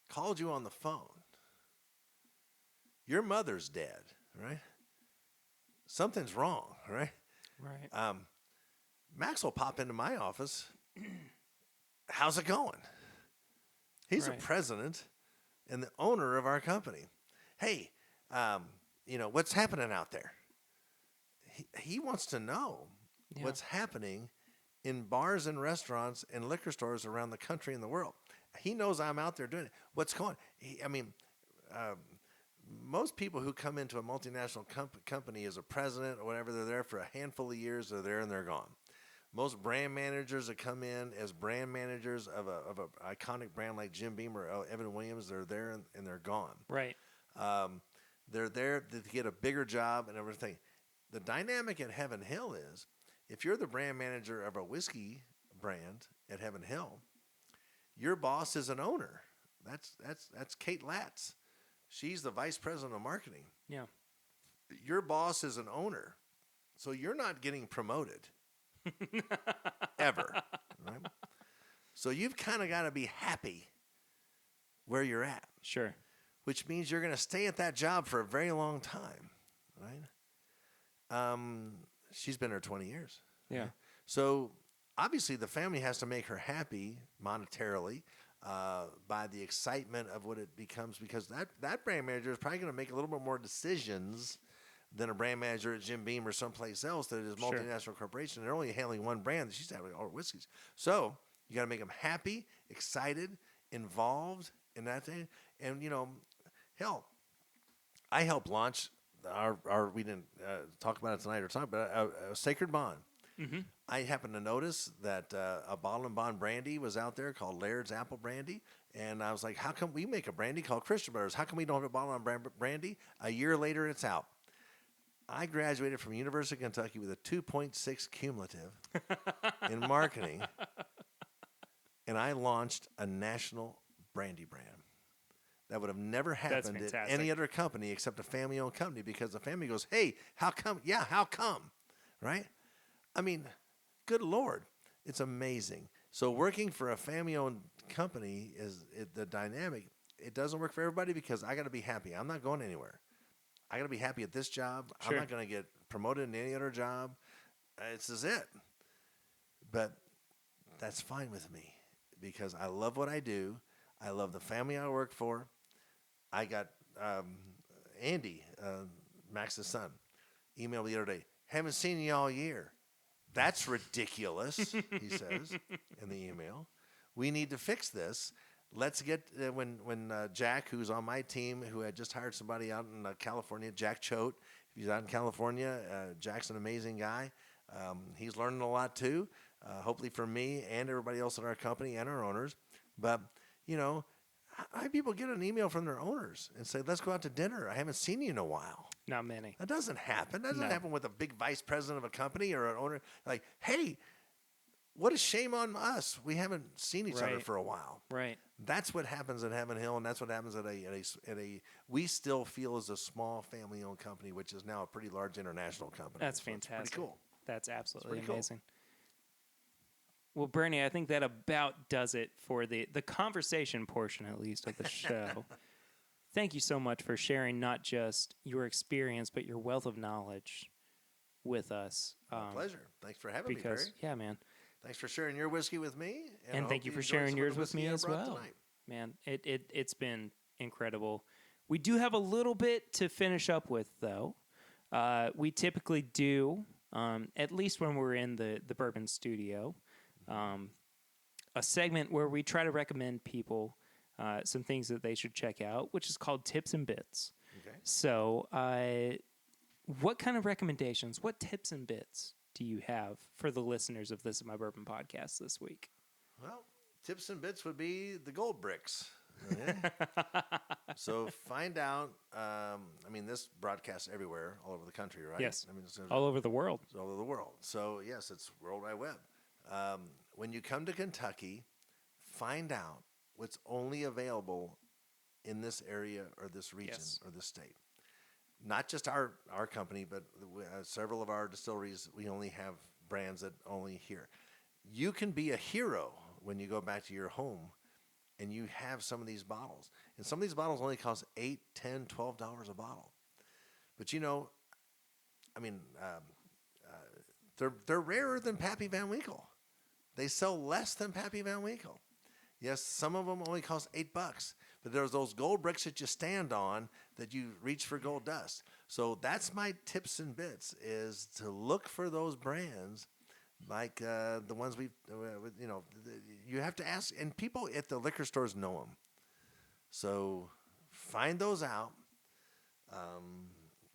called you on the phone, your mother's dead, right? Something's wrong, right? Right. Max will pop into my office. How's it going? He's Right. the president and the owner of our company. Hey, what's happening out there? He wants to know what's happening in bars and restaurants and liquor stores around the country and the world. He knows I'm out there doing it. What's going on? Most people who come into a multinational company as a president or whatever, they're there for a handful of years. They're there and they're gone. Most brand managers that come in as brand managers of an iconic brand like Jim Beam or Evan Williams, they're there and they're gone. Right. They're there to get a bigger job and everything. The dynamic at Heaven Hill is, if you're the brand manager of a whiskey brand at Heaven Hill, your boss is an owner. That's Kate Latz. She's the vice president of marketing. Yeah. Your boss is an owner, so you're not getting promoted ever, right? So you've kind of got to be happy where you're at. Sure. Which means you're going to stay at that job for a very long time, right? She's been there 20 years. Yeah. Right? So obviously the family has to make her happy monetarily by the excitement of what it becomes, because that brand manager is probably going to make a little bit more decisions than a brand manager at Jim Beam or someplace else that is multinational corporation. They're only handling one brand. She's handling all her whiskeys. So you got to make them happy, excited, involved in that thing. And, hell, I helped launch our we didn't talk about it tonight or something, but a Sacred Bond. Mm-hmm. I happened to notice that a bottle and bond brandy was out there called Laird's Apple Brandy. And I was like, how come we make a brandy called Christian Brothers? How come we don't have a bottle and brandy? A year later, it's out. I graduated from University of Kentucky with a 2.6 cumulative in marketing, and I launched a national brandy brand. That would have never happened at any other company except a family-owned company, because the family goes, hey, how come? Yeah, how come? right? I mean, good Lord, it's amazing. So working for a family-owned company the dynamic. It doesn't work for everybody because I got to be happy. I'm not going anywhere. I got to be happy at this job. Sure. I'm not going to get promoted in any other job. This is it. But that's fine with me because I love what I do. I love the family I work for. I got Andy, Max's son, emailed me the other day. Haven't seen you all year. That's ridiculous, he says in the email. We need to fix this. Let's get when Jack, who's on my team, who had just hired somebody out in California, Jack Choate. If he's out in California, Jack's an amazing guy. He's learning a lot too, hopefully for me and everybody else in our company and our owners. But, you know, I have people get an email from their owners and say, let's go out to dinner. I haven't seen you in a while. Not many. That doesn't happen. That doesn't happen with a big vice president of a company or an owner. Like, hey, what a shame on us. We haven't seen each other for a while. Right. That's what happens at Heaven Hill, and that's what happens at a. We still feel as a small family-owned company, which is now a pretty large international company. That's so fantastic. It's pretty cool. That's absolutely Cool. amazing. Well, Bernie, I think that about does it for the conversation portion, at least, of the show. Thank you so much for sharing not just your experience, but your wealth of knowledge with us. My pleasure. Thanks for having me, Barry. Yeah, man. Thanks for sharing your whiskey with me. And thank you for sharing yours with me as well. Man, it's been incredible. We do have a little bit to finish up with, though. We typically do, at least when we're in the Bourbon studio, a segment where we try to recommend people some things that they should check out, which is called Tips and Bits. Okay. So what kind of recommendations, what tips and bits do you have for the listeners of This Is My Bourbon podcast this week? Well, tips and bits would be the gold bricks. Okay? So find out, this broadcasts everywhere, all over the country, right? Yes. It's all over the world. It's all over the world. So, yes, it's World Wide Web. When you come to Kentucky, find out what's only available in this area or this region or this state. Not just our company, but several of our distilleries, we only have brands that only here. You can be a hero when you go back to your home and you have some of these bottles. And some of these bottles only cost $8, $10, $12 a bottle. But, they're rarer than Pappy Van Winkle. They sell less than Pappy Van Winkle. Yes, some of them only cost $8, but there's those gold bricks that you stand on that you reach for gold dust. So that's my tips and bits, is to look for those brands like the ones you have to ask, and people at the liquor stores know them. So find those out,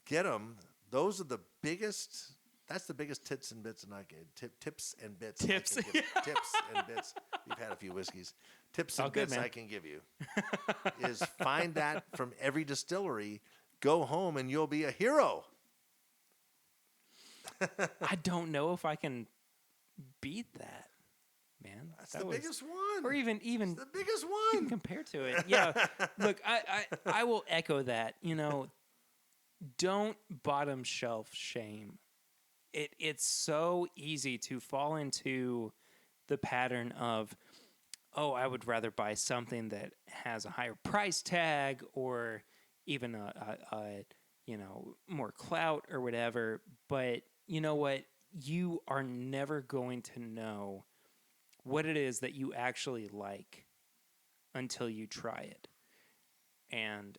get them. Those are the biggest. That's the biggest tips and bits, and tips and bits. Tips. I can give you. Tips and bits. You've had a few whiskeys. Tips and bits I can give you is find that from every distillery. Go home and you'll be a hero. I don't know if I can beat that, man. That's the biggest one. Or even it's the biggest one. Even compared to it. Yeah. Look, I will echo that. Don't bottom shelf shame. It's so easy to fall into the pattern of, oh, I would rather buy something that has a higher price tag or even a more clout or whatever. But you know what? You are never going to know what it is that you actually like until you try it. And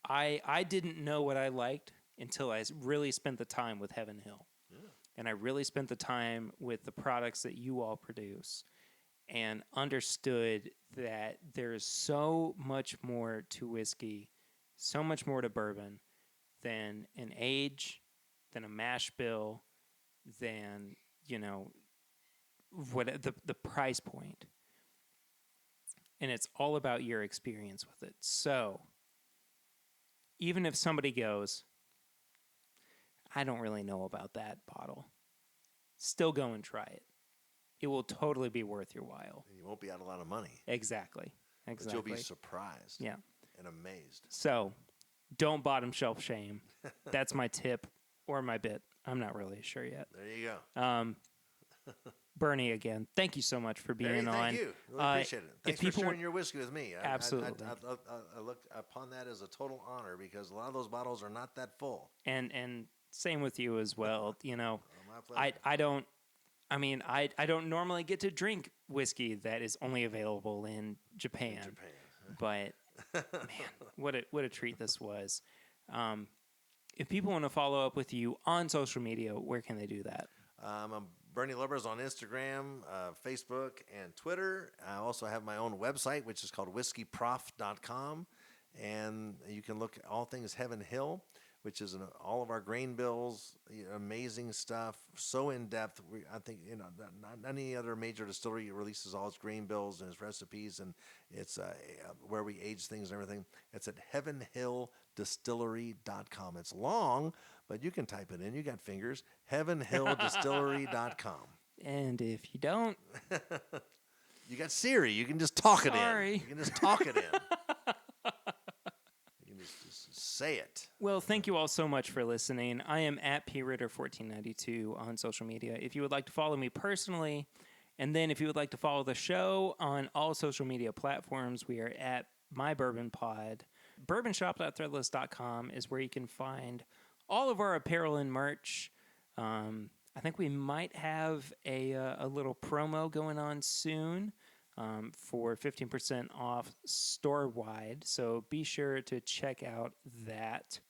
I didn't know what I liked until I really spent the time with Heaven Hill. Yeah. And I really spent the time with the products that you all produce and understood that there is so much more to whiskey, so much more to bourbon than an age, than a mash bill, than, what the price point. And it's all about your experience with it. So even if somebody goes, I don't really know about that bottle, still go and try it. It will totally be worth your while. And you won't be out a lot of money. Exactly. But you'll be surprised. Yeah. And amazed. So don't bottom shelf shame. That's my tip or my bit. I'm not really sure yet. There you go. Bernie, again, thank you so much for being Barry, on. thank you. Really appreciate it. Thanks for sharing want, your whiskey with me. absolutely. I looked upon that as a total honor because a lot of those bottles are not that full. And same with you as well. You know, My pleasure. I don't normally get to drink whiskey that is only available in Japan. But man, what a treat this was. If people want to follow up with you on social media, where can they do that? I'm Bernie Lubbers on Instagram, Facebook, and Twitter. I also have my own website, which is called whiskeyprof.com. And you can look at all things Heaven Hill, which is all of our grain bills, amazing stuff, so in depth. I think not any other major distillery releases all its grain bills and its recipes, and it's where we age things and everything. It's at heavenhilldistillery.com. It's long, but you can type it in. You got fingers. heavenhilldistillery.com. And if you don't, you got Siri. You can just talk it in. Sorry. You can just talk it in. Just say it. Well, thank you all so much for listening. I am at pritter1492 on social media. If you would like to follow me personally, and then if you would like to follow the show on all social media platforms, we are at My Bourbon Pod. Bourbonshop.threadless.com is where you can find all of our apparel and merch. I think we might have a little promo going on soon. For 15% off store-wide. So be sure to check out that.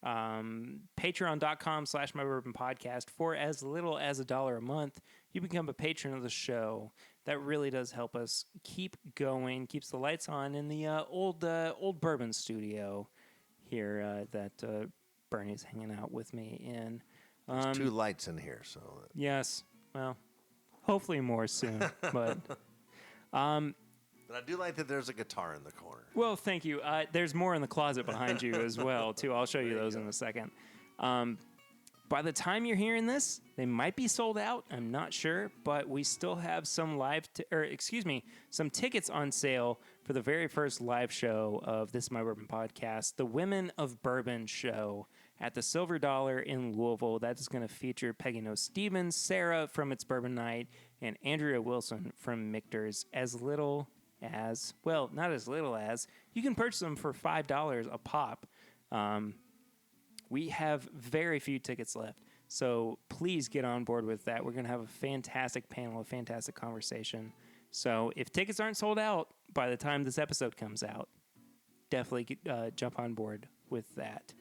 Patreon.com/MyBourbonPodcast. For as little as $1 a month, you become a patron of the show. That really does help us keep going, keeps the lights on in the old Bourbon studio here that Bernie's hanging out with me in. There's 2 lights in here, so... Yes, well, hopefully more soon, but... But I do like that there's a guitar in the corner. Well, thank you. There's more in the closet behind you as well, too. I'll show you those in a second. By the time you're hearing this, they might be sold out. I'm not sure, but we still have some some tickets on sale for the very first live show of This Is My Bourbon Podcast, the Women of Bourbon show at the Silver Dollar in Louisville. That is going to feature Peggy Noe Stevens, Sarah from It's Bourbon Night, and Andrea Wilson from Michter's. Not as little as, you can purchase them for $5 a pop. We have very few tickets left, so please get on board with that. We're going to have a fantastic panel, a fantastic conversation. So if tickets aren't sold out by the time this episode comes out, definitely jump on board with that.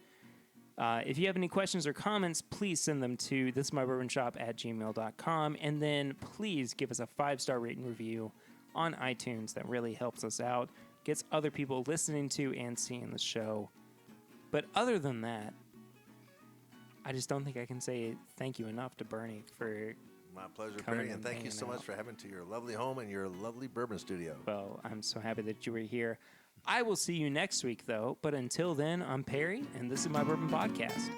If you have any questions or comments, please send them to thisismybourbonshop@gmail.com, and then please give us a 5-star rate and review on iTunes. That really helps us out, gets other people listening to and seeing the show. But other than that, I just don't think I can say thank you enough to Bernie for my pleasure, coming Barry, and thank you so much for having to your lovely home and your lovely bourbon studio. Well, I'm so happy that you were here. I will see you next week, though. But until then, I'm Perry, and this is My Bourbon Podcast.